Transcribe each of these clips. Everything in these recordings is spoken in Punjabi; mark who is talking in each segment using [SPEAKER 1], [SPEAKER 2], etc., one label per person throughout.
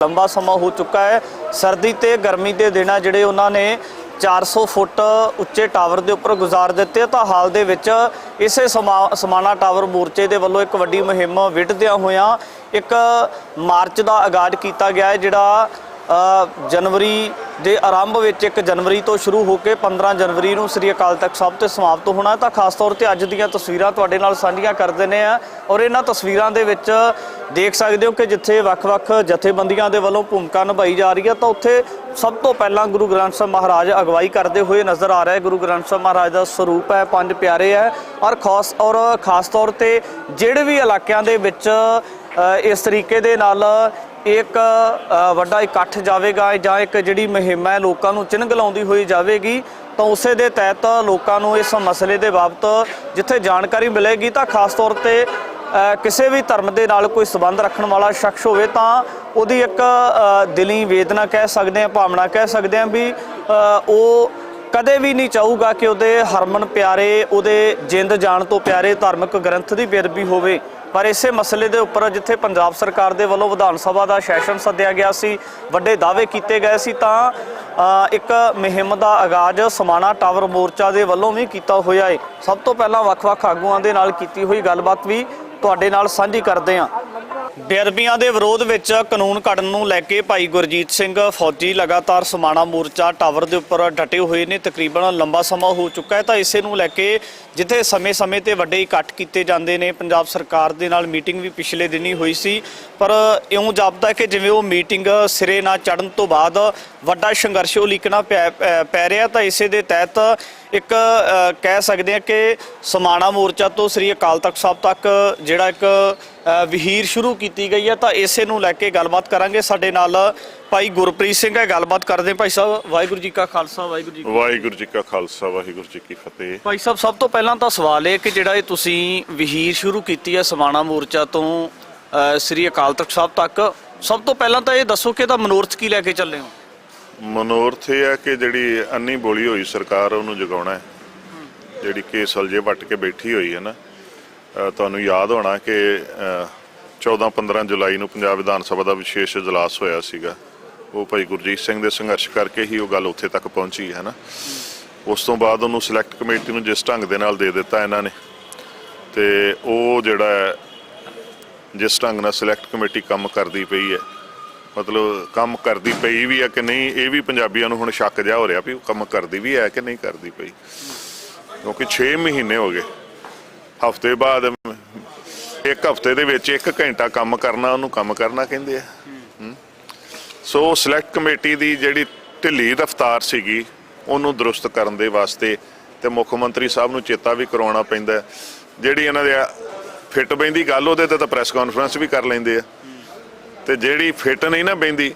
[SPEAKER 1] लंबा समा हो चुका है। सर्दी ते गर्मी के दिन जिहड़े उन्होंने 400 फुट उच्चे टावर के उपर गुजार दिते। तो हाल दे विच इसे समाना टावर मोर्चे के वलों एक वड्डी मुहिम विढ़दियां होइयां एक मार्च का आगाज़ किया गया है, जिहड़ा जनवरी के आरंभ में 1 जनवरी तो शुरू होकर 15 जनवरी को श्री अकाल तख्त साहब ते समाप्त होना है। तो खास तौर पर अज दीयां तस्वीरां तुहाडे नाल साझीआं कर दिंदे आ और इन्हां तस्वीरां दे विच देख सकते हो कि जिथे वख-वख जथेबंदियां दे वल्लों भूमिका निभाई जा रही है, तो उत्थे सब तो पहला गुरु ग्रंथ साहब महाराज अगवाई करते हुए नज़र आ रहा है। गुरु ग्रंथ साहब महाराज का स्वरूप है, 5 प्यारे है और खास तौर पर जिहड़े भी इलाकों के विच इस तरीके दे नाल एक वड्डा इकट्ठ जाएगा जां एक जिहड़ी मुहिम है लोगों को चिन्ह हुई जाएगी, तो उस दे तहत लोगों को इस मसले के बाबत जिथे जानकारी मिलेगी तो खास तौर पर किसी भी धर्म के नाल कोई संबंध रखने वाला शख्स होवे तां उहदी एक दिली वेदना कह सकते हैं, भावना कह सकते हैं भी वो कदे भी नहीं चाहूगा कि उहदे हरमन प्यारे उहदे जिंद जान तो प्यारे धार्मिक ग्रंथ की बेदबी होवे। पर इसे मसले के उपर जिथे पंजाब सरकार के वलों विधान सभा का सैशन सद्दिया गया सी, वड्डे दावे किए गए सी, तां एक मुहिम का आगाज़ समाना टावर मोर्चा के वलों भी किया होया है। सब तो पहला वख-वख आगूआं दे नाल कीती हुई गलबात भी तुहाडे नाल साझी करदे हां। बेअदबियां दे विरोध विच कानून घड़न नूं लैके भाई गुरजीत सिंह फौजी लगातार समाना मोर्चा टावर के उपर डटे हुए ने। तकरीबन लंबा समा हो चुका है। तो इसे नूं लैके जिथे समय समय ते वड्डे इकट्ठ किए जाते हैं, पंजाब सरकार दे नाल मीटिंग भी पिछले दिन ही हुई सी, पर इउं जापदा है कि जिवें वो मीटिंग सिरे ना चढ़न तो बाद वड्डा संघर्ष उलीकना पै रहा। तो इसे दे तहत एक कह सकते हैं कि समाना मोर्चा तो श्री अकाल तख्त साहब तक जिहड़ा एक वहीर शुरू की गई है। तो इसे नूं लैके गलबात करांगे। साडे नाल भाई गुरप्रीत सिंह है, गलबात करते। भाई साहब वाहिगुरू जी का खालसा वाहिगुरू जी का खालसा वाहिगुरू जी की फतेह। भाई साहब सब तो पहला तो सवाल है कि जिहड़ा तुसीं वहीर शुरू की है समाना मोर्चा तो श्री अकाल तख्त साहब तक, सब तो पहला तो ये दसो कि मनोरथ की लैके चले हो?
[SPEAKER 2] मनोरथ ये है कि जिहड़ी अन्नी बोली हुई सरकार उन्होंने जगाउणा है, जिहड़ी केस अलजे वट के बैठी हुई है ना। तुहानूं याद होना कि 14-15 जुलाई को पंजाब विधान सभा का विशेष इजलास होया सीगा। वो भाई गुरजीत सिंह के संघर्ष करके ही वो गल उत्थे तक पहुंची है ना। उस तो बाद उन्होंने सिलैक्ट कमेटी में जिस ढंग के नाल दे दिता इन्हों ने, तो वो जिहड़ा जिस ढंग नाल सिलैक्ट कमेटी काम करती पई है, मतलब काम करती पई भी है कि नहीं, ये भी पंजाबियों हुण शक जिहा हो रहा भी काम करती भी है कि नहीं करती पई, क्योंकि 6 महीने हो गए। हफ्ते बाद एक हफ्ते दे विच 1 घंटा काम करना उन्होंने काम करना कहंदे आ। सो सिलैक्ट कमेटी की जिहड़ी ढिली रफ्तार सीगी उन्होंने दुरुस्त करन दे वास्ते ते मुख मंत्री साहब नूं चेता भी करवाउणा पैंदा। जिहड़ी इन्हां दे फिट बैंदी गल उहदे ते तां प्रैस कॉन्फ्रेंस भी कर लैंदे आ, ते जिहड़ी फिट नहीं ना बैंदी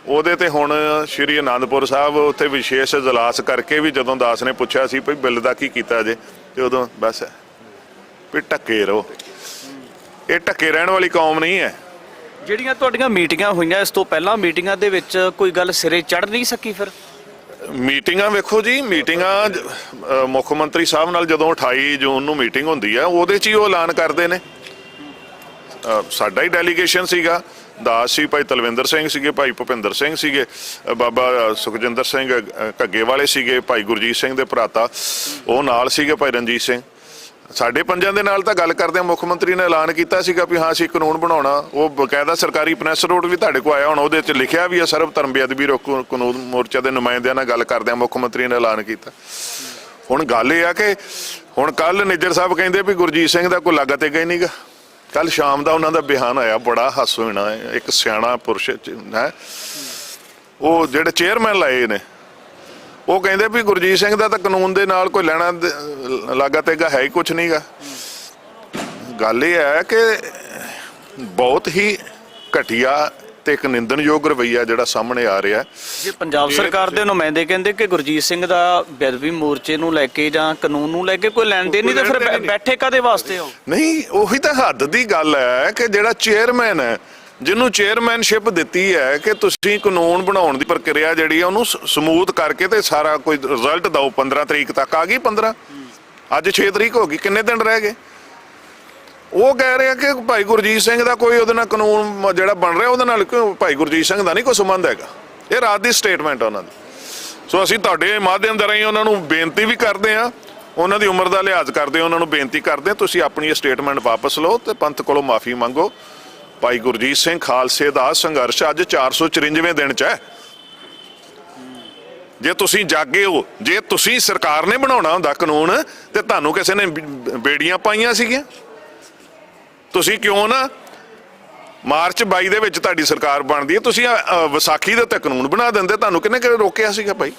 [SPEAKER 2] ਉਹਦੇ ਤੇ ਹੁਣ श्री आनंदपुर साहब उत्थे विशेष इजलास करके भी जदों दास ने पूछा सी भई बिल दा की कीता जे, ते उदों बस भी ढके रहो। ये ढके रहण वाली कौम नहीं है।
[SPEAKER 1] ਜਿਹੜੀਆਂ ਤੁਹਾਡੀਆਂ ਮੀਟਿੰਗਾਂ ਹੋਈਆਂ ਇਸ ਤੋਂ ਪਹਿਲਾਂ ਮੀਟਿੰਗਾਂ ਦੇ ਵਿੱਚ ਕੋਈ ਗੱਲ ਸਿਰੇ ਚੜ ਨਹੀਂ ਸਕੀ? ਫਿਰ
[SPEAKER 2] ਮੀਟਿੰਗਾਂ ਵੇਖੋ ਜੀ, ਮੀਟਿੰਗਾਂ ਮੁੱਖ ਮੰਤਰੀ ਸਾਹਿਬ ਨਾਲ ਜਦੋਂ 28 ਜੂਨ ਨੂੰ ਮੀਟਿੰਗ ਹੁੰਦੀ ਆ ਉਹਦੇ 'ਚ ਹੀ ਉਹ ਐਲਾਨ ਕਰਦੇ ਨੇ। ਸਾਡਾ ਹੀ ਡੈਲੀਗੇਸ਼ਨ ਸੀਗਾ, दास सी, भाई तलविंदर सिंह सीगे, भाई भुपिंदर सिंह सीगे, बाबा सुखजिंदर सिंह घग्गे वाले सीगे, भाई गुरजीत सिंह दे भराता वो नाल सीगे, भाई रणजीत सिंह। साढ़े पंजां दे नाल तां गल करदे मुख मंत्री ने ऐलान कीता सीगा भी हाँ असीं कानून बनाउणा। वो बकायदा सरकारी प्रैस नोट भी तुहाडे कोल आया होना, उहदे च लिखिया भी है सर्व धर्म बेअदबी रोकू कानून मोर्चा दे नुमाइंदियां नाल गल करदे मुख मंत्री ने ऐलान कीता। हुण गल इह आ कि हुण कल निज्जर साहब कहिंदे भी गुरजीत सिंह दा कोई लागा ते गई नहीं गा। कल शाम का उन्होंने बयान आया, बड़ा हासो होना है। एक सियाणा पुरुष है वो जिहड़े चेयरमैन लाए ने, वो कहते भी गुरजीत सिंह का तो कानून के नाल कोई लेना लागा तेगा है ही कुछ नहीं गा। गल ये है कि बहुत ही घटिया ਤੇ ਇੱਕ ਨਿੰਦਣਯੋਗ ਰਵੱਈਆ ਜਿਹੜਾ ਸਾਹਮਣੇ ਆ ਰਿਹਾ।
[SPEAKER 1] ਜੇ ਪੰਜਾਬ ਸਰਕਾਰ ਦੇ ਨੁਮਾਇੰਦੇ ਕਹਿੰਦੇ ਕਿ ਗੁਰਜੀਤ ਸਿੰਘ ਦਾ ਬੇਅਦਬੀ ਮੋਰਚੇ ਨੂੰ ਲੈ ਕੇ ਜਾਂ ਕਾਨੂੰਨ ਨੂੰ ਲੈ ਕੇ ਕੋਈ ਲੈਣ ਦੇਣ ਨਹੀਂ, ਤਾਂ ਫਿਰ ਬੈਠੇ ਕਾਦੇ ਵਾਸਤੇ ਹੋ?
[SPEAKER 2] ਨਹੀਂ, ਉਹੀ ਤਾਂ ਹੱਦ ਦੀ ਗੱਲ ਹੈ ਕਿ ਜਿਹੜਾ ਚੇਅਰਮੈਨ ਹੈ, ਜਿਹਨੂੰ ਚੇਅਰਮੈਨਸ਼ਿਪ ਦਿੱਤੀ ਹੈ ਕਿ ਤੁਸੀਂ ਕਾਨੂੰਨ ਬਣਾਉਣ ਦੀ ਪ੍ਰਕਿਰਿਆ ਜਿਹੜੀ ਆ ਉਹਨੂੰ ਸਮੂਥ ਕਰਕੇ ਤੇ ਸਾਰਾ ਕੋਈ ਰਿਜ਼ਲਟ ਦਿਓ। 15 ਤਰੀਕ ਤੱਕ ਆ ਗਈ, 15 ਅੱਜ 6 ਤਰੀਕ ਹੋ ਗਈ, ਕਿੰਨੇ ਦਿਨ ਰਹਿ ਗਏ? ਉਹ ਕਹਿ ਰਹੇ ਆ ਕਿ ਭਾਈ ਗੁਰਜੀਤ ਸਿੰਘ ਦਾ ਕੋਈ ਉਹਦੇ ਨਾਲ ਕਾਨੂੰਨ ਜਿਹੜਾ ਬਣ ਰਿਹਾ ਉਹਦੇ ਨਾਲ ਕਿਉਂ ਭਾਈ ਗੁਰਜੀਤ ਸਿੰਘ ਦਾ ਨਹੀਂ ਕੋਈ ਸੰਬੰਧ ਹੈਗਾ। ਇਹ ਰਾਤ ਦੀ ਸਟੇਟਮੈਂਟ ਆ ਉਹਨਾਂ ਦੀ। ਸੋ ਅਸੀਂ ਤੁਹਾਡੇ ਮਾਧਿਅਮ ਦੇ ਰਾਹੀਂ ਉਹਨਾਂ ਨੂੰ ਬੇਨਤੀ ਵੀ ਕਰਦੇ ਹਾਂ, ਉਹਨਾਂ ਦੀ ਉਮਰ ਦਾ ਲਿਹਾਜ਼ ਕਰਦੇ ਹਾਂ, ਉਹਨਾਂ ਨੂੰ ਬੇਨਤੀ ਕਰਦੇ ਹਾਂ ਤੁਸੀਂ ਆਪਣੀ ਇਹ ਸਟੇਟਮੈਂਟ ਵਾਪਸ ਲਓ ਤੇ ਪੰਥ ਕੋਲੋਂ ਮਾਫੀ ਮੰਗੋ। ਭਾਈ ਗੁਰਜੀਤ ਸਿੰਘ ਖਾਲਸੇ ਦਾ ਸੰਘਰਸ਼ ਅੱਜ 454ਵੇਂ ਦਿਨ 'ਚ ਹੈ। ਜੇ ਤੁਸੀਂ ਜਾਗੇ ਹੋ, ਜੇ ਤੁਸੀਂ ਸਰਕਾਰ ਨੇ ਬਣਾਉਣਾ ਹੁੰਦਾ ਕਾਨੂੰਨ ਤੇ ਤੁਹਾਨੂੰ ਕਿਸੇ ਨੇ ਬੇੜੀਆਂ ਪਾਈਆਂ ਸੀਗੀਆਂ। ਤੁਸੀਂ ਕਿਉਂ ਨਾ ਮਾਰਚ 22 ਦੇ ਵਿੱਚ ਤੁਹਾਡੀ ਸਰਕਾਰ ਬਣਦੀ ਹੈ, ਤੁਸੀਂ ਵਿਸਾਖੀ ਦੇ ਉੱਤੇ ਕਾਨੂੰਨ ਬਣਾ ਦਿੰਦੇ। ਤੁਹਾਨੂੰ ਕਿਹਨੇ ਰੋਕਿਆ ਸੀਗਾ ਭਾਈ?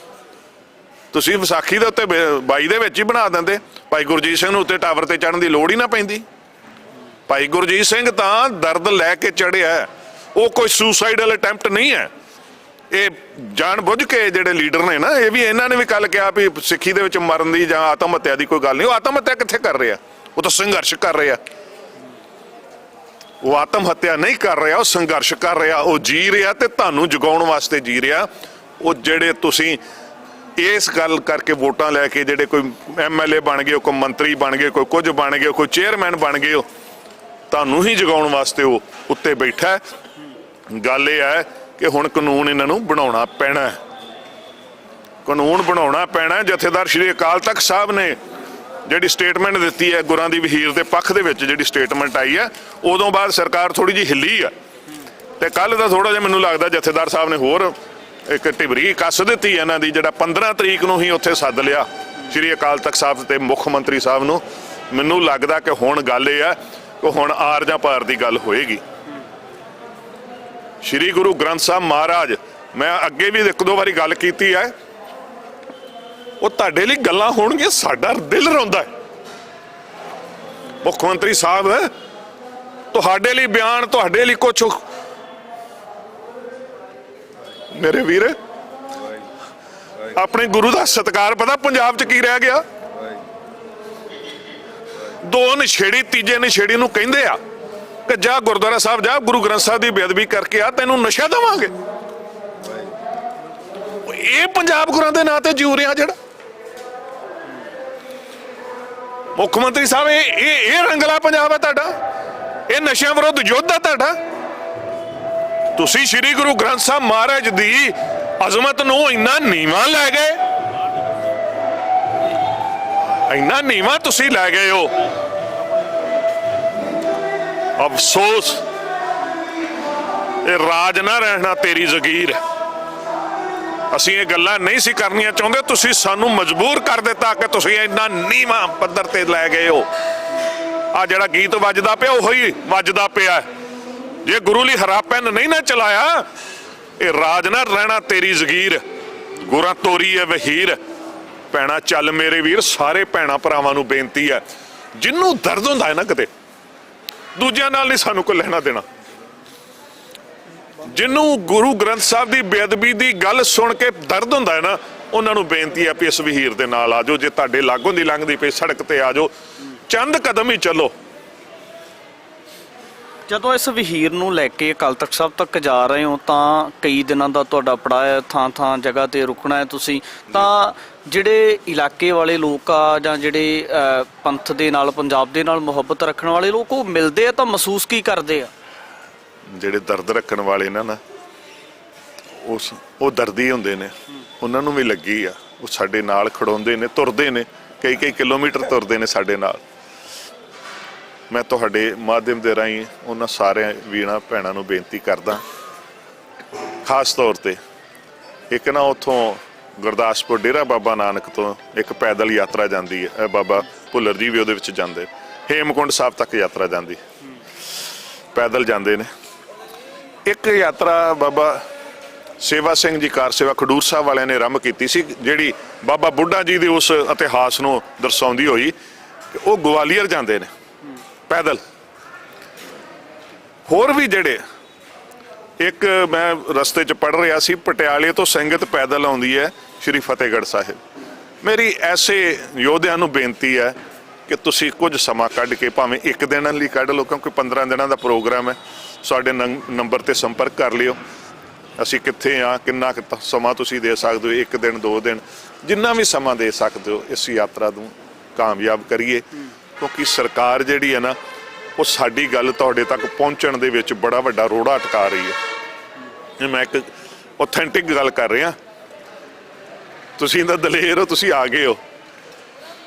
[SPEAKER 2] ਤੁਸੀਂ ਵਿਸਾਖੀ ਦੇ ਉੱਤੇ 22 ਦੇ ਵਿੱਚ ਹੀ ਬਣਾ ਦਿੰਦੇ। ਭਾਈ ਗੁਰਜੀਤ ਸਿੰਘ ਨੂੰ ਉੱਤੇ ਟਾਵਰ ਤੇ ਚੜ੍ਹਨ ਦੀ ਲੋੜ ਹੀ ਨਾ ਪੈਂਦੀ। ਭਾਈ ਗੁਰਜੀਤ ਸਿੰਘ ਤਾਂ ਦਰਦ ਲੈ ਕੇ ਚੜ੍ਹਿਆ, ਉਹ ਕੋਈ ਸੁਸਾਈਡਲ ਅਟੈਂਪਟ ਨਹੀਂ ਹੈ। ਇਹ ਜਾਣ ਬੁੱਝ ਕੇ ਜਿਹੜੇ ਲੀਡਰ ਨੇ ਨਾ, ਇਹ ਵੀ ਇਹਨਾਂ ਨੇ ਵੀ ਕੱਲ ਕਿਹਾ ਵੀ ਸਿੱਖੀ ਦੇ ਵਿੱਚ ਮਰਨ ਦੀ ਜਾਂ ਆਤਮ ਹੱਤਿਆ ਦੀ ਕੋਈ ਗੱਲ ਨਹੀਂ। ਉਹ ਆਤਮ ਹੱਤਿਆ ਕਿੱਥੇ ਕਰ ਰਿਹਾ? ਉਹ ਤਾਂ ਸੰਘਰਸ਼ ਕਰ ਰਿਹਾ। ਉਹ ਆਤਮ ਹੱਤਿਆ ਨਹੀਂ ਕਰ ਰਿਹਾ, ਉਹ ਸੰਘਰਸ਼ ਕਰ ਰਿਹਾ। ਉਹ ਜੀ ਰਿਹਾ ਤੇ ਤੁਹਾਨੂੰ ਜਗਾਉਣ ਵਾਸਤੇ ਜੀ ਰਿਹਾ। ਉਹ ਜਿਹੜੇ ਤੁਸੀਂ ਇਸ ਗੱਲ ਕਰਕੇ ਵੋਟਾਂ ਲੈ ਕੇ ਜਿਹੜੇ ਕੋਈ MLA ਬਣ ਗਏ, ਕੋਈ ਮੰਤਰੀ ਬਣ ਗਏ, ਕੋਈ ਕੁਝ ਬਣ ਗਏ, ਕੋਈ ਚੇਅਰਮੈਨ ਬਣ ਗਏ, ਉਹ ਤੁਹਾਨੂੰ ਹੀ ਜਗਾਉਣ ਵਾਸਤੇ ਉਹ ਉੱਤੇ ਬੈਠਾ। ਗੱਲ ਇਹ ਹੈ ਕਿ ਹੁਣ ਕਾਨੂੰਨ ਇਹਨਾਂ ਨੂੰ ਬਣਾਉਣਾ ਪੈਣਾ। ਕਾਨੂੰਨ ਬਣਾਉਣਾ ਪੈਣਾ। ਜਥੇਦਾਰ ਸ਼੍ਰੀ ਅਕਾਲ ਤਖਤ ਸਾਹਿਬ ਨੇ ਜਿਹੜੀ ਸਟੇਟਮੈਂਟ ਦਿੱਤੀ ਹੈ, ਗੁਰਾਂ ਦੀ ਵਹੀਰ ਦੇ ਪੱਖ ਦੇ ਵਿੱਚ ਜਿਹੜੀ ਸਟੇਟਮੈਂਟ ਆਈ ਹੈ, ਉਦੋਂ ਬਾਅਦ ਸਰਕਾਰ ਥੋੜੀ ਜਿਹੀ ਹਿੱਲੀ ਆ। ਤੇ ਕੱਲ ਦਾ ਥੋੜਾ ਜਿਹਾ ਮੈਨੂੰ ਲੱਗਦਾ ਜਥੇਦਾਰ ਸਾਹਿਬ ਨੇ ਹੋਰ ਇੱਕ ਢਿਬਰੀ ਕੱਸ ਦਿੱਤੀ ਇਹਨਾਂ ਦੀ। ਜਿਹੜਾ 15 ਤਰੀਕ ਨੂੰ ਹੀ ਉੱਥੇ ਸੱਦ ਲਿਆ ਸ਼੍ਰੀ ਅਕਾਲ ਤਖਤ ਸਾਹਿਬ ਤੇ ਮੁੱਖ ਮੰਤਰੀ ਸਾਹਿਬ ਨੂੰ। ਮੈਨੂੰ ਲੱਗਦਾ ਕਿ ਹੁਣ ਗੱਲ ਇਹ ਹੈ ਕਿ ਹੁਣ ਆਰ ਜਾਂ ਪਾਰ ਦੀ ਗੱਲ ਹੋਏਗੀ। ਸ਼੍ਰੀ ਗੁਰੂ ਗ੍ਰੰਥ ਸਾਹਿਬ ਮਹਾਰਾਜ, ਮੈਂ ਅੱਗੇ ਵੀ ਇੱਕ ਦੋ ਵਾਰੀ ਗੱਲ ਕੀਤੀ ਹੈ, ਉਹ ਤੁਹਾਡੇ ਲਈ ਗੱਲਾਂ ਹੋਣਗੀਆਂ, ਸਾਡਾ ਦਿਲ ਰੋਂਦਾ। ਮੁੱਖ ਮੰਤਰੀ ਸਾਹਿਬ ਤੁਹਾਡੇ ਲਈ ਬਿਆਨ, ਤੁਹਾਡੇ ਲਈ ਕੁਛ, ਮੇਰੇ ਵੀਰ ਆਪਣੇ ਗੁਰੂ ਦਾ ਸਤਿਕਾਰ ਪਤਾ ਪੰਜਾਬ 'ਚ ਕੀ ਰਹਿ ਗਿਆ? ਦੋ ਨਸ਼ੇੜੀ ਤੀਜੇ ਨਸ਼ੇੜੀ ਨੂੰ ਕਹਿੰਦੇ ਆ ਕਿ ਜਾ ਗੁਰਦੁਆਰਾ ਸਾਹਿਬ ਜਾ, ਗੁਰੂ ਗ੍ਰੰਥ ਸਾਹਿਬ ਦੀ ਬੇਅਦਬੀ ਕਰਕੇ ਆ, ਤੈਨੂੰ ਨਸ਼ਾ ਦੇਵਾਂਗੇ। ਇਹ ਪੰਜਾਬ ਗੁਰਾਂ ਦੇ ਨਾਂ ਤੇ ਜਿਉ ਰਿਹਾ ਜਿਹੜਾ ਮੁੱਖ ਮੰਤਰੀ ਸਾਹਿਬ। ਇਹ ਰੰਗਲਾ ਪੰਜਾਬ ਹੈ ਤੁਹਾਡਾ, ਇਹ ਨਸ਼ਿਆਂ ਵਿਰੁੱਧ ਯੁੱਧ ਹੈ ਤੁਹਾਡਾ। ਤੁਸੀਂ ਸ਼੍ਰੀ ਗੁਰੂ ਗ੍ਰੰਥ ਸਾਹਿਬ ਮਹਾਰਾਜ ਦੀ ਅਜ਼ਮਤ ਨੂੰ ਇੰਨਾ ਨੀਵਾਂ ਲੈ ਗਏ, ਇੰਨਾ ਨੀਵਾਂ ਤੁਸੀਂ ਲੈ ਗਏ ਹੋ। ਅਫਸੋਸ, ਇਹ ਰਾਜ ਨਾ ਰਹਿਣਾ ਤੇਰੀ ਜ਼ਗੀਰ। ਅਸੀਂ ਇਹ ਗੱਲਾਂ ਨਹੀਂ ਸੀ ਕਰਨੀਆਂ ਚਾਹੁੰਦੇ, ਤੁਸੀਂ ਸਾਨੂੰ ਮਜਬੂਰ ਕਰ ਦਿੱਤਾ ਕਿ ਤੁਸੀਂ ਇੰਨਾ ਨੀਵਾਂ ਪੱਧਰ ਤੇ ਲੈ ਗਏ ਹੋ। ਆ ਜਿਹੜਾ ਗੀਤ ਵੱਜਦਾ ਪਿਆ ਉਹੀ ਵੱਜਦਾ ਪਿਆ। ਜੇ ਗੁਰੂ ਲਈ ਹਰਾ ਪੈਨ ਨਹੀਂ ਨਾ ਚਲਾਇਆ, ਇਹ ਰਾਜ ਨਾ ਰਹਿਣਾ ਤੇਰੀ ਜ਼ਗੀਰ। ਗੁਰਾਂ ਤੋਰੀ ਹੈ ਵਹੀਰ। ਭੈਣਾ ਚੱਲ ਮੇਰੇ ਵੀਰ, ਸਾਰੇ ਭੈਣਾ ਭਰਾਵਾਂ ਨੂੰ ਬੇਨਤੀ ਹੈ, ਜਿਹਨੂੰ ਦਰਦ ਹੁੰਦਾ ਹੈ ਨਾ, ਕਿਤੇ ਦੂਜਿਆਂ ਨਾਲ ਨਹੀਂ ਸਾਨੂੰ ਕੋਈ ਲੈਣਾ ਦੇਣਾ। ਜਿਹਨੂੰ ਗੁਰੂ ਗ੍ਰੰਥ ਸਾਹਿਬ ਦੀ ਬੇਅਦਬੀ ਦੀ ਗੱਲ ਸੁਣ ਕੇ ਦਰਦ ਹੁੰਦਾ ਹੈ ਨਾ, ਉਹਨਾਂ ਨੂੰ ਬੇਨਤੀ ਹੈ ਵੀ ਇਸ ਵਹੀਰ ਦੇ ਨਾਲ ਆ ਜਾਓ। ਜੇ ਤੁਹਾਡੇ ਲਾਗੋਂ ਦੀ ਲੰਘਦੀ ਪਈ ਸੜਕ ਤੇ ਆ ਜਾਓ, ਚੰਦ ਕਦਮ ਹੀ ਚੱਲੋ।
[SPEAKER 1] ਜਦੋਂ ਇਸ ਵਹੀਰ ਨੂੰ ਲੈ ਕੇ ਅਕਾਲ ਤਖਤ ਸਾਹਿਬ ਤੱਕ ਜਾ ਰਹੇ ਹੋ ਤਾਂ ਕਈ ਦਿਨਾਂ ਦਾ ਤੁਹਾਡਾ ਪੜਾਅ ਹੈ, ਥਾਂ ਜਗ੍ਹਾ ਤੇ ਰੁਕਣਾ ਹੈ ਤੁਸੀਂ। ਤਾਂ ਜਿਹੜੇ ਇਲਾਕੇ ਵਾਲੇ ਲੋਕ ਆ ਜਾਂ ਜਿਹੜੇ ਪੰਥ ਦੇ ਨਾਲ, ਪੰਜਾਬ ਦੇ ਨਾਲ ਮੁਹੱਬਤ ਰੱਖਣ ਵਾਲੇ ਲੋਕ, ਉਹ ਮਿਲਦੇ ਆ ਤਾਂ ਮਹਿਸੂਸ ਕੀ ਕਰਦੇ ਆ? ਜਿਹੜੇ
[SPEAKER 2] ਦਰਦ ਰੱਖਣ ਵਾਲੇ ਨਾ ਉਹ ਦਰਦੀ ਹੁੰਦੇ ਨੇ, ਉਹਨਾਂ ਨੂੰ ਵੀ ਲੱਗੀ ਆ। ਉਹ ਸਾਡੇ ਨਾਲ ਖੜੋਂਦੇ ਨੇ, ਤੁਰਦੇ ਨੇ, ਕਈ ਕਿਲੋਮੀਟਰ ਤੁਰਦੇ ਨੇ ਸਾਡੇ ਨਾਲ। ਮੈਂ ਤੁਹਾਡੇ ਮਾਧਿਅਮ ਦੇ ਰਾਹੀਂ ਉਹਨਾਂ ਸਾਰੇ ਵੀਰਾਂ ਭੈਣਾਂ ਨੂੰ ਬੇਨਤੀ ਕਰਦਾ, ਖਾਸ ਤੌਰ ਤੇ ਇੱਕ ਨਾ ਉੱਥੋਂ ਗੁਰਦਾਸਪੁਰ ਡੇਰਾ ਬਾਬਾ ਨਾਨਕ ਤੋਂ ਇੱਕ ਪੈਦਲ ਯਾਤਰਾ ਜਾਂਦੀ ਹੈ, ਬਾਬਾ ਭੁੱਲਰ ਜੀ ਵੀ ਉਹਦੇ ਵਿੱਚ ਜਾਂਦੇ। ਹੇਮਕੁੰਡ ਸਾਹਿਬ ਤੱਕ ਯਾਤਰਾ ਜਾਂਦੀ, ਪੈਦਲ ਜਾਂਦੇ ਨੇ। ਇੱਕ ਯਾਤਰਾ ਬਾਬਾ ਸੇਵਾ ਸਿੰਘ ਜੀ ਕਾਰ ਸੇਵਾ ਖਡੂਰ ਸਾਹਿਬ ਵਾਲਿਆਂ ਨੇ ਆਰੰਭ ਕੀਤੀ ਸੀ, ਜਿਹੜੀ ਬਾਬਾ ਬੁੱਢਾ ਜੀ ਦੇ ਉਸ ਇਤਿਹਾਸ ਨੂੰ ਦਰਸਾਉਂਦੀ ਹੋਈ। ਉਹ ਗਵਾਲੀਅਰ ਜਾਂਦੇ ਨੇ ਪੈਦਲ। ਹੋਰ ਵੀ ਜਿਹੜੇ, ਇੱਕ ਮੈਂ ਰਸਤੇ 'ਚ ਪੜ੍ਹ ਰਿਹਾ ਸੀ, ਪਟਿਆਲੇ ਤੋਂ ਸੰਗਤ ਪੈਦਲ ਆਉਂਦੀ ਹੈ ਸ਼੍ਰੀ ਫਤਿਹਗੜ੍ਹ ਸਾਹਿਬ। ਮੇਰੀ ਐਸੇ ਯੋਧਿਆਂ ਨੂੰ ਬੇਨਤੀ ਹੈ ਕਿ ਤੁਸੀਂ ਕੁਝ ਸਮਾਂ ਕੱਢ ਕੇ, ਭਾਵੇਂ ਇੱਕ ਦਿਨ ਲਈ ਕੱਢ ਲਓ, ਕਿਉਂਕਿ 15 ਦਿਨਾਂ ਦਾ ਪ੍ਰੋਗਰਾਮ ਹੈ। ਸਾਡੇ ਨੰਬਰ ਤੇ ਸੰਪਰਕ ਕਰ ਲਿਓ। ਅਸੀਂ ਕਿੱਥੇ ਆ, ਕਿੰਨਾ ਸਮਾਂ ਤੁਸੀਂ ਦੇ ਸਕਦੇ ਹੋ, 1 ਦਿਨ 2 ਦਿਨ, ਜਿੰਨਾ ਵੀ ਸਮਾਂ ਦੇ ਸਕਦੇ ਹੋ, ਇਸ ਯਾਤਰਾ ਨੂੰ ਕਾਮਯਾਬ ਕਰੀਏ। ਕਿਉਂਕਿ ਸਰਕਾਰ ਜਿਹੜੀ ਹੈ ਨਾ, ਉਹ ਸਾਡੀ ਗੱਲ ਤੁਹਾਡੇ ਤੱਕ ਪਹੁੰਚਣ ਦੇ ਵਿੱਚ ਬੜਾ ਵੱਡਾ ਰੋੜਾ ਅਟਕਾ ਰਹੀ ਹੈ। ਇਹ ਮੈਂ ਇੱਕ ਆਥੈਂਟਿਕ ਗੱਲ ਕਰ ਰਿਹਾ। ਤੁਸੀਂ ਤਾਂ ਦਲੇਰ ਹੋ, ਤੁਸੀਂ ਆ ਗਏ ਹੋ।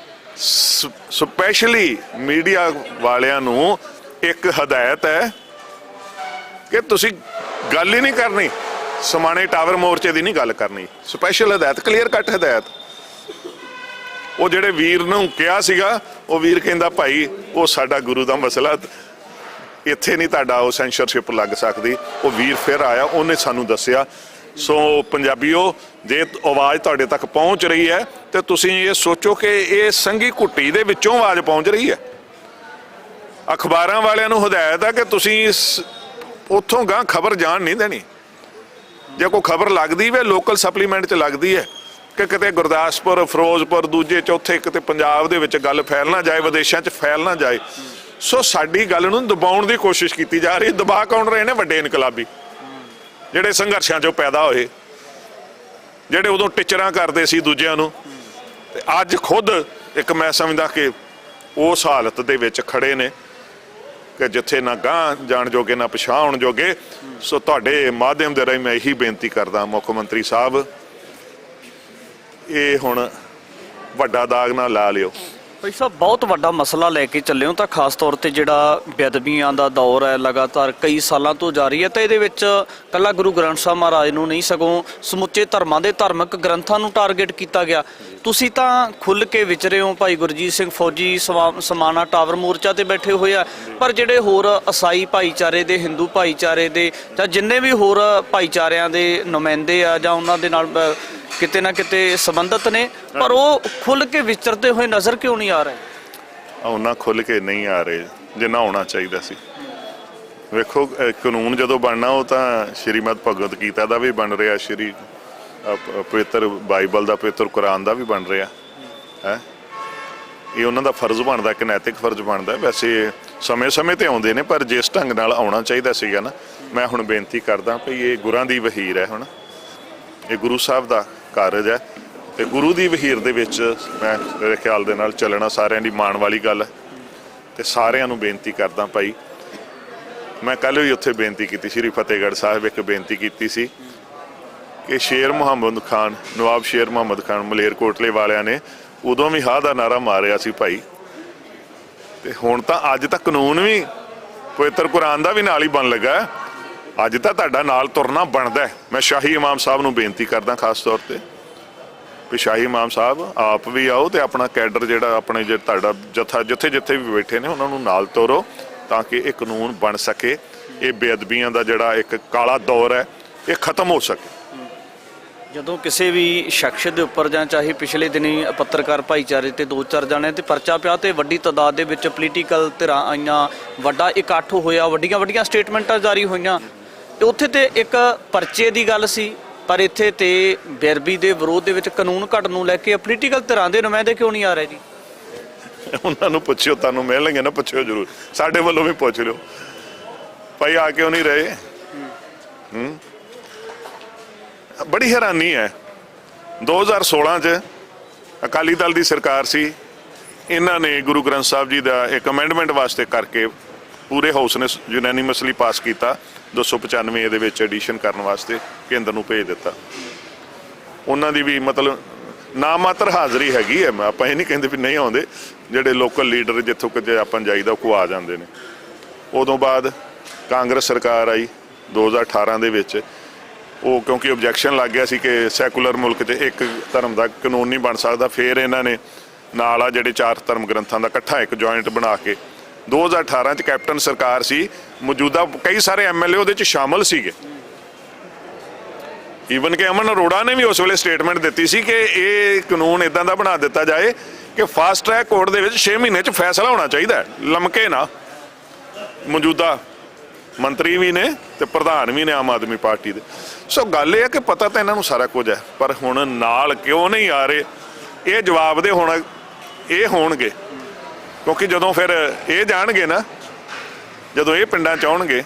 [SPEAKER 2] ਸਪੈਸ਼ਲੀ ਮੀਡੀਆ ਵਾਲਿਆਂ ਨੂੰ ਇੱਕ ਹਦਾਇਤ ਹੈ ਕਿ ਤੁਸੀਂ ਗੱਲ ਹੀ ਨਹੀਂ ਕਰਨੀ, ਸਮਾਣੇ ਟਾਵਰ ਮੋਰਚੇ ਦੀ ਨਹੀਂ ਗੱਲ ਕਰਨੀ। ਸਪੈਸ਼ਲ ਹਦਾਇਤ, ਕਲੀਅਰ ਕੱਟ ਹਦਾਇਤ। ਉਹ ਜਿਹੜੇ ਵੀਰ ਨੂੰ ਕਿਹਾ ਸੀਗਾ, ਉਹ ਵੀਰ ਕਹਿੰਦਾ ਭਾਈ ਉਹ ਸਾਡਾ ਗੁਰੂ ਦਾ ਮਸਲਾ, ਇੱਥੇ ਨਹੀਂ ਤੁਹਾਡਾ ਉਹ ਸੈਂਸਰਸ਼ਿਪ ਲੱਗ ਸਕਦੀ। ਉਹ ਵੀਰ ਫਿਰ ਆਇਆ, ਉਹਨੇ ਸਾਨੂੰ ਦੱਸਿਆ। ਸੋ ਪੰਜਾਬੀਓ, ਜੇ ਆਵਾਜ਼ ਤੁਹਾਡੇ ਤੱਕ ਪਹੁੰਚ ਰਹੀ ਹੈ ਤੇ ਤੁਸੀਂ ਇਹ ਸੋਚੋ ਕਿ ਇਹ ਸੰਘੀ ਘੁੱਟੀ ਦੇ ਵਿੱਚੋਂ ਆਵਾਜ਼ ਪਹੁੰਚ ਰਹੀ ਹੈ। ਅਖਬਾਰਾਂ ਵਾਲਿਆਂ ਨੂੰ ਹਦਾਇਤ ਹੈ ਕਿ ਤੁਸੀਂ ਉੱਥੋਂ ਗਾਂ ਖਬਰ ਜਾਣ ਨਹੀਂ ਦੇਣੀ। ਜੇ ਕੋਈ ਖਬਰ ਲੱਗਦੀ ਵੇ ਲੋਕਲ ਸਪਲੀਮੈਂਟ 'ਚ ਲੱਗਦੀ ਹੈ ਕਿ ਕਿਤੇ ਗੁਰਦਾਸਪੁਰ, ਫਿਰੋਜ਼ਪੁਰ, ਦੂਜੇ ਚੌਥੇ ਕਿਤੇ ਪੰਜਾਬ ਦੇ ਵਿੱਚ ਗੱਲ ਫੈਲ ਨਾ ਜਾਏ, ਵਿਦੇਸ਼ਾਂ 'ਚ ਫੈਲ ਨਾ ਜਾਏ। ਸੋ ਸਾਡੀ ਗੱਲ ਨੂੰ ਦਬਾਉਣ ਦੀ ਕੋਸ਼ਿਸ਼ ਕੀਤੀ ਜਾ ਰਹੀ। ਦਬਾ ਕੌਣ ਰਹੇ ਨੇ? ਵੱਡੇ ਇਨਕਲਾਬੀ, ਜਿਹੜੇ ਸੰਘਰਸ਼ਾਂ 'ਚੋਂ ਪੈਦਾ ਹੋਏ, ਜਿਹੜੇ ਉਦੋਂ ਟਿਚਰਾਂ ਕਰਦੇ ਸੀ ਦੂਜਿਆਂ ਨੂੰ, ਤੇ ਅੱਜ ਖੁਦ ਇੱਕ ਮੈਂ ਸਮਝਦਾ ਕਿ ਉਸ ਹਾਲਤ ਦੇ ਵਿੱਚ ਖੜੇ ਨੇ ਕਿ ਜਿੱਥੇ ਨਾ ਗਾਂਹ ਜਾਣ ਜੋਗੇ ਨਾ ਪਿਛਾਂਹ ਆਉਣ ਜੋਗੇ। ਸੋ ਤੁਹਾਡੇ ਮਾਧਿਅਮ ਦੇ ਰਾਹੀਂ ਮੈਂ ਇਹੀ ਬੇਨਤੀ ਕਰਦਾ ਮੁੱਖ ਮੰਤਰੀ ਸਾਹਿਬ, ਇਹ ਹੁਣ ਵੱਡਾ ਦਾਗ ਨਾ ਲਾ ਲਿਓ।
[SPEAKER 1] ਭਾਈ ਸਾਹਿਬ, ਬਹੁਤ ਵੱਡਾ ਮਸਲਾ ਲੈ ਕੇ ਚੱਲੇ ਹੋ ਤਾਂ ਖਾਸ ਤੌਰ ਤੇ ਜਿਹੜਾ ਬੇਅਦਬੀਆਂ ਦਾ ਦੌਰ ਹੈ ਲਗਾਤਾਰ ਕਈ ਸਾਲਾਂ ਤੋਂ ਜਾਰੀ ਹੈ, ਤਾਂ ਇਹਦੇ ਵਿੱਚ ਇਕੱਲਾ ਗੁਰੂ ਗ੍ਰੰਥ ਸਾਹਿਬ ਮਹਾਰਾਜ ਨੂੰ ਨਹੀਂ ਸਗੋਂ ਸਮੁੱਚੇ ਧਰਮਾਂ ਦੇ ਧਾਰਮਿਕ ਗ੍ਰੰਥਾਂ ਨੂੰ ਟਾਰਗੇਟ ਕੀਤਾ ਗਿਆ। ਤੁਸੀਂ ਤਾਂ ਖੁੱਲ੍ਹ ਕੇ ਵਿਚਰੇ ਹੋ, ਭਾਈ ਗੁਰਜੀਤ ਸਿੰਘ ਫੌਜੀ ਸਮਾਣਾ ਟਾਵਰ ਮੋਰਚਾ ਤੇ ਬੈਠੇ ਹੋਏ ਆ, ਪਰ ਜਿਹੜੇ ਹੋਰ ਈਸਾਈ ਭਾਈਚਾਰੇ ਦੇ, ਹਿੰਦੂ ਭਾਈਚਾਰੇ ਦੇ ਜਾਂ ਜਿੰਨੇ ਵੀ ਹੋਰ ਭਾਈਚਾਰਿਆਂ ਦੇ ਨੁਮਾਇੰਦੇ ਆ ਜਾਂ ਉਹਨਾਂ ਦੇ ਨਾਲ ਕਿਤੇ ਨਾ ਕਿਤੇ ਸੰਬੰਧਿਤ ਨੇ, ਪਰ ਉਹ ਖੁੱਲ੍ਹ ਕੇ ਵਿਚਰਦੇ ਹੋਏ ਨਜ਼ਰ ਕਿਉਂ ਨਹੀਂ ਆ ਰਹੇ?
[SPEAKER 2] ਉਹਨਾਂ ਖੁੱਲ੍ਹ ਕੇ ਨਹੀਂ ਆ ਰਹੇ ਜਿੰਨਾ ਆਉਣਾ ਚਾਹੀਦਾ ਸੀ। ਵੇਖੋ, ਕਾਨੂੰਨ ਜਦੋਂ ਬਣਨਾ ਉਹ ਤਾਂ ਸ਼੍ਰੀਮਦ ਭਗਵਦ ਗੀਤਾ ਦਾ ਵੀ ਬਣ ਰਿਹਾ, ਸ਼੍ਰੀ ਪਵਿੱਤਰ ਬਾਈਬਲ ਦਾ, ਪਵਿੱਤਰ ਕੁਰਾਨ ਦਾ ਵੀ ਬਣ ਰਿਹਾ ਹੈ। ਇਹ ਉਹਨਾਂ ਦਾ ਫਰਜ਼ ਬਣਦਾ, ਇੱਕ ਨੈਤਿਕ ਫਰਜ਼ ਬਣਦਾ। ਵੈਸੇ ਸਮੇਂ-ਸਮੇਂ ਤੇ ਆਉਂਦੇ ਨੇ, ਪਰ ਜਿਸ ਢੰਗ ਨਾਲ ਆਉਣਾ ਚਾਹੀਦਾ ਸੀਗਾ ਨਾ, ਮੈਂ ਹੁਣ ਬੇਨਤੀ ਕਰਦਾ ਭਈ ਇਹ ਗੁਰਾਂ ਦੀ ਵਹੀਰ ਹੈ। ਹੁਣ ਇਹ ਗੁਰੂ ਸਾਹਿਬ ਦਾ ਕਾਰਜ ਹੈ ਤੇ ਗੁਰੂ ਦੀ ਵਹੀਰ ਦੇ ਵਿੱਚ ਮੈਂ ਮੇਰੇ ਖਿਆਲ ਦੇ ਨਾਲ ਚੱਲਣਾ ਸਾਰਿਆਂ ਦੀ ਮਾਣ ਵਾਲੀ ਗੱਲ ਹੈ। ਤੇ ਸਾਰਿਆਂ ਨੂੰ ਬੇਨਤੀ ਕਰਦਾ ਭਾਈ, ਮੈਂ ਕੱਲ੍ਹ ਵੀ ਉੱਥੇ ਬੇਨਤੀ ਕੀਤੀ, ਸ਼੍ਰੀ ਫਤਿਹਗੜ੍ਹ ਸਾਹਿਬ ਇੱਕ ਬੇਨਤੀ ਕੀਤੀ ਸੀ ਕਿ ਸ਼ੇਰ ਮੁਹੰਮਦ ਖਾਨ, ਨਵਾਬ ਸ਼ੇਰ ਮੁਹੰਮਦ ਖਾਨ ਮਲੇਰਕੋਟਲੇ ਵਾਲਿਆਂ ਨੇ ਉਦੋਂ ਵੀ ਹਾਂ ਦਾ ਨਾਰਾ ਮਾਰਿਆ ਸੀ ਭਾਈ। ਤੇ ਹੁਣ ਤਾਂ ਅੱਜ ਤਾਂ ਕਾਨੂੰਨ ਵੀ ਪਵਿੱਤਰ ਕੁਰਾਨ ਦਾ ਵੀ ਨਾਲ ਹੀ ਬਣ ਲੱਗਾ। ਅੱਜ ਤਾਂ ਤੁਹਾਡਾ ਨਾਲ ਤੁਰਨਾ ਬਣਦਾ। ਮੈਂ ਸ਼ਾਹੀ ਇਮਾਮ ਸਾਹਿਬ ਨੂੰ ਬੇਨਤੀ ਕਰਦਾ ਖਾਸ ਤੌਰ ਤੇ ਵੀ ਸ਼ਾਹੀ ਇਮਾਮ ਸਾਹਿਬ ਆਪ ਵੀ ਆਓ ਤੇ ਆਪਣਾ ਕੈਡਰ ਜਿਹੜਾ ਆਪਣੇ ਜੇ ਤੁਹਾਡਾ ਜਥਾ ਜਿੱਥੇ ਵੀ ਬੈਠੇ ਨੇ ਉਹਨਾਂ ਨੂੰ ਨਾਲ ਤੋਰੋ ਤਾਂ ਕਿ ਇਹ ਕਾਨੂੰਨ ਬਣ ਸਕੇ, ਇਹ ਬੇਅਦਬੀਆਂ ਦਾ ਜਿਹੜਾ ਇੱਕ ਕਾਲਾ ਦੌਰ ਹੈ ਇਹ ਖਤਮ ਹੋ ਸਕੇ।
[SPEAKER 1] ਜਦੋਂ ਕਿਸੇ ਵੀ ਸ਼ਖਸ ਦੇ ਉੱਪਰ ਜਾਂ ਚਾਹੇ ਪਿਛਲੇ ਦਿਨੀ ਪੱਤਰਕਾਰ ਭਾਈਚਾਰੇ ਤੇ 2-4 ਜਾਣੇ ਤੇ ਪਰਚਾ ਪਿਆ ਤੇ ਵੱਡੀ ਤਾਦਾਦ ਦੇ ਵਿੱਚ ਪੋਲੀਟੀਕਲ ਧਿਰਾਂ ਆਈਆਂ, ਵੱਡਾ ਇਕੱਠ ਹੋਇਆ, ਵੱਡੀਆਂ ਸਟੇਟਮੈਂਟਾਂ ਜਾਰੀ ਹੋਈਆਂ, ਤੇ ਉੱਥੇ ਤੇ ਇੱਕ ਪਰਚੇ ਦੀ ਗੱਲ ਸੀ, ਪਰ ਇੱਥੇ ਤੇ ਬੇਅਦਬੀ ਦੇ ਵਿਰੋਧ ਦੇ ਵਿੱਚ ਕਾਨੂੰਨ ਘੜਨ ਨੂੰ ਲੈ ਕੇ ਪੋਲੀਟੀਕਲ ਧਿਰਾਂ ਦੇ ਨੁਮਾਇੰਦੇ ਕਿਉਂ ਨਹੀਂ ਆ ਰਹੇ ਜੀ?
[SPEAKER 2] ਉਹਨਾਂ ਨੂੰ ਪੁੱਛਿਓ, ਤੁਹਾਨੂੰ ਮਿਲਣਗੇ ਨਾ, ਪੁੱਛਿਓ ਜ਼ਰੂਰ, ਸਾਡੇ ਵੱਲੋਂ ਵੀ ਪੁੱਛ ਲਿਓ ਭਾਈ ਆ ਕਿਉਂ ਨਹੀਂ ਰਹੇ। ਬੜੀ ਹੈਰਾਨੀ ਹੈ। 2016 'ਚ ਅਕਾਲੀ ਦਲ ਦੀ ਸਰਕਾਰ ਸੀ, ਇਹਨਾਂ ਨੇ ਗੁਰੂ ਗ੍ਰੰਥ ਸਾਹਿਬ ਜੀ ਦਾ ਇੱਕ ਅਮੈਂਡਮੈਂਟ ਵਾਸਤੇ ਕਰਕੇ ਪੂਰੇ ਹਾਊਸ ਨੇ ਯੂਨੈਨਿਮਸਲੀ ਪਾਸ ਕੀਤਾ, 295 ਇਹਦੇ ਵਿੱਚ ਐਡੀਸ਼ਨ ਕਰਨ ਵਾਸਤੇ ਕੇਂਦਰ ਨੂੰ ਭੇਜ ਦਿੱਤਾ। ਉਹਨਾਂ ਦੀ ਵੀ ਮਤਲਬ ਨਾਮਾਤਰ ਹਾਜ਼ਰੀ ਹੈਗੀ ਹੈ, ਆਪਾਂ ਇਹ ਨਹੀਂ ਕਹਿੰਦੇ ਵੀ ਨਹੀਂ ਆਉਂਦੇ, ਜਿਹੜੇ ਲੋਕਲ ਲੀਡਰ ਜਿੱਥੋਂ ਕਿ ਆਪਾਂ ਜਾਈਦਾ ਉਹ ਆ ਜਾਂਦੇ ਨੇ। ਉਦੋਂ ਬਾਅਦ ਕਾਂਗਰਸ ਸਰਕਾਰ ਆਈ 2018 ਦੇ ਵਿੱਚ, ਉਹ ਕਿਉਂਕਿ ਓਬਜੈਕਸ਼ਨ ਲੱਗ ਗਿਆ ਸੀ ਕਿ ਸੈਕੂਲਰ ਮੁਲਕ 'ਚ ਇੱਕ ਧਰਮ ਦਾ ਕਾਨੂੰਨ ਨਹੀਂ ਬਣ ਸਕਦਾ, ਫਿਰ ਇਹਨਾਂ ਨੇ ਨਾਲ ਆ ਜਿਹੜੇ 4 ਧਰਮ ਗ੍ਰੰਥਾਂ ਦਾ ਇਕੱਠਾ ਇੱਕ ਜੁਆਇੰਟ ਬਣਾ ਕੇ 2018 'ਚ ਕੈਪਟਨ ਸਰਕਾਰ ਸੀ, ਮੌਜੂਦਾ ਕਈ ਸਾਰੇ MLA ਉਹਦੇ 'ਚ ਸ਼ਾਮਲ ਸੀਗੇ। ਈਵਨ ਕਿ ਅਮਨ ਅਰੋੜਾ ਨੇ ਵੀ ਉਸ ਵੇਲੇ ਸਟੇਟਮੈਂਟ ਦਿੱਤੀ ਸੀ ਕਿ ਇਹ ਕਾਨੂੰਨ ਇਦਾਂ ਦਾ ਬਣਾ ਦਿੱਤਾ ਜਾਏ ਕਿ ਫਾਸਟ ਟਰੈਕ ਕੋਰਟ ਦੇ ਵਿੱਚ 6 ਮਹੀਨੇ 'ਚ ਫੈਸਲਾ ਹੋਣਾ ਚਾਹੀਦਾ ਹੈ, ਲਮਕੇ ਨਾ। ਮੌਜੂਦਾ ਮੰਤਰੀ ਵੀ ਨੇ ਤੇ ਪ੍ਰਧਾਨ ਵੀ ਨੇ ਆਮ ਆਦਮੀ ਪਾਰਟੀ ਦੇ। ਸੋ ਗੱਲ ਇਹ ਹੈ ਕਿ ਪਤਾ ਤਾਂ ਇਹਨਾਂ ਨੂੰ ਸਾਰਾ ਕੁਝ ਹੈ, ਪਰ ਹੁਣ ਨਾਲ ਕਿਉਂ ਨਹੀਂ ਆ ਰਹੇ, ਇਹ ਜਵਾਬ ਦੇ ਹੁਣ ਇਹ ਹੋਣਗੇ। ਕਿਉਂਕਿ ਜਦੋਂ ਫਿਰ ਇਹ ਜਾਣਗੇ ਨਾ, ਜਦੋਂ ਇਹ ਪਿੰਡਾਂ 'ਚ ਆਉਣਗੇ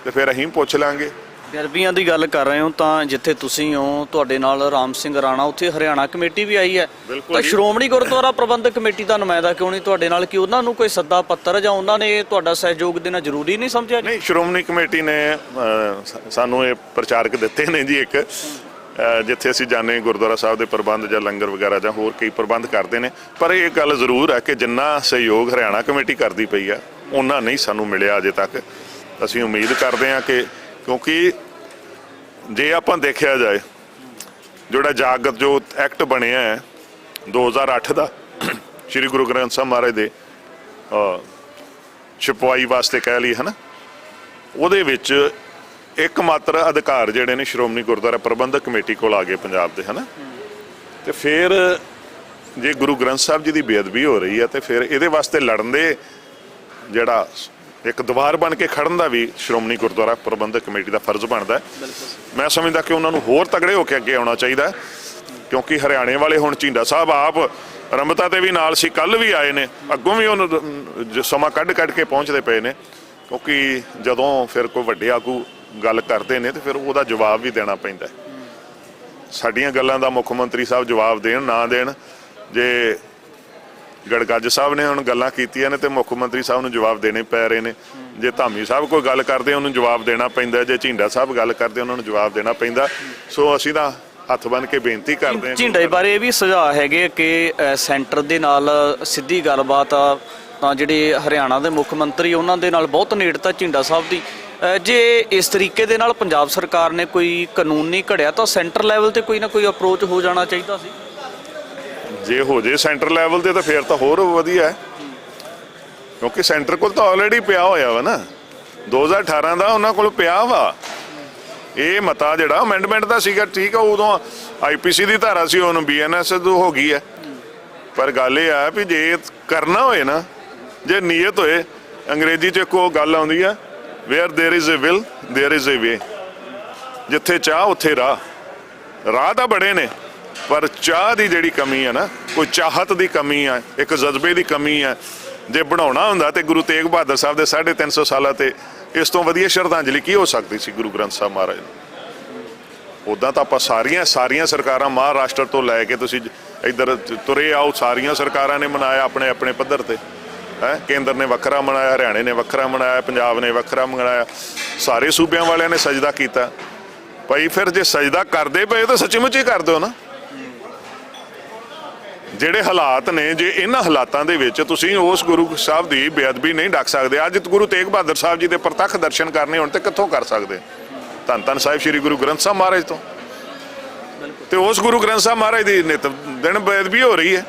[SPEAKER 2] ਤੇ ਫਿਰ ਅਸੀਂ ਪੁੱਛ ਲਾਂਗੇ
[SPEAKER 1] ਬੇਅਦਬੀਆਂ ਦੀ ਗੱਲ ਕਰ ਰਹੇ ਹੋ ਤਾਂ ਜਿੱਥੇ ਤੁਸੀਂ ਹੋ ਤੁਹਾਡੇ ਨਾਲ ਰਾਮ ਸਿੰਘ ਰਾਣਾ, ਉੱਥੇ ਹਰਿਆਣਾ ਕਮੇਟੀ ਵੀ ਆਈ ਹੈ, ਤਾਂ ਸ਼੍ਰੋਮਣੀ ਗੁਰਦੁਆਰਾ ਪ੍ਰਬੰਧਕ ਕਮੇਟੀ ਦਾ ਨੁਮਾਇੰਦਾ ਕਿਉਂ ਨਹੀਂ ਤੁਹਾਡੇ ਨਾਲ? ਕਿ ਉਹਨਾਂ ਨੂੰ ਕੋਈ ਸੱਦਾ ਪੱਤਰ ਜਾਂ ਉਹਨਾਂ ਨੇ ਤੁਹਾਡਾ ਸਹਿਯੋਗ ਦੇਣਾ ਜ਼ਰੂਰੀ ਨਹੀਂ ਸਮਝਿਆ?
[SPEAKER 2] ਨਹੀਂ, ਸ਼੍ਰੋਮਣੀ ਕਮੇਟੀ ਨੇ ਸਾਨੂੰ ਇਹ ਪ੍ਰਚਾਰਕ ਦਿੱਤੇ ਨੇ ਜੀ, ਇੱਕ ਜਿੱਥੇ ਅਸੀਂ ਜਾਂਦੇ ਗੁਰਦੁਆਰਾ ਸਾਹਿਬ ਦੇ ਪ੍ਰਬੰਧ ਜਾਂ ਲੰਗਰ ਵਗੈਰਾ ਜਾਂ ਹੋਰ ਕਈ ਪ੍ਰਬੰਧ ਕਰਦੇ ਨੇ। ਪਰ ਇਹ ਗੱਲ ਜ਼ਰੂਰ ਹੈ ਕਿ ਜਿੰਨਾ ਸਹਿਯੋਗ ਹਰਿਆਣਾ ਕਮੇਟੀ ਕਰਦੀ ਪਈ ਆ ਉਹਨਾਂ ਨਹੀਂ ਸਾਨੂੰ ਮਿਲਿਆ ਅਜੇ ਤੱਕ। ਅਸੀਂ ਉਮੀਦ ਕਰਦੇ ਹਾਂ ਕਿ, ਕਿਉਂਕਿ ਜੇ ਆਪਾਂ ਦੇਖਿਆ ਜਾਏ ਜਿਹੜਾ ਜਾਗਤ ਜੋਤ ਐਕਟ ਬਣਿਆ ਹੈ 2008 ਦਾ ਸ਼੍ਰੀ ਗੁਰੂ ਗ੍ਰੰਥ ਸਾਹਿਬ ਮਹਾਰਾਜ ਦੇ ਛਪਵਾਈ ਵਾਸਤੇ ਕਹਿ ਲਈ ਹੈ ਨਾ, ਉਹਦੇ ਵਿੱਚ ਇੱਕ ਮਾਤਰ ਅਧਿਕਾਰ ਜਿਹੜੇ ਨੇ ਸ਼੍ਰੋਮਣੀ ਗੁਰਦੁਆਰਾ ਪ੍ਰਬੰਧਕ ਕਮੇਟੀ ਕੋਲ ਆ ਗਏ ਪੰਜਾਬ ਦੇ, ਹੈ ਨਾ। ਤੇ ਫਿਰ ਜੇ ਗੁਰੂ ਗ੍ਰੰਥ ਸਾਹਿਬ ਜੀ ਦੀ ਬੇਅਦਬੀ ਹੋ ਰਹੀ ਹੈ ਤੇ ਫਿਰ ਇਹਦੇ ਵਾਸਤੇ ਲੜਨ ਦੇ ਜਿਹੜਾ ਇੱਕ ਦੀਵਾਰ ਬਣ ਕੇ ਖੜਨ ਦਾ ਵੀ ਸ਼੍ਰੋਮਣੀ ਗੁਰਦੁਆਰਾ ਪ੍ਰਬੰਧਕ ਕਮੇਟੀ ਦਾ ਫਰਜ਼ ਬਣਦਾ। ਮੈਂ ਸਮਝਦਾ ਕਿ ਉਹਨਾਂ ਨੂੰ ਹੋਰ ਤਗੜੇ ਹੋ ਕੇ ਅੱਗੇ ਆਉਣਾ ਚਾਹੀਦਾ, ਕਿਉਂਕਿ ਹਰਿਆਣੇ ਵਾਲੇ ਹੁਣ ਝੀਂਡਾ ਸਾਹਿਬ ਆਪ ਰਮਤਾ ਤੇ ਵੀ ਨਾਲ ਸੀ, ਕੱਲ ਵੀ ਆਏ ਨੇ, ਅੱਗੋਂ ਵੀ ਉਹਨੂੰ ਸਮਾਂ ਕੱਢ ਕੇ ਪਹੁੰਚਦੇ ਪਏ ਨੇ, ਕਿਉਂਕਿ ਜਦੋਂ ਫਿਰ ਕੋਈ ਵੱਡੇ ਆਗੂ ਗੱਲ ਕਰਦੇ ਨੇ ਤੇ ਫਿਰ ਉਹਦਾ ਜਵਾਬ ਵੀ ਦੇਣਾ ਪੈਂਦਾ। ਸਾਡੀਆਂ ਗੱਲਾਂ ਦਾ ਮੁੱਖ ਮੰਤਰੀ ਸਾਹਿਬ ਜਵਾਬ ਦੇਣ ਨਾ ਦੇਣ, ਜੇ ਗੜਗੱਜ ਸਾਹਿਬ ਨੇ ਹੁਣ ਗੱਲਾਂ ਕੀਤੀਆਂ ਨੇ ਤੇ ਮੁੱਖ ਮੰਤਰੀ ਸਾਹਿਬ ਨੂੰ ਜਵਾਬ ਦੇਣੇ ਪੈ ਰਹੇ ਨੇ। ਜੇ ਧਾਮੀ ਸਾਹਿਬ ਕੋਈ ਗੱਲ ਕਰਦੇ ਉਹਨੂੰ ਜਵਾਬ ਦੇਣਾ ਪੈਂਦਾ, ਜੇ ਝੀਂਡਾ ਸਾਹਿਬ ਗੱਲ ਕਰਦੇ ਉਹਨਾਂ ਨੂੰ ਜਵਾਬ ਦੇਣਾ ਪੈਂਦਾ। ਸੋ ਅਸੀਂ ਤਾਂ ਹੱਥ ਬੰਨ੍ਹ ਕੇ ਬੇਨਤੀ ਕਰਦੇ ਹਾਂ।
[SPEAKER 1] ਝੀਂਡੇ ਬਾਰੇ ਇਹ ਵੀ ਸੁਝਾਅ ਹੈਗੇ ਕਿ ਸੈਂਟਰ ਦੇ ਨਾਲ ਸਿੱਧੀ ਗੱਲਬਾਤ ਆ, ਤਾਂ ਜਿਹੜੇ ਹਰਿਆਣਾ ਦੇ ਮੁੱਖ ਮੰਤਰੀ ਉਹਨਾਂ ਦੇ ਨਾਲ ਬਹੁਤ ਨੇੜਤਾ ਝੀਂਡਾ ਸਾਹਿਬ ਦੀ। ਜੇ ਇਸ ਤਰੀਕੇ ਦੇ ਨਾਲ ਪੰਜਾਬ ਸਰਕਾਰ ਨੇ ਕੋਈ ਕਾਨੂੰਨ ਨਹੀਂ ਘੜਿਆ ਤਾਂ ਸੈਂਟਰ ਲੈਵਲ ਤੇ ਕੋਈ ਨਾ ਕੋਈ ਅਪਰੋਚ ਹੋ ਜਾਣਾ ਚਾਹੀਦਾ ਸੀ।
[SPEAKER 2] ਜੇ ਹੋ ਜੇ ਸੈਂਟਰ ਲੈਵਲ ਤੇ ਤਾਂ ਫਿਰ ਤਾਂ ਹੋਰ ਵਧੀਆ ਹੈ, ਕਿਉਂਕਿ ਸੈਂਟਰ ਕੋਲ ਤਾਂ ਆਲਰੇਡੀ ਪਿਆ ਹੋਇਆ ਵਾ ਨਾ, 2018 ਦਾ ਉਹਨਾਂ ਕੋਲ ਪਿਆ ਵਾ ਇਹ ਮਤਾ ਜਿਹੜਾ ਅਮੈਂਡਮੈਂਟ ਦਾ ਸੀਗਾ। ਠੀਕ ਆ, ਉਦੋਂ IPC ਦੀ ਧਾਰਾ ਸੀ, ਹੁਣ BNS ਹੋ ਗਈ ਹੈ। ਪਰ ਗੱਲ ਇਹ ਆ ਵੀ ਜੇ ਕਰਨਾ ਹੋਏ ਨਾ, ਜੇ ਨੀਅਤ ਹੋਏ, ਅੰਗਰੇਜ਼ੀ 'ਚ ਇੱਕ ਉਹ ਗੱਲ ਆਉਂਦੀ ਆ, where there is a will there is a way. ਜਿੱਥੇ ਚਾਹ ਉੱਥੇ ਰਾਹ ਤਾਂ ਬੜੇ ਨੇ, ਪਰ ਚਾਹ ਦੀ ਜਿਹੜੀ ਕਮੀ ਹੈ ਨਾ, ਕੋਈ ਚਾਹਤ ਦੀ ਕਮੀ ਆ, ਇੱਕ ਜਜ਼ਬੇ ਦੀ ਕਮੀ ਆ। ਜੇ ਬਣਾਉਣਾ ਹੁੰਦਾ ਤੇ ਗੁਰੂ ਤੇਗ ਬਹਾਦਰ ਸਾਹਿਬ ਦੇ 350 ਸਾਲਾਂ ਤੇ ਇਸ ਤੋਂ ਵਧੀਆ ਸ਼ਰਧਾਂਜਲੀ ਕੀ ਹੋ ਸਕਦੀ ਸੀ ਗੁਰੂ ਗ੍ਰੰਥ ਸਾਹਿਬ ਮਹਾਰਾਜ ਨੂੰ। ਉੱਦਾਂ ਤਾਂ ਆਪਾਂ ਸਾਰੀਆਂ ਸਰਕਾਰਾਂ, ਮਹਾਰਾਸ਼ਟਰ ਤੋਂ ਲੈ ਕੇ ਤੁਸੀਂ ਇੱਧਰ ਤੁਰੇ ਆਓ, ਸਾਰੀਆਂ ਸਰਕਾਰਾਂ ਨੇ ਮਨਾਇਆ ਆਪਣੇ ਪੱਧਰ ਤੇ ਹੈ। ਕੇਂਦਰ ਨੇ ਵੱਖਰਾ ਮਨਾਇਆ, ਹਰਿਆਣੇ ਨੇ ਵੱਖਰਾ ਮਨਾਇਆ, ਪੰਜਾਬ ਨੇ ਵੱਖਰਾ ਮਨਾਇਆ, ਸਾਰੇ ਸੂਬਿਆਂ ਵਾਲਿਆਂ ਨੇ ਸਜਦਾ ਕੀਤਾ। ਭਾਈ ਫਿਰ ਜੇ ਸਜਦਾ ਕਰਦੇ ਪਏ ਤਾਂ ਸੱਚੀ ਮੁੱਚੀ ਕਰ ਦਿਓ ਨਾ। ਜਿਹੜੇ ਹਾਲਾਤ ਨੇ, ਜੇ ਇਹਨਾਂ ਹਾਲਾਤਾਂ ਦੇ ਵਿੱਚ ਤੁਸੀਂ ਉਸ ਗੁਰੂ ਸਾਹਿਬ ਦੀ ਬੇਅਦਬੀ ਨਹੀਂ ਡੱਕ ਸਕਦੇ, ਅੱਜ ਗੁਰੂ ਤੇਗ ਬਹਾਦਰ ਸਾਹਿਬ ਜੀ ਦੇ ਪ੍ਰਤੱਖ ਦਰਸ਼ਨ ਕਰਨੇ ਹੁਣ ਤੇ ਕਿੱਥੋਂ ਕਰ ਸਕਦੇ? ਧੰਨ ਸਾਹਿਬ ਸ੍ਰੀ ਗੁਰੂ ਗ੍ਰੰਥ ਸਾਹਿਬ ਮਹਾਰਾਜ ਤੋਂ। ਤੇ ਉਸ ਗੁਰੂ ਗ੍ਰੰਥ ਸਾਹਿਬ ਮਹਾਰਾਜ ਦੀ ਨਿਤ ਦਿਨ ਬੇਅਦਬੀ ਹੋ ਰਹੀ ਹੈ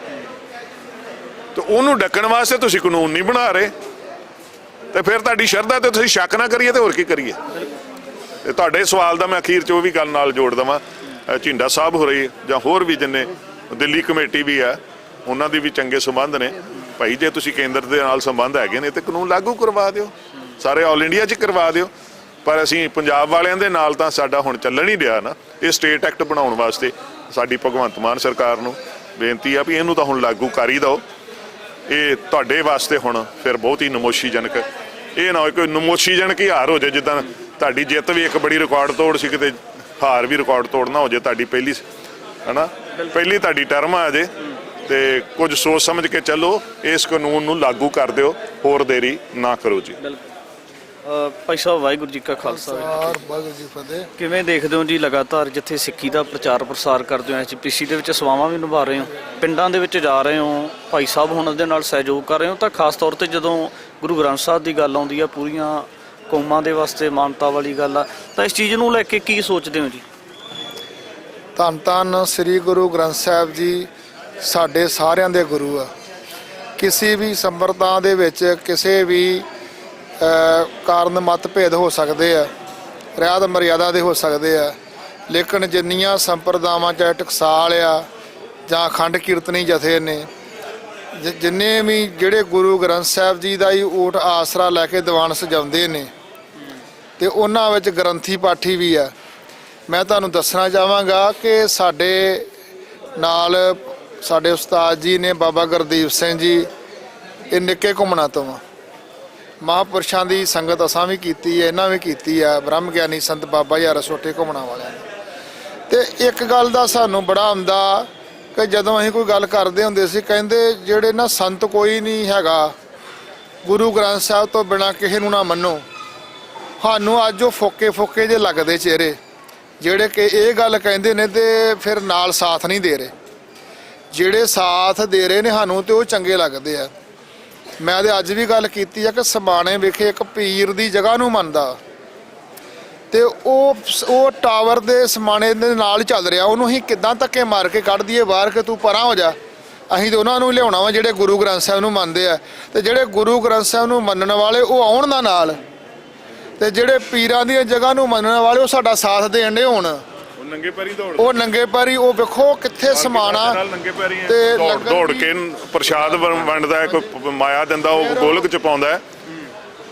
[SPEAKER 2] ਤੇ ਉਹਨੂੰ ਡੱਕਣ ਵਾਸਤੇ ਤੁਸੀਂ ਕਾਨੂੰਨ ਨਹੀਂ ਬਣਾ ਰਹੇ। ਤੇ ਫਿਰ ਤੁਹਾਡੀ ਸ਼ਰਧਾ ਤੇ ਤੁਸੀਂ ਸ਼ੱਕ ਨਾ ਕਰੀਏ ਤੇ ਹੋਰ ਕੀ ਕਰੀਏ? ਤੇ ਤੁਹਾਡੇ ਸਵਾਲ ਦਾ ਮੈਂ ਅਖੀਰ 'ਚ ਉਹ ਵੀ ਗੱਲ ਨਾਲ ਜੋੜ ਦੇਵਾਂ, ਝੀਂਡਾ ਸਾਹਿਬ ਹੋ ਰਹੀ ਜਾਂ ਹੋਰ ਵੀ ਜਿੰਨੇ ਦਿੱਲੀ ਕਮੇਟੀ ਵੀ ਆ, ਉਹਨਾਂ ਦੀ ਵੀ ਚੰਗੇ ਸੰਬੰਧ ਨੇ। ਭਾਈ ਜੇ ਤੁਸੀਂ ਕੇਂਦਰ ਦੇ ਨਾਲ ਸੰਬੰਧ ਹੈਗੇ ਨੇ ਤੇ ਕਾਨੂੰਨ ਲਾਗੂ ਕਰਵਾ ਦਿਓ, ਸਾਰੇ ਆਲ ਇੰਡੀਆ 'ਚ ਕਰਵਾ ਦਿਓ। ਪਰ ਅਸੀਂ ਪੰਜਾਬ ਵਾਲਿਆਂ ਦੇ ਨਾਲ ਤਾਂ ਸਾਡਾ ਹੁਣ ਚੱਲਣ ਹੀ ਰਿਹਾ ਨਾ। ਇਹ ਸਟੇਟ ਐਕਟ ਬਣਾਉਣ ਵਾਸਤੇ ਸਾਡੀ ਭਗਵੰਤ ਮਾਨ ਸਰਕਾਰ ਨੂੰ ਬੇਨਤੀ ਆ ਵੀ ਇਹਨੂੰ ਤਾਂ ਹੁਣ ਲਾਗੂ ਕਰ ਹੀ ਦਿਓ। ਇਹ ਤੁਹਾਡੇ ਵਾਸਤੇ ਹੁਣ ਫਿਰ ਬਹੁਤ ਹੀ ਨਮੋਸ਼ੀਜਨਕ, ਇਹ ਨਾ ਹੋਏ ਕੋਈ ਨਮੋਸ਼ੀਜਨਕ ਹੀ ਹਾਰ ਹੋ ਜਾਏ, ਜਿੱਦਾਂ ਤੁਹਾਡੀ ਜਿੱਤ ਵੀ ਇੱਕ ਬੜੀ ਰਿਕਾਰਡ ਤੋੜ ਸੀ, ਕਿਤੇ ਹਾਰ ਵੀ ਰਿਕਾਰਡ ਤੋੜਨਾ ਹੋ ਜਾਏ। ਤੁਹਾਡੀ ਪਹਿਲੀ ਤੁਹਾਡੀ ਟਰਮ ਆ ਜੇ ਤੇ ਕੁਝ ਸੋਚ ਸਮਝ ਕੇ ਚੱਲੋ, ਇਸ ਕਾਨੂੰਨ ਨੂੰ ਲਾਗੂ ਕਰ ਦਿਓ, ਹੋਰ ਦੇਰੀ ਨਾ ਕਰੋ ਜੀ।
[SPEAKER 1] ਭਾਈ ਸਾਹਿਬ, ਵਾਹਿਗੁਰੂ ਜੀ ਕਾ ਖਾਲਸਾ,
[SPEAKER 3] ਵਾਹਿਗੁਰੂ ਜੀ ਫਤਿਹ।
[SPEAKER 1] ਕਿਵੇਂ ਦੇਖਦੇ ਹੋ ਜੀ ਲਗਾਤਾਰ ਜਿੱਥੇ ਸਿੱਖੀ ਦਾ ਪ੍ਰਚਾਰ ਪ੍ਰਸਾਰ ਕਰਦੇ ਹੋ, SGPC ਦੇ ਵਿੱਚ ਸੇਵਾਵਾਂ ਵੀ ਨਿਭਾ ਰਹੇ ਹੋ, ਪਿੰਡਾਂ ਦੇ ਵਿੱਚ ਜਾ ਰਹੇ ਹੋ, ਭਾਈ ਸਾਹਿਬ ਹੁਣ ਦੇ ਨਾਲ ਸਹਿਯੋਗ ਕਰ ਰਹੇ ਹੋ, ਤਾਂ ਖਾਸ ਤੌਰ ਤੇ ਜਦੋਂ ਗੁਰੂ ਗ੍ਰੰਥ ਸਾਹਿਬ ਦੀ ਗੱਲ ਆਉਂਦੀ ਆ, ਪੂਰੀਆਂ ਕੌਮਾਂ ਦੇ ਵਾਸਤੇ ਮਾਨਤਾ ਵਾਲੀ ਗੱਲ ਆ, ਤਾਂ ਇਸ ਚੀਜ਼ ਨੂੰ ਲੈ ਕੇ ਕੀ ਸੋਚਦੇ ਹੋ ਜੀ?
[SPEAKER 3] ਧੰਨ ਧੰਨ ਸ੍ਰੀ ਗੁਰੂ ਗ੍ਰੰਥ ਸਾਹਿਬ ਜੀ ਸਾਡੇ ਸਾਰਿਆਂ ਦੇ ਗੁਰੂ ਆ। ਕਿਸੇ ਵੀ ਸੰਪਰਦਾ ਦੇ ਵਿੱਚ ਕਿਸੇ ਵੀ ਕਾਰਨ ਮਤਭੇਦ ਹੋ ਸਕਦੇ ਆ, ਰਿਆਤ ਮਰਿਆਦਾ ਦੇ ਹੋ ਸਕਦੇ ਆ, ਲੇਕਿਨ ਜਿੰਨੀਆਂ ਸੰਪਰਦਾਵਾਂ ਚਾਹੇ ਟਕਸਾਲ ਆ ਜਾਂ ਅਖੰਡ ਕੀਰਤਨੀ ਜਥੇ ਨੇ, ਜਿੰਨੇ ਵੀ ਜਿਹੜੇ ਗੁਰੂ ਗ੍ਰੰਥ ਸਾਹਿਬ ਜੀ ਦਾ ਹੀ ਊਟ ਆਸਰਾ ਲੈ ਕੇ ਦੀਵਾਨ ਸਜਾਉਂਦੇ ਨੇ, ਤੇ ਉਹਨਾਂ ਵਿੱਚ ਗ੍ਰੰਥੀ ਪਾਠੀ ਵੀ ਆ। ਮੈਂ ਤੁਹਾਨੂੰ ਦੱਸਣਾ ਚਾਹਾਂਗਾ ਕਿ ਸਾਡੇ ਨਾਲ ਸਾਡੇ ਉਸਤਾਦ ਜੀ ਨੇ ਬਾਬਾ ਗੁਰਦੀਪ ਸਿੰਘ ਜੀ, ਇਹ ਨਿੱਕੇ ਘੁੰਮਣਾ ਤੋਂ ਆ। ਮਹਾਂਪੁਰਸ਼ਾਂ ਦੀ ਸੰਗਤ ਅਸਾਂ ਵੀ ਕੀਤੀ ਹੈ, ਇਹਨਾਂ ਵੀ ਕੀਤੀ ਹੈ, ਬ੍ਰਹਮ ਗਿਆਨੀ ਸੰਤ ਬਾਬਾ ਜੀ ਰਸੋਟੇ ਘੁੰਮਣਾ ਵਾਲਿਆਂ ਨੇ। ਤੇ ਇੱਕ ਗੱਲ ਦਾ ਸਾਨੂੰ ਬੜਾ ਹੁੰਦਾ ਕਿ ਜਦੋਂ ਅਸੀਂ ਕੋਈ ਗੱਲ ਕਰਦੇ ਹੁੰਦੇ ਸੀ, ਕਹਿੰਦੇ ਜਿਹੜੇ ਨਾ ਸੰਤ ਕੋਈ ਨਹੀਂ ਹੈਗਾ, ਗੁਰੂ ਗ੍ਰੰਥ ਸਾਹਿਬ ਤੋਂ ਬਿਨਾਂ ਕਿਸੇ ਨੂੰ ਨਾ ਮੰਨੋ। ਸਾਨੂੰ ਅੱਜ ਉਹ ਫੋਕੇ ਜਿਹੇ ਲੱਗਦੇ ਚਿਹਰੇ ਜਿਹੜੇ ਕਿ ਇਹ ਗੱਲ ਕਹਿੰਦੇ ਨੇ ਤੇ ਫਿਰ ਨਾਲ ਸਾਥ ਨਹੀਂ ਦੇ ਰਹੇ। ਜਿਹੜੇ ਸਾਥ ਦੇ ਰਹੇ ਨੇ ਸਾਨੂੰ ਤੇ ਉਹ ਚੰਗੇ ਲੱਗਦੇ ਆ। ਮੈਂ ਤੇ ਅੱਜ ਵੀ ਗੱਲ ਕੀਤੀ ਆ ਕਿ ਸਮਾਣੇ ਵਿਖੇ ਇੱਕ ਪੀਰ ਦੀ ਜਗ੍ਹਾ ਨੂੰ ਮੰਨਦਾ ਤੇ ਉਹ ਟਾਵਰ ਦੇ ਸਮਾਣੇ ਦੇ ਨਾਲ ਚੱਲ ਰਿਹਾ, ਉਹਨੂੰ ਅਸੀਂ ਕਿੱਦਾਂ ਧੱਕੇ ਮਾਰ ਕੇ ਕੱਢ ਦਈਏ ਬਾਹਰ ਕਿ ਤੂੰ ਪਰਾਂ ਹੋ ਜਾ। ਅਸੀਂ ਤੇ ਉਹਨਾਂ ਨੂੰ ਲਿਆਉਣਾ ਵਾ ਜਿਹੜੇ ਗੁਰੂ ਗ੍ਰੰਥ ਸਾਹਿਬ ਨੂੰ ਮੰਨਦੇ ਆ, ਤੇ ਜਿਹੜੇ ਗੁਰੂ ਗ੍ਰੰਥ ਸਾਹਿਬ ਨੂੰ ਮੰਨਣ ਵਾਲੇ ਉਹ ਆਉਣ ਦਾ ਨਾਲ, ਤੇ ਜਿਹੜੇ ਪੀਰਾਂ ਦੀਆਂ ਜਗ੍ਹਾ ਨੂੰ ਮੰਨਣ ਵਾਲੇ ਉਹ ਸਾਡਾ ਸਾਥ ਦੇਣ ਦੇ ਹੋਣ।
[SPEAKER 2] ਉਹ ਨੰਗੇ ਪੈਰੀ
[SPEAKER 3] ਉਹ ਵੇਖੋ ਕਿੱਥੇ ਸਮਾਣਾ
[SPEAKER 2] ਤੇ ਦੌੜ ਕੇ ਪ੍ਰਸ਼ਾਦ ਵੰਡਦਾ, ਕੋਈ ਮਾਇਆ ਦਿੰਦਾ, ਉਹ ਗੋਲਕ ਚ ਪਾਉਂਦਾ।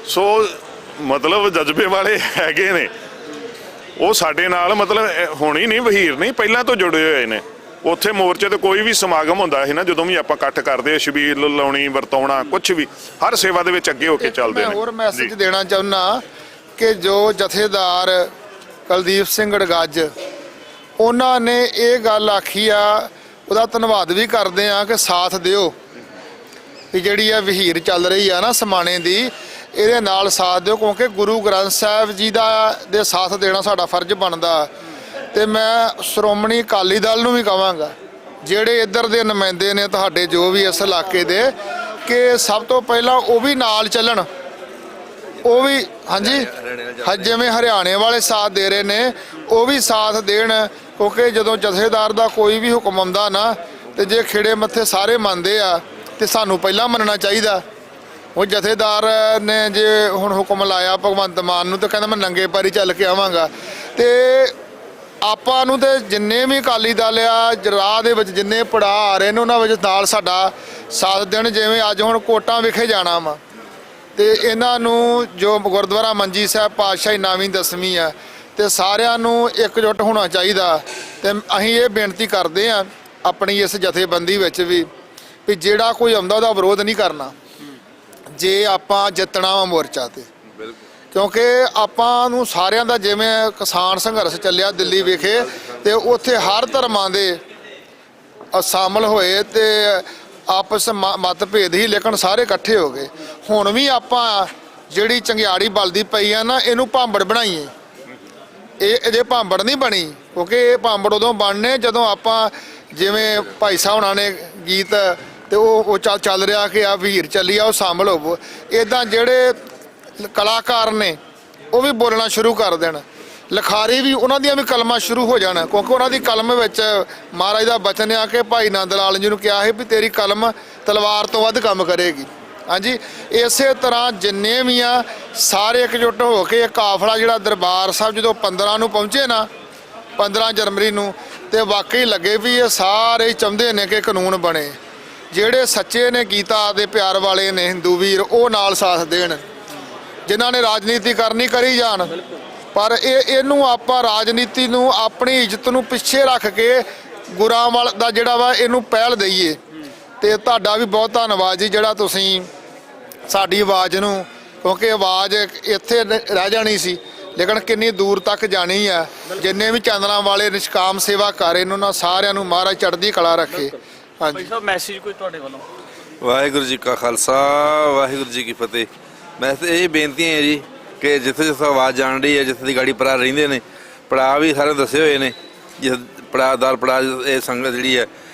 [SPEAKER 2] ਸੋ ਮਤਲਬ ਜਜ਼ਬੇ ਵਾਲੇ ਹੈਗੇ ਨੇ ਉਹ ਸਾਡੇ ਨਾਲ, ਮਤਲਬ ਹੁਣ ਹੀ ਨਹੀਂ, ਵਹੀਰ ਨਹੀਂ, ਪਹਿਲਾਂ ਤੋਂ ਜੁੜੇ ਹੋਏ ਨੇ। ਉੱਥੇ ਮੋਰਚੇ ਤੇ ਕੋਈ ਵੀ ਸਮਾਗਮ ਹੁੰਦਾ ਸੀ ਨਾ, ਜਦੋਂ ਵੀ ਆਪਾਂ ਇਕੱਠ ਕਰਦੇ, ਛਬੀਲ ਲਾਉਣੀ, ਵਰਤਾਉਣਾ, ਕੁਝ ਵੀ, ਹਰ ਸੇਵਾ ਦੇ ਵਿੱਚ ਅੱਗੇ ਹੋ ਕੇ ਚੱਲਦੇ ਨੇ।
[SPEAKER 3] ਹੋਰ ਮੈਸੇਜ ਦੇਣਾ ਚਾਹੁੰਦਾ ਕਿ ਜੋ ਜਥੇਦਾਰ ਕੁਲਦੀਪ ਸਿੰਘ ਗੜਗੱਜ ਉਹਨਾਂ ਨੇ ਇਹ ਗੱਲ ਆਖੀ ਆ, ਉਹਦਾ ਧੰਨਵਾਦ ਵੀ ਕਰਦੇ ਆ ਕਿ ਸਾਥ ਦਿਓ ਵੀ ਜਿਹੜੀ ਆ ਵਹੀਰ ਚੱਲ ਰਹੀ ਆ ਨਾ ਸਮਾਣੇ ਦੀ, ਇਹਦੇ ਨਾਲ ਸਾਥ ਦਿਓ, ਕਿਉਂਕਿ ਗੁਰੂ ਗ੍ਰੰਥ ਸਾਹਿਬ ਜੀ ਦੇ ਸਾਥ ਦੇਣਾ ਸਾਡਾ ਫਰਜ਼ ਬਣਦਾ। ਤੇ ਮੈਂ ਸ਼੍ਰੋਮਣੀ ਅਕਾਲੀ ਦਲ ਨੂੰ ਵੀ ਕਹਾਂਗਾ, ਜਿਹੜੇ ਇੱਧਰ ਦੇ ਨੁਮਾਇੰਦੇ ਨੇ ਤੁਹਾਡੇ ਜੋ ਵੀ ਇਸ ਇਲਾਕੇ ਦੇ, ਕਿ ਸਭ ਤੋਂ ਪਹਿਲਾਂ ਉਹ ਵੀ ਨਾਲ ਚੱਲਣ। ਉਹ ਵੀ ਹਾਂਜੀ ਜਿਵੇਂ ਹਰਿਆਣੇ ਵਾਲੇ ਸਾਥ ਦੇ ਰਹੇ ਨੇ ਉਹ ਵੀ ਸਾਥ ਦੇਣ, ਕਿਉਂਕਿ ਜਦੋਂ ਜਥੇਦਾਰ ਦਾ ਕੋਈ ਵੀ ਹੁਕਮ ਆਉਂਦਾ ਨਾ, ਤੇ ਜੇ ਖਿੜੇ ਮੱਥੇ ਸਾਰੇ ਮੰਨਦੇ ਆ ਤੇ ਸਾਨੂੰ ਪਹਿਲਾਂ ਮੰਨਣਾ ਚਾਹੀਦਾ। ਉਹ ਜਥੇਦਾਰ ਨੇ ਜੇ ਹੁਣ ਹੁਕਮ ਲਾਇਆ ਭਗਵੰਤ ਮਾਨ ਨੂੰ, ਤੇ ਕਹਿੰਦਾ ਮੈਂ ਨੰਗੇ ਪੈਰੀ ਚੱਲ ਕੇ ਆਵਾਂਗਾ। ਤੇ ਆਪਾਂ ਨੂੰ ਤੇ ਜਿੰਨੇ ਵੀ ਅਕਾਲੀ ਦਲ ਆ ਰਾਹ ਦੇ ਵਿੱਚ ਜਿੰਨੇ ਪੜਾਅ ਆ ਰਹੇ ਨੇ ਉਹਨਾਂ ਵਿੱਚ ਨਾਲ ਸਾਡਾ ਸਾਥ ਦੇਣ। ਜਿਵੇਂ ਅੱਜ ਹੁਣ ਕੋਟਾਂ ਵਿਖੇ ਜਾਣਾ ਵਾ, ਤੇ ਇਹਨਾਂ ਨੂੰ ਜੋ ਗੁਰਦੁਆਰਾ ਮੰਜੀ ਸਾਹਿਬ ਪਾਤਸ਼ਾਹੀ 9ਵੀਂ 10ਵੀਂ ਆ, ਤੇ ਸਾਰਿਆਂ ਨੂੰ ਇਕਜੁੱਟ ਹੋਣਾ ਚਾਹੀਦਾ। ਤੇ ਅਸੀਂ ਇਹ ਬੇਨਤੀ ਕਰਦੇ ਆ ਆਪਣੀ ਇਸ ਜਥੇਬੰਦੀ ਵਿੱਚ ਵੀ ਜਿਹੜਾ ਕੋਈ ਆਉਂਦਾ ਉਹਦਾ ਵਿਰੋਧ ਨਹੀਂ ਕਰਨਾ ਜੇ ਆਪਾਂ ਜਿੱਤਣਾ ਵਾ ਮੋਰਚਾ ਤੇ। ਕਿਉਂਕਿ ਆਪਾਂ ਨੂੰ ਸਾਰਿਆਂ ਦਾ, ਜਿਵੇਂ ਕਿਸਾਨ ਸੰਘਰਸ਼ ਚੱਲਿਆ ਦਿੱਲੀ ਵਿਖੇ, ਤੇ ਉੱਥੇ ਹਰ ਧਰਮਾਂ ਦੇ ਸ਼ਾਮਲ ਹੋਏ ਤੇ ਆਪਸ ਮਤਭੇਦ ਹੀ, ਲੇਕਿਨ ਸਾਰੇ ਇਕੱਠੇ ਹੋ ਗਏ। ਹੁਣ ਵੀ ਆਪਾਂ ਜਿਹੜੀ ਚੰਗਿਆੜੀ ਬਲਦੀ ਪਈ ਆ ਨਾ, ਇਹਨੂੰ ਭਾਂਬੜ ਬਣਾਈਏ। ਇਹ ਅਜੇ ਭਾਂਬੜ ਨਹੀਂ ਬਣੀ, ਕਿਉਂਕਿ ਇਹ ਭਾਂਬੜ ਉਦੋਂ ਬਣਨੇ ਜਦੋਂ ਆਪਾਂ, ਜਿਵੇਂ ਭਾਈ ਸਾਹਿਬ ਹੋਣਾ ਨੇ ਗੀਤ ਤੇ ਉਹ ਚੱਲ ਰਿਹਾ ਕਿ ਆ ਵੀਰ ਚੱਲੀ ਆ, ਉਹ ਸ਼ਾਮਲ ਹੋਵੋ। ਇੱਦਾਂ ਜਿਹੜੇ ਕਲਾਕਾਰ ਨੇ ਉਹ ਵੀ ਬੋਲਣਾ ਸ਼ੁਰੂ ਕਰ ਦੇਣ, ਲਿਖਾਰੀ ਵੀ, ਉਹਨਾਂ ਦੀਆਂ ਵੀ ਕਲਮਾਂ ਸ਼ੁਰੂ ਹੋ ਜਾਣ, ਕਿਉਂਕਿ ਉਹਨਾਂ ਦੀ ਕਲਮ ਵਿੱਚ ਮਹਾਰਾਜ ਦਾ ਬਚਨ ਆ ਕਿ ਭਾਈ ਨੰਦ ਲਾਲ ਜੀ ਨੂੰ ਕਿਹਾ ਹੈ ਵੀ ਤੇਰੀ ਕਲਮ ਤਲਵਾਰ ਤੋਂ ਵੱਧ ਕੰਮ ਕਰੇਗੀ। ਹਾਂਜੀ, ਇਸੇ ਤਰ੍ਹਾਂ ਜਿੰਨੇ ਵੀ ਆ ਸਾਰੇ ਇਕਜੁੱਟ ਹੋ ਕੇ ਇਹ ਕਾਫਲਾ ਜਿਹੜਾ ਦਰਬਾਰ ਸਾਹਿਬ ਜਦੋਂ 15 ਨੂੰ ਪਹੁੰਚੇ ਨਾ, 15 ਜਨਵਰੀ ਨੂੰ, ਤੇ ਵਾਕਈ ਲੱਗੇ ਵੀ ਇਹ ਸਾਰੇ ਚਾਹੁੰਦੇ ਨੇ ਕਿ ਕਾਨੂੰਨ ਬਣੇ। ਜਿਹੜੇ ਸੱਚੇ ਨੇ ਗੀਤਾ ਦੇ ਪਿਆਰ ਵਾਲੇ ਨੇ ਹਿੰਦੂ ਵੀਰ, ਉਹ ਨਾਲ ਸਾਥ ਦੇਣ। ਜਿਨ੍ਹਾਂ ਨੇ ਰਾਜਨੀਤੀ ਕਰਨੀ ਕਰੀ ਜਾਣ, ਪਰ ਇਹਨੂੰ ਆਪਾਂ ਰਾਜਨੀਤੀ ਨੂੰ, ਆਪਣੀ ਇੱਜ਼ਤ ਨੂੰ ਪਿੱਛੇ ਰੱਖ ਕੇ ਗੁਰਾਂ ਵਾਲ ਦਾ ਜਿਹੜਾ ਵਾ ਇਹਨੂੰ ਪਹਿਲ ਦਈਏ। ਤੇ ਤੁਹਾਡਾ ਵੀ ਬਹੁਤ ਧੰਨਵਾਦ ਜੀ, ਜਿਹੜਾ ਤੁਸੀਂ ਸਾਡੀ ਆਵਾਜ਼ ਨੂੰ, ਕਿਉਂਕਿ ਆਵਾਜ਼ ਇੱਥੇ ਰਹਿ ਜਾਣੀ ਸੀ ਲੇਕਿਨ ਕਿੰਨੀ ਦੂਰ ਤੱਕ ਜਾਣੀ ਆ। ਜਿੰਨੇ ਵੀ ਚੈਨਲਾਂ ਵਾਲੇ ਨਿਸ਼ਕਾਮ ਸੇਵਾ ਕਰ ਰਹੇ ਨੇ ਉਹਨਾਂ ਸਾਰਿਆਂ ਨੂੰ ਮਹਾਰਾਜ ਚੜ੍ਹਦੀ ਕਲਾ ਰੱਖੇ। ਹਾਂਜੀ
[SPEAKER 1] ਭਾਈ ਸਾਹਿਬ, ਮੈਸੇਜ ਕੋਈ ਤੁਹਾਡੇ ਵੱਲੋਂ?
[SPEAKER 4] ਵਾਹਿਗੁਰੂ ਜੀ ਕਾ ਖਾਲਸਾ, ਵਾਹਿਗੁਰੂ ਜੀ ਕੀ ਫਤਿਹ। ਮੈਂ ਤਾਂ ਇਹ ਬੇਨਤੀ ਹੈ ਜੀ ਕਿ ਜਿੱਥੇ ਜਿੱਥੇ ਆਵਾਜ਼ ਜਾਣ ਰਹੀ ਹੈ, ਜਿੱਥੇ ਦੀ ਗਾੜੀ ਭਰਾ ਰਹਿੰਦੇ ਨੇ, ਪੜਾਅ ਵੀ ਸਾਰੇ ਦੱਸੇ ਹੋਏ ਨੇ। ਜਿਸ ਪੜਾਅ ਇਹ ਸੰਗਤ ਜਿਹੜੀ ਹੈ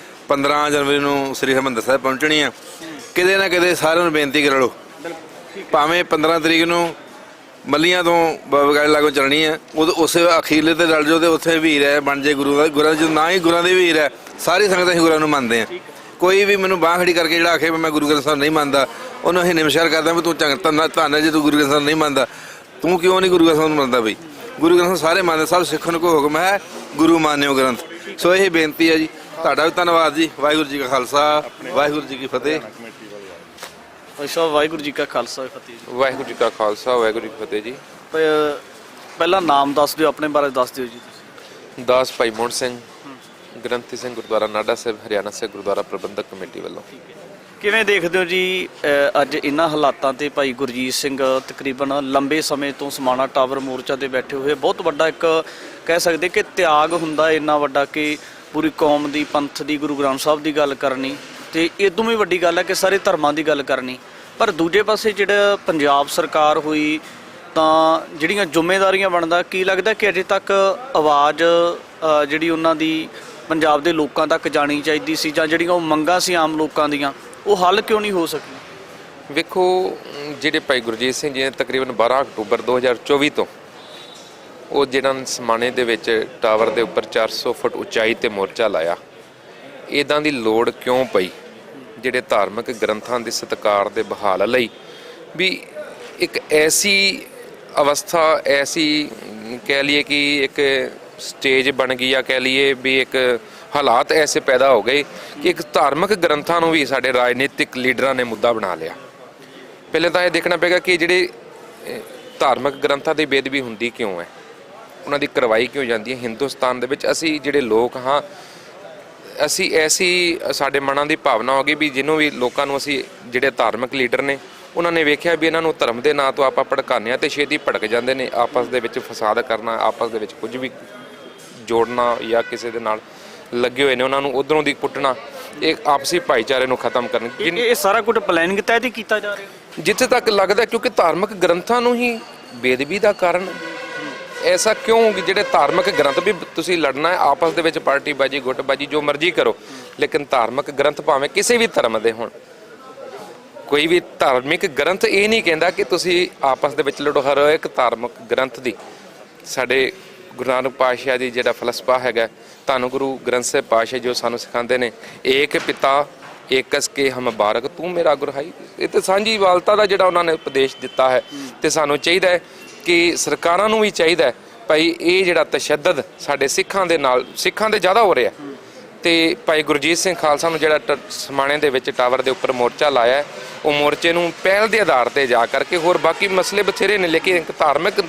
[SPEAKER 4] 15 ਜਨਵਰੀ ਨੂੰ ਸ੍ਰੀ ਹਰਿਮੰਦਰ ਸਾਹਿਬ ਪਹੁੰਚਣੀ ਆ। ਕਿਤੇ ਨਾ ਕਿਤੇ ਸਾਰਿਆਂ ਨੂੰ ਬੇਨਤੀ ਕਰ ਲਓ, ਭਾਵੇਂ 15 ਤਰੀਕ ਨੂੰ ਮੱਲੀਆਂ ਤੋਂ ਬਾਬਾ ਗਾੜੀ ਲਾਗੋਂ ਚੱਲਣੀ ਹੈ, ਉਸੇ ਅਖੀਰਲੇ ਤੇ ਰਲ ਜਾਓ ਤੇ ਉੱਥੇ ਵੀਰ ਹੈ ਬਣ ਜੇ ਗੁਰੂ ਦਾ। ਗੁਰਾਂ ਜਦੋਂ ਨਾ ਹੀ ਗੁਰਾਂ ਦੇ ਵੀਰ ਹੈ, ਸਾਰੀ ਸੰਗਤ ਅਸੀਂ ਗੁਰਾਂ ਨੂੰ ਮੰਨਦੇ ਹਾਂ। ਕੋਈ ਵੀ ਮੈਨੂੰ ਬਾਂਹ ਖੜੀ ਕਰਕੇ ਜਿਹੜਾ ਆਖੇ ਮੈਂ ਗੁਰੂ ਗ੍ਰੰਥ ਸਾਹਿਬ ਨਹੀਂ ਮੰਨਦਾ, ਉਹਨੂੰ ਅਸੀਂ ਨਮਸਕਾਰ ਕਰਦਾ ਵੀ ਤੂੰ ਧੰਨ ਹੈ ਜੇ ਤੂੰ ਗੁਰੂ ਗ੍ਰੰਥ ਸਾਹਿਬ ਨਹੀਂ ਮੰਨਦਾ, ਤੂੰ ਕਿਉਂ ਨਹੀਂ ਗੁਰੂ ਗ੍ਰੰਥ ਸਾਹਿਬ ਨੂੰ ਮੰਨਦਾ? ਬਈ ਗੁਰੂ ਗ੍ਰੰਥ ਸਾਰੇ ਮੰਨਦੇ, ਸਭ ਸਿੱਖਾਂ ਨੂੰ ਕੋਈ ਹੁਕਮ ਹੈ ਗੁਰੂ ਮਾਨਿਓ ਗ੍ਰੰਥ। ਸੋ ਇਹ ਬੇਨਤੀ ਹੈ ਜੀ, ਤੁਹਾਡਾ ਵੀ ਧੰਨਵਾਦ ਜੀ। ਵਾਹਿਗੁਰੂ ਜੀ ਕਾ ਖਾਲਸਾ, ਵਾਹਿਗੁਰੂ ਜੀ ਕੀ ਫਤਿਹ।
[SPEAKER 1] ਭਾਈ ਸਾਹਿਬ, ਵਾਹਿਗੁਰੂ ਜੀ ਕਾ ਖਾਲਸਾ, ਫਤਿਹ ਜੀ।
[SPEAKER 5] ਵਾਹਿਗੁਰੂ ਜੀ ਕਾ ਖਾਲਸਾ, ਵਾਹਿਗੁਰੂ ਜੀ ਕੀ ਫਤਿਹ ਜੀ।
[SPEAKER 1] ਪਹਿਲਾਂ ਨਾਮ ਦੱਸ ਦਿਓ, ਆਪਣੇ ਬਾਰੇ ਦੱਸ ਦਿਓ ਜੀ ਤੁਸੀਂ।
[SPEAKER 5] ਦਾਸ ਭਾਈ ਮੋਹਨ ਸਿੰਘ, ਗ੍ਰੰਥੀ ਸਿੰਘ, ਗੁਰਦੁਆਰਾ ਨਾਡਾ ਸਾਹਿਬ, ਹਰਿਆਣਾ ਸੇ ਗੁਰਦੁਆਰਾ ਪ੍ਰਬੰਧਕ ਕਮੇਟੀ ਵੱਲੋਂ।
[SPEAKER 1] ਕਿਵੇਂ ਦੇਖਦੇ ਹੋ ਜੀ ਅੱਜ ਇਹਨਾਂ ਹਾਲਾਤਾਂ ਤੇ ਭਾਈ ਗੁਰਜੀਤ ਸਿੰਘ ਤਕਰੀਬਨ ਲੰਬੇ ਸਮੇਂ ਤੋਂ ਸਮਾਣਾ ਟਾਵਰ ਮੋਰਚਾ ਤੇ ਬੈਠੇ ਹੋਏ, ਬਹੁਤ ਵੱਡਾ ਇੱਕ ਕਹਿ ਸਕਦੇ ਕਿ ਤਿਆਗ ਹੁੰਦਾ ਇੰਨਾ ਵੱਡਾ ਕਿ ਪੂਰੀ ਕੌਮ ਦੀ, ਪੰਥ ਦੀ, ਗੁਰੂ ਗ੍ਰੰਥ ਸਾਹਿਬ ਦੀ ਗੱਲ ਕਰਨੀ, ਤੇ ਇਦੋਂ ਵੀ ਵੱਡੀ ਗੱਲ ਹੈ ਕਿ ਸਾਰੇ ਧਰਮਾਂ ਦੀ ਗੱਲ ਕਰਨੀ। ਪਰ ਦੂਜੇ ਪਾਸੇ ਜਿਹੜਾ ਪੰਜਾਬ ਸਰਕਾਰ ਹੋਈ ਤਾਂ ਜਿਹੜੀਆਂ ਜ਼ਿੰਮੇਵਾਰੀਆਂ ਬਣਦਾ, ਕੀ ਲੱਗਦਾ ਕਿ ਅਜੇ ਤੱਕ ਆਵਾਜ਼ ਜਿਹੜੀ ਉਹਨਾਂ ਦੀ ਪੰਜਾਬ ਦੇ ਲੋਕਾਂ ਤੱਕ ਜਾਣੀ ਚਾਹੀਦੀ ਸੀ, ਜਾਂ ਜਿਹੜੀਆਂ ਉਹ ਮੰਗਾਂ ਸੀ ਆਮ ਲੋਕਾਂ ਦੀਆਂ, ਉਹ ਹੱਲ ਕਿਉਂ ਨਹੀਂ ਹੋ ਸਕੀ?
[SPEAKER 5] ਵੇਖੋ, ਜਿਹੜੇ ਭਾਈ ਗੁਰਜੀਤ ਸਿੰਘ ਜੀ ਨੇ ਤਕਰੀਬਨ 12 ਅਕਤੂਬਰ 2024 ਤੋਂ ਉਹ ਜਿਹੜਾ ਸਮਾਣੇ ਦੇ ਵਿੱਚ ਟਾਵਰ ਦੇ ਉੱਪਰ 400 ਫੁੱਟ ਉਚਾਈ ਤੇ ਮੋਰਚਾ ਲਾਇਆ, ਇੱਦਾਂ ਦੀ ਲੋੜ ਕਿਉਂ ਪਈ? ਜਿਹੜੇ ਧਾਰਮਿਕ ਗ੍ਰੰਥਾਂ ਦੇ ਸਤਿਕਾਰ ਦੇ ਬਹਾਲ ਲਈ ਵੀ ਇੱਕ ਐਸੀ ਅਵਸਥਾ, ਐਸੀ ਕਹਿ ਲਈਏ ਕਿ ਇੱਕ ਸਟੇਜ ਬਣ ਗਈ ਆ, ਕਹਿ ਲਈਏ ਵੀ ਇੱਕ ਹਾਲਾਤ ਐਸੇ ਪੈਦਾ ਹੋ ਗਏ ਕਿ ਇੱਕ ਧਾਰਮਿਕ ਗ੍ਰੰਥਾਂ ਨੂੰ ਵੀ ਸਾਡੇ ਰਾਜਨੀਤਿਕ ਲੀਡਰਾਂ ਨੇ ਮੁੱਦਾ ਬਣਾ ਲਿਆ। ਪਹਿਲੇ ਤਾਂ ਇਹ ਦੇਖਣਾ ਪਏਗਾ ਕਿ ਜਿਹੜੇ ਧਾਰਮਿਕ ਗ੍ਰੰਥਾਂ ਦੀ ਬੇਅਦਬੀ ਹੁੰਦੀ ਕਿਉਂ ਹੈ, ਉਹਨਾਂ ਦੀ ਕਰਵਾਈ ਕਿਉਂ ਜਾਂਦੀ ਹੈ। ਹਿੰਦੁਸਤਾਨ ਦੇ ਵਿੱਚ ਅਸੀਂ ਜਿਹੜੇ ਲੋਕ ਹਾਂ, ਅਸੀਂ ਐਸੀ ਸਾਡੇ ਮਨਾਂ ਦੀ ਭਾਵਨਾ ਹੋ ਗਈ ਵੀ ਜਿਹਨੂੰ ਵੀ ਲੋਕਾਂ ਨੂੰ ਅਸੀਂ ਜਿਹੜੇ ਧਾਰਮਿਕ ਲੀਡਰ ਨੇ ਉਹਨਾਂ ਨੇ ਵੇਖਿਆ ਵੀ ਇਹਨਾਂ ਨੂੰ ਧਰਮ ਦੇ ਨਾਂ ਤੋਂ ਆਪਾਂ ਭੜਕਾਉਂਦੇ ਹਾਂ ਤੇ ਛੇਤੀ ਭੜਕ ਜਾਂਦੇ ਨੇ, ਆਪਸ ਦੇ ਵਿੱਚ ਫਸਾਦ ਕਰਨਾ, ਆਪਸ ਦੇ ਵਿੱਚ ਕੁਝ ਵੀ ਜੋੜਨਾ ਜਾਂ ਕਿਸੇ ਦੇ ਨਾਲ ਲੱਗੇ ਹੋਏ ਨੇ ਉਹਨਾਂ ਨੂੰ ਉਧਰੋਂ ਦੀ ਕੁੱਟਣਾ, ਇਹ ਆਪਸੀ ਭਾਈਚਾਰੇ ਨੂੰ ਖਤਮ ਕਰਨ।
[SPEAKER 1] ਇਹ ਸਾਰਾ ਕੁਝ ਪਲੈਨਿੰਗ ਤਹਿਤ ਹੀ ਕੀਤਾ ਜਾ ਰਿਹਾ
[SPEAKER 5] ਜਿੱਥੇ ਤੱਕ ਲੱਗਦਾ, ਕਿਉਂਕਿ ਧਾਰਮਿਕ ਗ੍ਰੰਥਾਂ ਨੂੰ ਹੀ ਬੇਅਦਬੀ ਦਾ ਕਾਰਨ ਐਸਾ ਕਿਉਂ ਕਿ ਜਿਹੜੇ ਧਾਰਮਿਕ ਗ੍ਰੰਥ ਵੀ ਤੁਸੀਂ ਲੜਨਾ ਹੈ ਆਪਸ ਦੇ ਵਿੱਚ, ਪਾਰਟੀਬਾਜੀ, ਗੁੱਟਬਾਜੀ, ਜੋ ਮਰਜ਼ੀ ਕਰੋ, ਲੇਕਿਨ ਧਾਰਮਿਕ ਗ੍ਰੰਥ ਭਾਵੇਂ ਕਿਸੇ ਵੀ ਧਰਮ ਦੇ ਹੋਣ, ਕੋਈ ਵੀ ਧਾਰਮਿਕ ਗ੍ਰੰਥ ਇਹ ਨਹੀਂ ਕਹਿੰਦਾ ਕਿ ਤੁਸੀਂ ਆਪਸ ਦੇ ਵਿੱਚ ਲੜੋ। ਹਰ ਇੱਕ ਧਾਰਮਿਕ ਗ੍ਰੰਥ ਦੀ ਸਾਡੇ ਗੁਰੂ ਨਾਨਕ ਪਾਤਸ਼ਾਹ ਦੀ ਜਿਹੜਾ ਫਲਸਫਾ ਹੈਗਾ, ਧੰਨ ਗੁਰੂ ਗ੍ਰੰਥ ਸਾਹਿਬ ਪਾਤਸ਼ਾਹ ਜੋ ਸਾਨੂੰ ਸਿਖਾਉਂਦੇ ਨੇ, ਏਕ ਪਿਤਾ ਏਕਸ ਕੇ ਹਮ ਬਾਰਕ ਤੂੰ ਮੇਰਾ ਗੁਰਹਾਈ, ਇਹ ਤੇ ਸਾਂਝੀ ਵਾਲਤਾ ਦਾ ਜਿਹੜਾ ਉਹਨਾਂ ਨੇ ਉਪਦੇਸ਼ ਦਿੱਤਾ ਹੈ। ਤੇ ਸਾਨੂੰ ਚਾਹੀਦਾ ਹੈ ਕਿ ਸਰਕਾਰਾਂ ਨੂੰ ਵੀ ਚਾਹੀਦਾ ਹੈ ਭਾਈ ਇਹ ਜਿਹੜਾ ਤਸ਼ੱਦਦ ਸਾਡੇ ਸਿੱਖਾਂ ਦੇ ਨਾਲ, ਸਿੱਖਾਂ ਦੇ ਜ਼ਿਆਦਾ ਹੋ ਰਿਹਾ, ਤੇ ਭਾਈ ਗੁਰਜੀਤ ਸਿੰਘ ਖਾਲਸਾ ਨੂੰ ਜਿਹੜਾ ਸਮਾਣੇ ਦੇ ਵਿੱਚ ਟਾਵਰ ਦੇ ਉੱਪਰ ਮੋਰਚਾ ਲਾਇਆ, ਉਹ ਮੋਰਚੇ ਨੂੰ ਪਹਿਲ ਦੇ ਆਧਾਰ ਤੇ ਜਾ ਕਰਕੇ, ਹੋਰ ਬਾਕੀ ਮਸਲੇ ਬਥੇਰੇ ਨੇ ਲੇਕਿਨ ਇੱਕ ਧਾਰਮਿਕ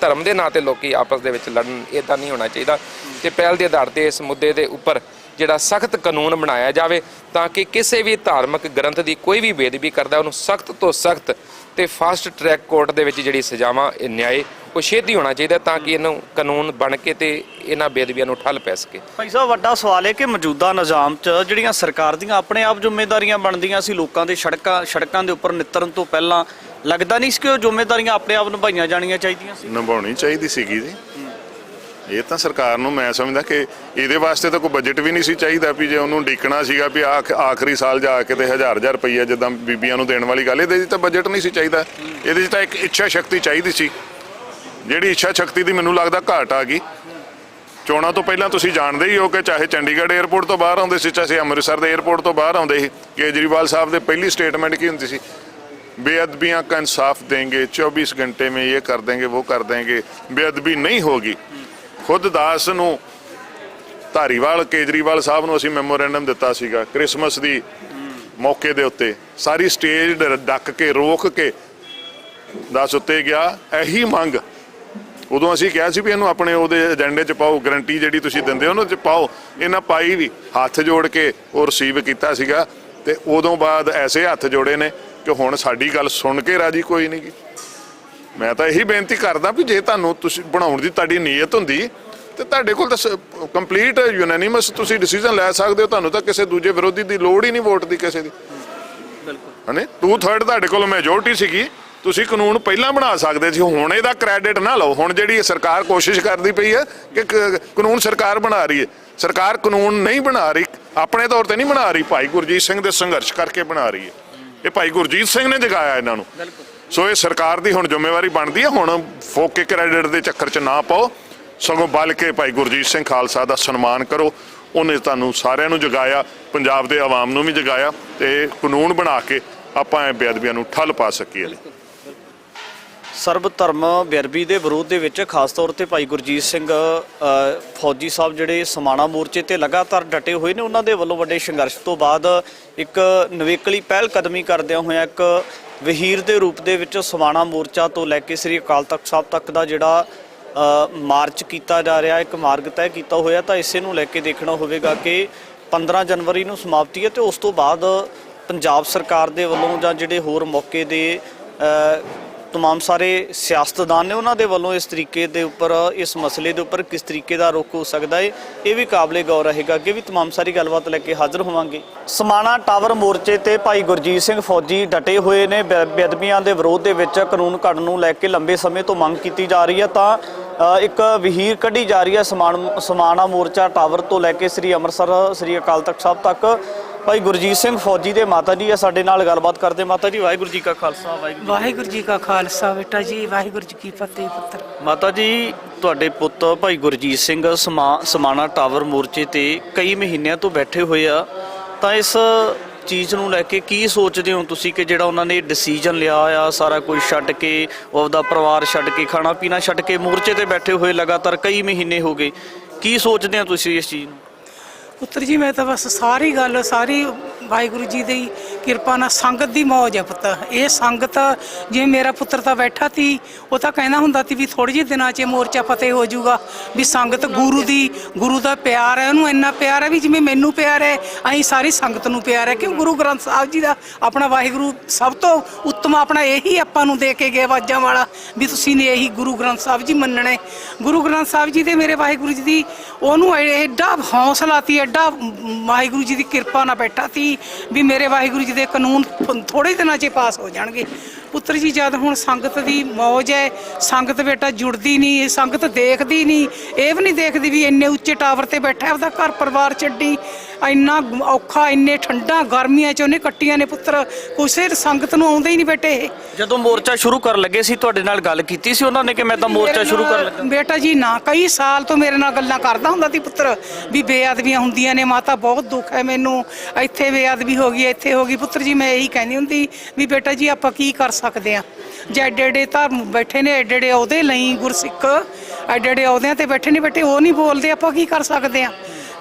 [SPEAKER 5] ਧਰਮ ਦੇ ਨਾਂ ਤੇ ਲੋਕੀ ਆਪਸ ਦੇ ਵਿੱਚ ਲੜਨ, ਇੱਦਾਂ ਨਹੀਂ ਹੋਣਾ ਚਾਹੀਦਾ। ਤੇ ਪਹਿਲ ਦੇ ਆਧਾਰ ਤੇ ਇਸ ਮੁੱਦੇ ਦੇ ਉੱਪਰ ਜਿਹੜਾ ਸਖਤ ਕਾਨੂੰਨ ਬਣਾਇਆ ਜਾਵੇ ਤਾਂ ਕਿ ਕਿਸੇ ਵੀ ਧਾਰਮਿਕ ਗ੍ਰੰਥ ਦੀ ਕੋਈ ਵੀ ਬੇਅਦਬੀ ਕਰਦਾ ਉਹਨੂੰ ਸਖਤ ਤੋਂ ਸਖਤ ਤੇ ਫਾਸਟ ਟਰੈਕ ਕੋਰਟ ਦੇ ਵਿੱਚ ਜਿਹੜੀ ਸਜ਼ਾਵਾਂ, ਇਹ ਨਿਆਂ ਉਹ ਛੇਤੀ ਹੋਣਾ ਚਾਹੀਦਾ ਤਾਂ ਕਿ ਇਹਨੂੰ ਕਾਨੂੰਨ ਬਣ ਕੇ ਤੇ ਇਹਨਾਂ ਬੇਅਦਬੀਆਂ ਨੂੰ ਠੱਲ ਪੈ ਸਕੇ।
[SPEAKER 1] ਭਾਈ ਸਾਹਿਬ, ਵੱਡਾ ਸਵਾਲ ਹੈ ਕਿ ਮੌਜੂਦਾ ਨਿਜ਼ਾਮ 'ਚ ਜਿਹੜੀਆਂ ਸਰਕਾਰ ਦੀਆਂ ਆਪਣੇ ਆਪ ਜ਼ਿੰਮੇਵਾਰੀਆਂ ਬਣਦੀਆਂ ਸੀ ਲੋਕਾਂ ਦੇ ਸੜਕਾਂ ਦੇ ਉੱਪਰ ਨਿੱਤਰਨ ਤੋਂ ਪਹਿਲਾਂ, ਲੱਗਦਾ ਨਹੀਂ ਸੀ ਕਿ ਉਹ ਜ਼ਿੰਮੇਵਾਰੀਆਂ ਆਪਣੇ ਆਪ ਨਿਭਾਈਆਂ ਜਾਣੀਆਂ ਚਾਹੀਦੀਆਂ ਸੀ?
[SPEAKER 2] ਨਿਭਾਉਣੀ ਚਾਹੀਦੀ ਸੀਗੀ ਜੀ। ਇਹ ਤਾਂ ਸਰਕਾਰ ਨੂੰ ਮੈਂ ਸਮਝਦਾ ਕਿ ਇਹਦੇ ਵਾਸਤੇ ਤਾਂ ਕੋਈ ਬਜਟ ਵੀ ਨਹੀਂ ਸੀ ਚਾਹੀਦਾ ਵੀ ਜੇ ਉਹਨੂੰ ਡੀਕਣਾ ਸੀਗਾ ਵੀ ਆਖਰੀ ਸਾਲ ਜਾ ਕੇ ਤੇ 1000 ਰੁਪਈਆ ਜਿੱਦਾਂ ਬੀਬੀਆਂ ਨੂੰ ਦੇਣ ਵਾਲੀ ਗੱਲ, ਇਹਦੇ 'ਚ ਤਾਂ ਬਜਟ ਨਹੀਂ ਸੀ ਚਾਹੀਦਾ। ਇਹਦੇ 'ਚ ਤਾਂ ਇੱਕ ਇੱਛਾ ਸ਼ਕਤੀ ਚਾਹੀਦੀ ਸੀ, ਜਿਹੜੀ ਇੱਛਾ ਸ਼ਕਤੀ ਦੀ ਮੈਨੂੰ ਲੱਗਦਾ ਘਾਟ ਆ ਗਈ। ਚੋਣਾਂ ਤੋਂ ਪਹਿਲਾਂ ਤੁਸੀਂ ਜਾਣਦੇ ਹੀ ਹੋ ਕਿ ਚਾਹੇ ਚੰਡੀਗੜ੍ਹ ਏਅਰਪੋਰਟ ਤੋਂ ਬਾਹਰ ਆਉਂਦੇ ਸੀ, ਚਾਹੇ ਅੰਮ੍ਰਿਤਸਰ ਦੇ ਏਅਰਪੋਰਟ ਤੋਂ ਬਾਹਰ ਆਉਂਦੇ ਸੀ, ਕੇਜਰੀਵਾਲ ਸਾਹਿਬ ਦੇ ਪਹਿਲੀ ਸਟੇਟਮੈਂਟ ਕੀ ਹੁੰਦੀ ਸੀ? बेअदबियां का इंसाफ देंगे, 24 घंटे में ये कर देंगे, वो कर देंगे, बेअदबी नहीं होगी। खुद दास ਨੂੰ ਧਾਰੀਵਾਲ ਕੇਜਰੀਵਾਲ ਸਾਹਿਬ ਨੂੰ ਅਸੀਂ ਮੈਮੋਰੈਂਡਮ ਦਿੱਤਾ ਸੀਗਾ ਕ੍ਰਿਸਮਸ ਦੀ ਮੌਕੇ ਦੇ ਉੱਤੇ, ਸਾਰੀ ਸਟੇਜ ਡੱਕ ਕੇ ਰੋਕ ਕੇ ਦਾਸ ਉੱਤੇ ਗਿਆ ਇਹੀ ਮੰਗ। ਉਦੋਂ ਅਸੀਂ ਕਿਹਾ ਸੀ ਵੀ ਇਹਨੂੰ ਆਪਣੇ ਉਹਦੇ ਏਜੰਡੇ 'ਚ ਪਾਓ, ਗਰੰਟੀ ਜਿਹੜੀ ਤੁਸੀਂ ਦਿੰਦੇ ਉਹਨੂੰ 'ਚ ਪਾਓ। ਇਹਨਾਂ ਪਾਈ ਵੀ, ਹੱਥ ਜੋੜ ਕੇ ਉਹ ਰਿਸੀਵ ਕੀਤਾ ਸੀਗਾ। ਤੇ ਉਦੋਂ ਬਾਅਦ ਐਸੇ ਹੱਥ ਜੋੜੇ ਨੇ ਕਿ ਹੁਣ ਸਾਡੀ ਗੱਲ ਸੁਣ ਕੇ ਰਾਜੀ ਕੋਈ ਨਹੀਂ ਗੀ। ਮੈਂ ਤਾਂ ਇਹੀ ਬੇਨਤੀ ਕਰਦਾ ਵੀ ਜੇ ਤੁਹਾਨੂੰ ਤੁਸੀਂ ਬਣਾਉਣ ਦੀ ਤੁਹਾਡੀ ਨੀਅਤ ਹੁੰਦੀ ਤੇ ਤੁਹਾਡੇ ਕੋਲ ਤਾਂ ਕੰਪਲੀਟ ਯੂਨੈਨਿਮਸ ਤੁਸੀਂ ਡਿਸੀਜਨ ਲੈ ਸਕਦੇ ਹੋ। ਤੁਹਾਨੂੰ ਤਾਂ ਕਿਸੇ ਦੂਜੇ ਵਿਰੋਧੀ ਦੀ ਲੋੜ ਹੀ ਨਹੀਂ ਵੋਟ ਦੀ ਕਿਸੇ ਦੀ, ਬਿਲਕੁਲ ਹੈ। 2/3 ਤੁਹਾਡੇ ਕੋਲ ਮੈਜੋਰਟੀ ਸੀਗੀ, ਤੁਸੀਂ ਕਾਨੂੰਨ ਪਹਿਲਾਂ ਬਣਾ ਸਕਦੇ ਸੀ। ਹੁਣ ਇਹਦਾ ਕ੍ਰੈਡਿਟ ਨਾ ਲਓ। ਹੁਣ ਜਿਹੜੀ ਸਰਕਾਰ ਕੋਸ਼ਿਸ਼ ਕਰਦੀ ਪਈ ਹੈ ਕਿ ਕਾਨੂੰਨ ਸਰਕਾਰ ਬਣਾ ਰਹੀ ਹੈ, ਸਰਕਾਰ ਕਾਨੂੰਨ ਨਹੀਂ ਬਣਾ ਰਹੀ, ਆਪਣੇ ਤੌਰ ਤੇ ਨਹੀਂ ਬਣਾ ਰਹੀ, ਭਾਈ ਗੁਰਜੀਤ ਸਿੰਘ ਦੇ ਸੰਘਰਸ਼ ਕਰਕੇ ਬਣਾ ਰਹੀ ਹੈ। ਇਹ ਭਾਈ ਗੁਰਜੀਤ ਸਿੰਘ ਨੇ ਜਗਾਇਆ ਇਹਨਾਂ ਨੂੰ। ਸੋ ਇਹ ਸਰਕਾਰ ਦੀ ਹੁਣ ਜ਼ਿੰਮੇਵਾਰੀ ਬਣਦੀ ਹੈ। ਹੁਣ ਫੋਕੇ ਕ੍ਰੈਡਿਟ ਦੇ ਚੱਕਰ 'ਚ ਨਾ ਪਾਓ, ਸਗੋਂ ਬਲ ਕੇ ਭਾਈ ਗੁਰਜੀਤ ਸਿੰਘ ਖਾਲਸਾ ਦਾ ਸਨਮਾਨ ਕਰੋ। ਉਹਨੇ ਤੁਹਾਨੂੰ ਸਾਰਿਆਂ ਨੂੰ ਜਗਾਇਆ, ਪੰਜਾਬ ਦੇ ਆਵਾਮ ਨੂੰ ਵੀ ਜਗਾਇਆ, ਤੇ ਕਾਨੂੰਨ ਬਣਾ ਕੇ ਆਪਾਂ ਇਹ ਬੇਅਦਬੀਆਂ ਨੂੰ ਠੱਲ ਪਾ ਸਕੀਏ।
[SPEAKER 1] ਸਰਬ ਧਰਮ ਬੇਅਦਬੀ ਦੇ ਵਿਰੋਧ ਦੇ ਵਿੱਚ ਖਾਸ ਤੌਰ ਤੇ ਭਾਈ ਗੁਰਜੀਤ ਸਿੰਘ ਫੌਜੀ ਸਾਹਿਬ ਜਿਹੜੇ ਸਮਾਣਾ ਮੋਰਚੇ ਤੇ ਲਗਾਤਾਰ ਡਟੇ ਹੋਏ ਨੇ, ਉਹਨਾਂ ਦੇ ਵੱਲੋਂ ਵੱਡੇ ਸੰਘਰਸ਼ ਤੋਂ ਬਾਅਦ ਇੱਕ ਨਵੇਕਲੀ ਪਹਿਲ ਕਦਮੀ ਕਰਦਿਆਂ ਹੋਇਆ ਇੱਕ ਵਹੀਰ ਦੇ ਰੂਪ ਦੇ ਵਿੱਚ ਸਮਾਣਾ ਮੋਰਚਾ ਤੋਂ ਲੈ ਕੇ ਸ੍ਰੀ ਅਕਾਲ ਤਖਤ ਸਾਹਿਬ ਤੱਕ ਦਾ ਜਿਹੜਾ ਮਾਰਚ ਕੀਤਾ ਜਾ ਰਿਹਾ, ਇੱਕ ਮਾਰਗ ਤੈਅ ਕੀਤਾ ਹੋਇਆ। ਤਾਂ ਇਸੇ ਨੂੰ ਲੈ ਕੇ ਦੇਖਣਾ ਹੋਵੇਗਾ ਕਿ 15 ਜਨਵਰੀ ਨੂੰ ਸਮਾਪਤੀ ਹੈ ਤੇ ਉਸ ਤੋਂ ਬਾਅਦ ਪੰਜਾਬ ਸਰਕਾਰ ਦੇ ਵੱਲੋਂ ਜਾਂ ਜਿਹੜੇ ਹੋਰ ਮੌਕੇ ਦੇ तमाम ਸਾਰੇ ਸਿਆਸਤਦਾਨ ਨੇ ਉਹਨਾਂ ਦੇ ਵੱਲੋਂ ਇਸ ਤਰੀਕੇ ਦੇ ਉੱਪਰ ਇਸ ਮਸਲੇ ਦੇ ਉੱਪਰ ਕਿਸ ਤਰੀਕੇ ਦਾ ਰੁਖ ਹੋ ਸਕਦਾ ਹੈ, ਇਹ ਵੀ ਕਾਬਲੇ ਗੌਰ ਰਹੇਗਾ। ਅੱਗੇ ਵੀ तमाम ਸਾਰੀ ਗੱਲਬਾਤ ਲੈ ਕੇ ਹਾਜ਼ਰ ਹੋਵਾਂਗੇ। ਸਮਾਣਾ ਟਾਵਰ ਮੋਰਚੇ ਤੇ ਭਾਈ ਗੁਰਜੀਤ ਸਿੰਘ ਫੌਜੀ ਡਟੇ ਹੋਏ ਨੇ। ਬੇਅਦਬੀਆਂ ਦੇ ਵਿਰੋਧ ਦੇ ਵਿੱਚ ਕਾਨੂੰਨ ਘੜਨ ਨੂੰ ਲੈ ਕੇ ਲੰਬੇ ਸਮੇਂ ਤੋਂ ਮੰਗ ਕੀਤੀ ਜਾ ਰਹੀ ਹੈ ਤਾਂ ਇੱਕ ਵਹੀਰ ਕੱਢੀ ਜਾ ਰਹੀ ਹੈ ਸਮਾਣਾ ਮੋਰਚਾ ਟਾਵਰ ਤੋਂ ਲੈ ਕੇ ਸ੍ਰੀ ਅੰਮ੍ਰਿਤਸਰ ਸ੍ਰੀ ਅਕਾਲ ਤਖਤ ਸਾਹਿਬ ਤੱਕ। ਭਾਈ ਗੁਰਜੀਤ ਸਿੰਘ ਫੌਜੀ ਦੇ ਮਾਤਾ ਜੀ ਆ ਸਾਡੇ ਨਾਲ ਗੱਲਬਾਤ ਕਰਦੇ। ਮਾਤਾ ਜੀ ਵਾਹਿਗੁਰੂ ਜੀ ਕਾ ਖਾਲਸਾ
[SPEAKER 6] ਵਾਹਿਗੁਰੂ ਜੀ ਕਾ ਖਾਲਸਾ ਬੇਟਾ ਜੀ, ਵਾਹਿਗੁਰੂ ਜੀ ਕੀ ਫਤਿਹ ਪੁੱਤਰ।
[SPEAKER 1] ਮਾਤਾ ਜੀ ਤੁਹਾਡੇ ਪੁੱਤ ਭਾਈ ਗੁਰਜੀਤ ਸਿੰਘ ਸਮਾਣਾ ਟਾਵਰ ਮੋਰਚੇ ਤੇ ਕਈ ਮਹੀਨਿਆਂ ਤੋਂ ਬੈਠੇ ਹੋਏ ਆ, ਤਾਂ ਇਸ ਚੀਜ਼ ਨੂੰ ਲੈ ਕੇ ਕੀ ਸੋਚਦੇ ਹੋ ਤੁਸੀਂ ਕਿ ਜਿਹੜਾ ਉਹਨਾਂ ਨੇ ਡਿਸੀਜਨ ਲਿਆ ਆ ਸਾਰਾ ਕੁਝ ਛੱਡ ਕੇ, ਉਹਦਾ ਪਰਿਵਾਰ ਛੱਡ ਕੇ, ਖਾਣਾ ਪੀਣਾ ਛੱਡ ਕੇ ਮੋਰਚੇ ਤੇ ਬੈਠੇ ਹੋਏ ਲਗਾਤਾਰ ਕਈ ਮਹੀਨੇ ਹੋ ਗਏ, ਕੀ ਸੋਚਦੇ ਹੋ ਤੁਸੀਂ ਇਸ ਚੀਜ਼ ਨੂੰ?
[SPEAKER 6] ਪੁੱਤਰ ਜੀ ਮੈਂ ਤਾਂ ਬਸ ਸਾਰੀ ਗੱਲ ਸਾਰੀ ਵਾਹਿਗੁਰੂ ਜੀ ਦੀ ਕਿਰਪਾ ਨਾਲ ਸੰਗਤ ਦੀ ਮੌਜ ਹੈ ਪੁੱਤ। ਇਹ ਸੰਗਤ ਜਿਵੇਂ ਮੇਰਾ ਪੁੱਤਰ ਤਾਂ ਬੈਠਾ ਸੀ, ਉਹ ਤਾਂ ਕਹਿੰਦਾ ਹੁੰਦਾ ਸੀ ਵੀ ਥੋੜੇ ਜਿਹੇ ਦਿਨਾਂ 'ਚ ਮੋਰਚਾ ਫਤਿਹ ਹੋ ਜਾਊਗਾ, ਵੀ ਸੰਗਤ ਗੁਰੂ ਦਾ ਪਿਆਰ ਹੈ, ਉਹਨੂੰ ਇੰਨਾ ਪਿਆਰ ਹੈ ਵੀ ਜਿਵੇਂ ਮੈਨੂੰ ਪਿਆਰ ਹੈ ਅਸੀਂ ਸਾਰੀ ਸੰਗਤ ਨੂੰ ਪਿਆਰ ਹੈ। ਕਿਉਂ ਗੁਰੂ ਗ੍ਰੰਥ ਸਾਹਿਬ ਜੀ ਦਾ ਆਪਣਾ ਵਾਹਿਗੁਰੂ ਸਭ ਤੋਂ ਉੱਤਮ ਆਪਣਾ ਇਹੀ ਆਪਾਂ ਨੂੰ ਦੇ ਕੇ ਗਏ ਆਵਾਜ਼ਾਂ ਵਾਲਾ ਵੀ ਤੁਸੀਂ ਨੇ ਇਹੀ ਗੁਰੂ ਗ੍ਰੰਥ ਸਾਹਿਬ ਜੀ ਮੰਨਣੇ। ਗੁਰੂ ਗ੍ਰੰਥ ਸਾਹਿਬ ਜੀ ਦੇ ਮੇਰੇ ਵਾਹਿਗੁਰੂ ਜੀ ਦੀ ਉਹਨੂੰ ਐਡਾ ਹੌਸਲਾ ਸੀ, ਐਡਾ ਵਾਹਿਗੁਰੂ ਜੀ ਦੀ ਕਿਰਪਾ ਨਾਲ ਬੈਠਾ ਸੀ ਵੀ ਮੇਰੇ ਵਾਹਿਗੁਰੂ ਜੀ ਦੇ ਕਾਨੂੰਨ ਥੋੜੇ ਦਿਨਾਂ 'ਚ ਪਾਸ ਹੋ ਜਾਣਗੇ। ਪੁੱਤਰ ਜੀ ਜਦ ਹੁਣ ਸੰਗਤ ਦੀ ਮੌਜ ਹੈ, ਸੰਗਤ ਬੇਟਾ ਜੁੜਦੀ ਨਹੀਂ, ਸੰਗਤ ਦੇਖਦੀ ਨਹੀਂ, ਇਹ ਵੀ ਨਹੀਂ ਦੇਖਦੀ ਵੀ ਇੰਨੇ ਉੱਚੇ ਟਾਵਰ ਤੇ ਬੈਠਾ ਉਹਦਾ ਘਰ ਪਰਿਵਾਰ ਛੱਡੀ ਇੰਨਾ ਔਖਾ ਇੰਨੇ ਠੰਡਾ ਗਰਮੀਆਂ 'ਚ ਉਹਨੇ ਕੱਟੀਆਂ ਨੇ ਪੁੱਤਰ, ਕਿਸੇ ਸੰਗਤ ਨੂੰ ਆਉਂਦੇ ਹੀ ਨਹੀਂ ਬੇਟੇ। ਇਹ
[SPEAKER 1] ਜਦੋਂ ਮੋਰਚਾ ਸ਼ੁਰੂ ਕਰਨ ਲੱਗੇ ਸੀ ਤੁਹਾਡੇ ਨਾਲ ਗੱਲ ਕੀਤੀ ਸੀ ਉਹਨਾਂ ਨੇ ਕਿ ਮੈਂ ਤਾਂ ਮੋਰਚਾ ਸ਼ੁਰੂ ਕਰਨ ਲੱਗਾ?
[SPEAKER 6] ਬੇਟਾ ਜੀ ਨਾ, ਕਈ ਸਾਲ ਤੋਂ ਮੇਰੇ ਨਾਲ ਗੱਲਾਂ ਕਰਦਾ ਹੁੰਦਾ ਸੀ ਪੁੱਤਰ ਵੀ ਬੇਅਦਬੀਆਂ ਹੁੰਦੀਆਂ ਨੇ, ਮਾਤਾ ਬਹੁਤ ਦੁੱਖ ਹੈ ਮੈਨੂੰ, ਇੱਥੇ ਬੇਅਦਬੀ ਹੋ ਗਈ ਇੱਥੇ ਹੋ ਗਈ। ਪੁੱਤਰ ਜੀ ਮੈਂ ਇਹੀ ਕਹਿੰਦੀ ਹੁੰਦੀ ਵੀ ਬੇਟਾ ਜੀ ਆਪਾਂ ਕੀ ਕਰ ਸਕਦੇ ਆ, ਜੇ ਐਡੇ ਐਡੇ ਧਰਮ ਬੈਠੇ ਨੇ, ਐਡੇ ਐਡੇ ਅਹੁਦੇ ਲਈ ਗੁਰਸਿੱਖ ਐਡੇ ਐਡੇ ਅਹੁਦਿਆਂ ਤੇ ਬੈਠੇ ਨੇ ਬੇਟੇ, ਉਹ ਨਹੀਂ ਬੋਲਦੇ, ਆਪਾਂ ਕੀ ਕਰ ਸਕਦੇ ਆ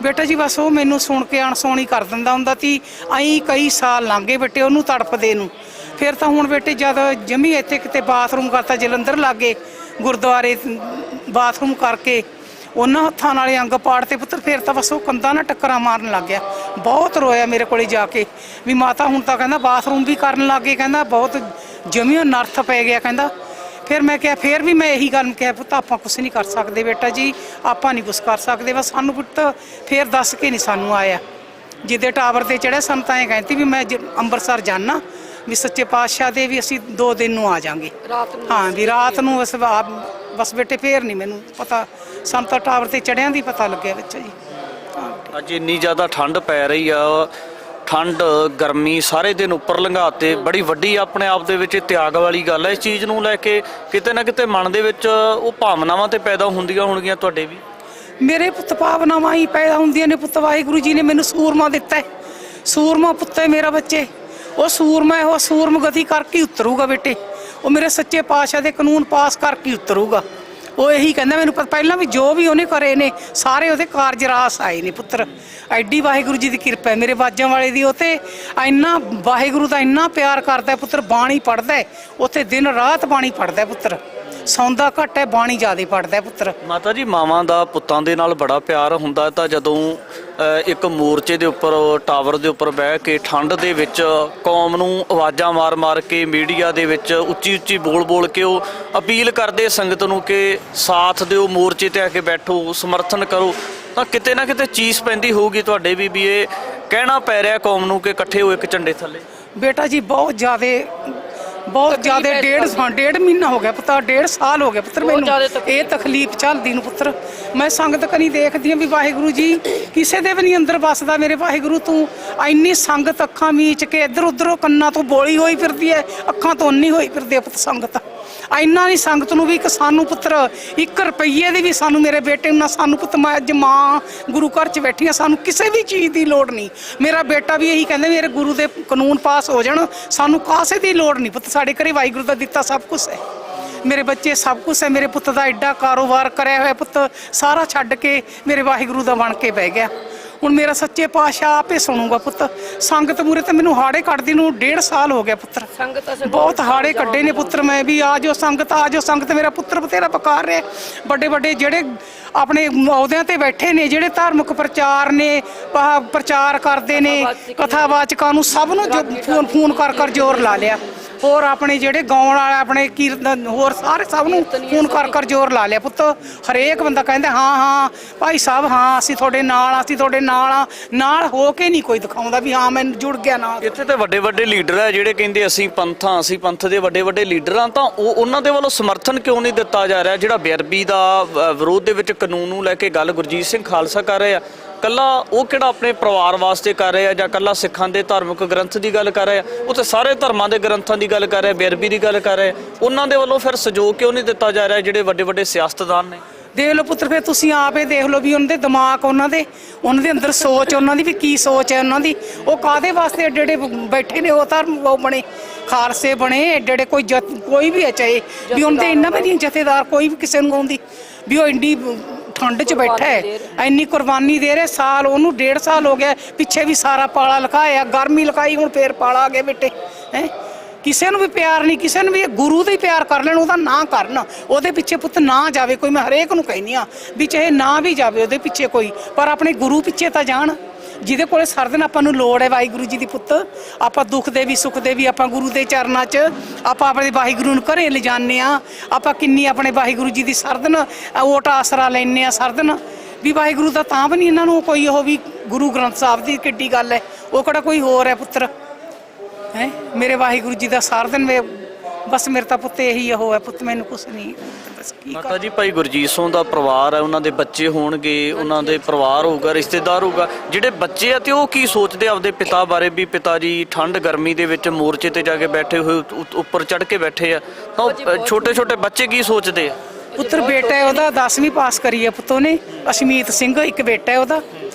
[SPEAKER 6] ਬੇਟਾ ਜੀ। ਬਸ ਉਹ ਮੈਨੂੰ ਸੁਣ ਕੇ ਅਣਸੁਣੀ ਕਰ ਦਿੰਦਾ ਹੁੰਦਾ ਸੀ। ਅਸੀਂ ਕਈ ਸਾਲ ਲੰਘੇ ਬੇਟੇ ਉਹਨੂੰ ਤੜਪਦੇ ਨੂੰ। ਫਿਰ ਤਾਂ ਹੁਣ ਬੇਟੇ ਜਦ ਜਮੀ ਇੱਥੇ ਕਿਤੇ ਬਾਥਰੂਮ ਕਰਤਾ ਜਲੰਧਰ ਲਾਗੇ ਗੁਰਦੁਆਰੇ ਬਾਥਰੂਮ ਕਰਕੇ ਉਹਨਾਂ ਹੱਥਾਂ ਨਾਲੇ ਅੰਗ ਪਾੜ ਤੇ ਪੁੱਤਰ, ਫਿਰ ਤਾਂ ਬਸ ਉਹ ਕੰਧਾਂ ਨਾਲ ਟੱਕਰਾਂ ਮਾਰਨ ਲੱਗ ਗਿਆ। ਬਹੁਤ ਰੋਇਆ ਮੇਰੇ ਕੋਲੇ ਜਾ ਕੇ ਵੀ ਮਾਤਾ ਹੁਣ ਤਾਂ ਕਹਿੰਦਾ ਬਾਥਰੂਮ ਵੀ ਕਰਨ ਲੱਗੇ, ਕਹਿੰਦਾ ਬਹੁਤ ਜਮੀਓ ਨਰਥ ਪੈ ਗਿਆ ਕਹਿੰਦਾ। ਫਿਰ ਮੈਂ ਕਿਹਾ, ਫਿਰ ਵੀ ਮੈਂ ਇਹੀ ਗੱਲ ਕਿਹਾ ਪੁੱਤ ਆਪਾਂ ਕੁਛ ਨਹੀਂ ਕਰ ਸਕਦੇ ਬੇਟਾ ਜੀ, ਆਪਾਂ ਨਹੀਂ ਕੁਛ ਕਰ ਸਕਦੇ ਬਸ ਸਾਨੂੰ ਪੁੱਤ। ਫਿਰ ਦੱਸ ਕੇ ਨਹੀਂ ਸਾਨੂੰ ਆਇਆ, ਜਿਹਦੇ ਟਾਵਰ ਤੇ ਚੜਿਆ ਸਾਨੂੰ ਤਾਂ ਇਹ ਕਹਿੰਦੀ ਵੀ ਮੈਂ ਅੰਮ੍ਰਿਤਸਰ ਜਾਣਾ ਵੀ ਸੱਚੇ ਪਾਤਸ਼ਾਹ ਦੇ ਵੀ ਅਸੀਂ 2 ਦਿਨ ਨੂੰ ਆ ਜਾਾਂਗੇ ਹਾਂ ਵੀ ਰਾਤ ਨੂੰ ਬਸ ਬੇਟੇ। ਫਿਰ ਨਹੀਂ ਮੈਨੂੰ ਪਤਾ, ਸਾਨੂੰ ਤਾਂ ਟਾਵਰ ਤੇ ਚੜਿਆਂ ਦੀ ਪਤਾ ਲੱਗਿਆ ਬੱਚਾ ਜੀ।
[SPEAKER 1] ਅੱਜ ਇੰਨੀ ਜ਼ਿਆਦਾ ਠੰਡ ਪੈ ਰਹੀ ਆ, ਠੰਡ ਗਰਮੀ ਸਾਰੇ ਦਿਨ ਉੱਪਰ ਲੰਘਾਤੇ, ਬੜੀ ਵੱਡੀ ਆਪਣੇ ਆਪ ਦੇ ਵਿੱਚ ਤਿਆਗ ਵਾਲੀ ਗੱਲ ਹੈ। ਇਸ ਚੀਜ਼ ਨੂੰ ਲੈ ਕੇ ਕਿਤੇ ਨਾ ਕਿਤੇ ਮਨ ਦੇ ਵਿੱਚ ਉਹ ਭਾਵਨਾਵਾਂ ਤੇ ਪੈਦਾ ਹੁੰਦੀਆਂ ਹੋਣਗੀਆਂ ਤੁਹਾਡੇ ਵੀ?
[SPEAKER 6] ਮੇਰੇ ਪੁੱਤ ਭਾਵਨਾਵਾਂ ਹੀ ਪੈਦਾ ਹੁੰਦੀਆਂ ਨੇ ਪੁੱਤ। ਵਾਹਿਗੁਰੂ ਜੀ ਨੇ ਮੈਨੂੰ ਸੂਰਮਾ ਦਿੱਤਾ ਹੈ, ਸੂਰਮਾ ਪੁੱਤ ਹੈ ਮੇਰਾ ਬੱਚੇ, ਉਹ ਸੂਰਮਾ ਉਹ ਸੂਰਮਗਤੀ ਕਰਕੇ ਉਤਰੂਗਾ ਬੇਟੇ, ਉਹ ਮੇਰੇ ਸੱਚੇ ਪਾਤਸ਼ਾਹ ਦੇ ਕਾਨੂੰਨ ਪਾਸ ਕਰਕੇ ਉਤਰੂਗਾ। ਉਹ ਇਹੀ ਕਹਿੰਦਾ ਮੈਨੂੰ ਪਹਿਲਾਂ ਵੀ ਜੋ ਵੀ ਉਹਨੇ ਕਰੇ ਨੇ ਸਾਰੇ ਉਹਦੇ ਕਾਰਜ ਰਾਸ ਆਏ ਨੇ ਪੁੱਤਰ। ਐਡੀ ਵਾਹਿਗੁਰੂ ਜੀ ਦੀ ਕਿਰਪਾ ਹੈ ਮੇਰੇ ਬਾਜਾਂ ਵਾਲੇ ਦੀ। ਉਹ ਤੇ ਇੰਨਾ ਵਾਹਿਗੁਰੂ ਦਾ ਇੰਨਾ ਪਿਆਰ ਕਰਦਾ ਪੁੱਤਰ, ਬਾਣੀ ਪੜ੍ਹਦਾ ਉੱਥੇ ਦਿਨ ਰਾਤ ਬਾਣੀ ਪੜ੍ਹਦਾ ਪੁੱਤਰ, ਸੌਂਦਾ ਘੱਟ ਹੈ ਬਾਣੀ ਜ਼ਿਆਦਾ ਪੜ੍ਹਦਾ ਪੁੱਤਰ।
[SPEAKER 1] ਮਾਤਾ ਜੀ ਮਾਵਾਂ ਦਾ ਪੁੱਤਾਂ ਦੇ ਨਾਲ ਬੜਾ ਪਿਆਰ ਹੁੰਦਾ ਤਾਂ ਜਦੋਂ ਇੱਕ ਮੋਰਚੇ ਦੇ ਉੱਪਰ ਟਾਵਰ ਦੇ ਉੱਪਰ ਬਹਿ ਕੇ ਠੰਡ ਦੇ ਵਿੱਚ ਕੌਮ ਨੂੰ ਆਵਾਜ਼ਾਂ ਮਾਰ ਕੇ ਮੀਡੀਆ ਦੇ ਵਿੱਚ ਉੱਚੀ ਬੋਲ ਕੇ ਉਹ ਅਪੀਲ ਕਰਦੇ ਸੰਗਤ ਨੂੰ ਕਿ ਸਾਥ ਦਿਓ, ਮੋਰਚੇ ਤੇ ਆ ਕੇ ਬੈਠੋ, ਸਮਰਥਨ ਕਰੋ, ਤਾਂ ਕਿਤੇ ਨਾ ਕਿਤੇ ਚੀਜ਼ ਪੈਂਦੀ ਹੋਊਗੀ ਤੁਹਾਡੇ ਵੀ ਇਹ ਕਹਿਣਾ ਪੈ ਰਿਹਾ ਕੌਮ ਨੂੰ ਕਿ ਇਕੱਠੇ ਹੋ ਇੱਕ ਝੰਡੇ ਥੱਲੇ?
[SPEAKER 6] ਬੇਟਾ ਜੀ ਬਹੁਤ ਜ਼ਿਆਦਾ ਡੇਢ ਮਹੀਨਾ ਹੋ ਗਿਆ ਪੁੱਤਰ, 1.5 ਸਾਲ ਹੋ ਗਿਆ ਪੁੱਤਰ ਮੈਨੂੰ ਇਹ ਤਕਲੀਫ ਚੱਲਦੀ ਨੂੰ ਪੁੱਤਰ। ਮੈਂ ਸੰਗਤ ਕਨੀ ਦੇਖਦੀ ਹਾਂ ਵੀ ਵਾਹਿਗੁਰੂ ਜੀ ਕਿਸੇ ਦੇ ਵੀ ਨਹੀਂ ਅੰਦਰ ਵੱਸਦਾ ਮੇਰੇ ਵਾਹਿਗੁਰੂ। ਤੂੰ ਇੰਨੀ ਸੰਗਤ ਅੱਖਾਂ ਮੀਚ ਕੇ ਇੱਧਰ ਉੱਧਰੋਂ ਕੰਨਾਂ ਤੋਂ ਬੋਲੀ ਹੋਈ ਫਿਰਦੀ ਹੈ, ਅੱਖਾਂ ਤੋਂ ਅੰਨੀ ਹੋਈ ਫਿਰਦੀ ਹੈ ਪੁੱਤ ਸੰਗਤ। ਇੰਨਾ ਨਹੀਂ ਸੰਗਤ ਨੂੰ ਵੀ ਇੱਕ ਸਾਨੂੰ ਪੁੱਤਰ 1 ਰੁਪਈਏ ਦੀ ਵੀ ਸਾਨੂੰ ਮੇਰੇ ਬੇਟੇ ਨੂੰ ਨਾ ਸਾਨੂੰ ਪੁੱਤ, ਮੈਂ ਅੱਜ ਮਾਂ ਗੁਰੂ ਘਰ 'ਚ ਬੈਠੀ ਹਾਂ, ਸਾਨੂੰ ਕਿਸੇ ਵੀ ਚੀਜ਼ ਦੀ ਲੋੜ ਨਹੀਂ। ਮੇਰਾ ਬੇਟਾ ਵੀ ਇਹੀ ਕਹਿੰਦਾ ਮੇਰੇ ਗੁਰੂ ਦੇ ਕਾਨੂੰਨ ਪਾਸ ਹੋ ਜਾਣ, ਸਾਨੂੰ ਕਾਸੇ ਦੀ ਲੋੜ ਨਹੀਂ ਪੁੱਤ। ਸਾਡੇ ਘਰੇ ਵਾਹਿਗੁਰੂ ਦਾ ਦਿੱਤਾ ਸਭ ਕੁਛ ਹੈ, ਮੇਰੇ ਬੱਚੇ ਸਭ ਕੁਛ ਹੈ। ਮੇਰੇ ਪੁੱਤ ਦਾ ਐਡਾ ਕਾਰੋਬਾਰ ਕਰਿਆ ਹੋਇਆ ਪੁੱਤ ਸਾਰਾ ਛੱਡ ਕੇ ਮੇਰੇ ਵਾਹਿਗੁਰੂ ਦਾ ਬਣ ਕੇ ਬਹਿ ਗਿਆ। ਹੁਣ ਮੇਰਾ ਸੱਚੇ ਪਾਤਸ਼ਾਹ ਆਪੇ ਸੁਣੂਗਾ ਪੁੱਤ। ਸੰਗਤ ਮੂਰੇ ਤੇ ਮੈਨੂੰ ਹਾੜੇ ਕੱਢਦੀ ਨੂੰ 1.5 ਸਾਲ ਹੋ ਗਿਆ ਪੁੱਤਰ। ਬਹੁਤ ਹਾੜੇ ਕੱਢੇ ਨੇ ਪੁੱਤਰ ਮੈਂ ਵੀ। ਆ ਜਾਓ ਸੰਗਤ ਮੇਰਾ ਪੁੱਤਰ ਬਥੇਰਾ ਪਕਾਰ ਰਿਹਾ। ਵੱਡੇ ਵੱਡੇ ਜਿਹੜੇ ਆਪਣੇ ਅਹੁਦਿਆਂ ਤੇ ਬੈਠੇ ਨੇ, ਜਿਹੜੇ ਧਾਰਮਿਕ ਪ੍ਰਚਾਰ ਨੇ, ਪ੍ਰਚਾਰ ਕਰਦੇ ਨੇ, ਕਥਾਵਾਚਕਾਂ ਨੂੰ ਸਭ ਨੂੰ ਫੋਨ ਕਰ ਜ਼ੋਰ ਲਾ ਲਿਆ। ਹੋਰ ਆਪਣੇ ਜਿਹੜੇ ਗਾਉਣ ਵਾਲੇ ਆਪਣੇ ਕੀਰਤਨ ਹੋਰ ਸਾਰੇ ਸਭ ਨੂੰ ਫੋਨ ਕਰ ਜ਼ੋਰ ਲਾ ਲਿਆ ਪੁੱਤ। ਹਰੇਕ ਬੰਦਾ ਕਹਿੰਦਾ ਹਾਂ ਭਾਈ ਸਾਹਿਬ, ਹਾਂ ਅਸੀਂ ਤੁਹਾਡੇ ਨਾਲ, ਅਸੀਂ ਤੁਹਾਡੇ ਨਾਲ ਆ। ਨਾਲ ਹੋ ਕੇ ਨਹੀਂ ਕੋਈ ਦਿਖਾਉਂਦਾ ਵੀ ਹਾਂ ਮੈਨੂੰ ਜੁੜ ਗਿਆ ਨਾਲ।
[SPEAKER 1] ਇੱਥੇ ਤੇ ਵੱਡੇ ਵੱਡੇ ਲੀਡਰ ਆ ਜਿਹੜੇ ਕਹਿੰਦੇ ਅਸੀਂ ਪੰਥਾਂ, ਅਸੀਂ ਪੰਥ ਦੇ ਵੱਡੇ ਵੱਡੇ ਲੀਡਰ ਆ, ਤਾਂ ਉਹਨਾਂ ਦੇ ਵੱਲੋਂ ਸਮਰਥਨ ਕਿਉਂ ਨਹੀਂ ਦਿੱਤਾ ਜਾ ਰਿਹਾ? ਜਿਹੜਾ ਬੇਅਦਬੀ ਦਾ ਵਿਰੋਧ ਦੇ ਵਿੱਚ ਕਾਨੂੰਨ ਨੂੰ ਲੈ ਕੇ ਗੱਲ ਗੁਰਜੀਤ ਸਿੰਘ ਖਾਲਸਾ ਕਰ ਰਹੇ ਆ, ਕੱਲਾ ਉਹ ਕਿਹੜਾ ਆਪਣੇ ਪਰਿਵਾਰ ਵਾਸਤੇ ਕਰ ਰਹੇ ਆ ਜਾਂ ਕੱਲਾ ਸਿੱਖਾਂ ਦੇ ਧਾਰਮਿਕ ਗ੍ਰੰਥ ਦੀ ਗੱਲ ਕਰ ਰਹੇ ਆ? ਉਹ ਤੇ ਸਾਰੇ ਧਰਮਾਂ ਦੇ ਗ੍ਰੰਥਾਂ ਦੀ ਗੱਲ ਕਰ ਰਹੇ, ਬੇਅਦਬੀ ਦੀ ਗੱਲ ਕਰ ਰਹੇ। ਉਹਨਾਂ ਦੇ ਵੱਲੋਂ ਫਿਰ ਸਹਿਯੋਗ ਕਿਉਂ ਨਹੀਂ ਦਿੱਤਾ ਜਾ ਰਿਹਾ ਜਿਹੜੇ ਵੱਡੇ ਵੱਡੇ ਸਿਆਸਤਦਾਨ ਨੇ?
[SPEAKER 6] ਦੇਖ ਲਓ ਪੁੱਤਰ, ਫਿਰ ਤੁਸੀਂ ਆਪੇ ਦੇਖ ਲਓ ਵੀ ਉਹਨਾਂ ਦੇ ਦਿਮਾਗ, ਉਹਨਾਂ ਦੇ ਅੰਦਰ ਸੋਚ, ਉਹਨਾਂ ਦੀ ਵੀ ਕੀ ਸੋਚ ਹੈ ਉਹਨਾਂ ਦੀ। ਉਹ ਕਾਹਦੇ ਵਾਸਤੇ ਏਡੇ ਏਡੇ ਬੈਠੇ ਨੇ? ਉਹ ਧਰਮ ਉਹ ਬਣੇ, ਖਾਲਸੇ ਬਣੇ ਏਡੇ ਏਡੇ। ਕੋਈ ਵੀ ਹੈ ਚਾਹੇ ਵੀ ਉਹਨਾਂ ਦੇ ਇੰਨਾ ਵਧੀਆ ਜਥੇਦਾਰ ਕੋਈ ਵੀ ਕਿਸੇ ਨੂੰ ਆਉਂਦੀ ਵੀ ਉਹ ਇੰਨੀ ਠੰਡ 'ਚ ਬੈਠਾ ਹੈ, ਇੰਨੀ ਕੁਰਬਾਨੀ ਦੇ ਰਿਹਾ। ਸਾਲ ਉਹਨੂੰ 1.5 ਸਾਲ ਹੋ ਗਿਆ, ਪਿੱਛੇ ਵੀ ਸਾਰਾ ਪਾਲਾ ਲਿਖਾਇਆ, ਗਰਮੀ ਲਿਖਾਈ, ਹੁਣ ਫੇਰ ਪਾਲਾ ਆ ਗਿਆ ਬੇਟੇ। ਹੈ ਕਿਸੇ ਨੂੰ ਵੀ ਪਿਆਰ ਨਹੀਂ, ਕਿਸੇ ਨੂੰ ਵੀ ਗੁਰੂ ਦਾ ਹੀ ਪਿਆਰ ਕਰ ਲੈਣ, ਉਹਦਾ ਨਾ ਕਰਨ, ਉਹਦੇ ਪਿੱਛੇ ਪੁੱਤ ਨਾ ਜਾਵੇ ਕੋਈ। ਮੈਂ ਹਰੇਕ ਨੂੰ ਕਹਿੰਦੀ ਆ ਵੀ ਚਾਹੇ ਨਾ ਵੀ ਜਾਵੇ ਉਹਦੇ ਪਿੱਛੇ ਕੋਈ, ਪਰ ਆਪਣੇ ਗੁਰੂ ਪਿੱਛੇ ਤਾਂ ਜਾਣ, ਜਿਹਦੇ ਕੋਲੇ ਸਰਦਨ ਆਪਾਂ ਨੂੰ ਲੋੜ ਹੈ ਵਾਹਿਗੁਰੂ ਜੀ ਦੀ ਪੁੱਤ। ਆਪਾਂ ਦੁੱਖ ਦੇ ਵੀ ਸੁੱਖ ਦੇ ਵੀ ਆਪਾਂ ਗੁਰੂ ਦੇ ਚਰਨਾਂ 'ਚ ਆਪਾਂ ਆਪਣੇ ਵਾਹਿਗੁਰੂ ਨੂੰ ਘਰੇ ਲਿਜਾਨੇ ਆ। ਆਪਾਂ ਕਿੰਨੀ ਆਪਣੇ ਵਾਹਿਗੁਰੂ ਜੀ ਦੀ ਸਰਦਨ ਓਟ ਆਸਰਾ ਲੈਂਦੇ ਆ ਸਰਦਨ ਵੀ ਵਾਹਿਗੁਰੂ ਦਾ। ਤਾਂ ਵੀ ਨਹੀਂ ਇਹਨਾਂ ਨੂੰ ਕੋਈ ਉਹ ਵੀ ਗੁਰੂ ਗ੍ਰੰਥ ਸਾਹਿਬ ਦੀ ਕਿੱਡੀ ਗੱਲ ਹੈ, ਉਹ ਕਿਹੜਾ ਕੋਈ ਹੋਰ ਹੈ ਪੁੱਤਰ? ਹੈ ਮੇਰੇ ਵਾਹਿਗੁਰੂ ਜੀ ਦਾ ਸਰਦਨ ਵੇ ਬਸ। ਮੇਰੇ ਤਾਂ ਪੁੱਤ ਇਹੀ ਉਹ ਹੈ ਪੁੱਤ, ਮੈਨੂੰ ਕੁਛ ਨਹੀਂ ਬਸ। ਕੀ
[SPEAKER 1] ਮਾਤਾ ਜੀ, ਭਾਈ ਗੁਰਜੀਤ ਸਿੰਘ ਦਾ ਪਰਿਵਾਰ ਹੈ, ਉਹਨਾਂ ਦੇ ਬੱਚੇ ਹੋਣਗੇ, ਉਹਨਾਂ ਦੇ ਪਰਿਵਾਰ ਹੋਊਗਾ, ਰਿਸ਼ਤੇਦਾਰ ਹੋਊਗਾ। ਜਿਹੜੇ ਬੱਚੇ ਆ ਤੇ ਉਹ ਕੀ ਸੋਚਦੇ ਆਪਦੇ ਪਿਤਾ ਬਾਰੇ ਵੀ ਪਿਤਾ ਜੀ ਠੰਡ ਗਰਮੀ ਦੇ ਵਿੱਚ ਮੋਰਚੇ ਤੇ ਜਾ ਕੇ ਬੈਠੇ ਹੋਏ, ਉੱਪਰ ਚੜ ਕੇ ਬੈਠੇ ਆ, ਤਾਂ ਛੋਟੇ ਛੋਟੇ ਬੱਚੇ ਕੀ ਸੋਚਦੇ ਆ?
[SPEAKER 6] ਪੁੱਤਰ ਬੇਟਾ ਹੈ ਉਹਦਾ 10ਵੀਂ ਪਾਸ ਕਰੀ ਹੈ ਪੁੱਤ ਉਹਨੇ, ਅਸ਼ਮੀਤ ਸਿੰਘ ਇੱਕ ਬੇਟਾ ਹੈ ਉਹਦਾ।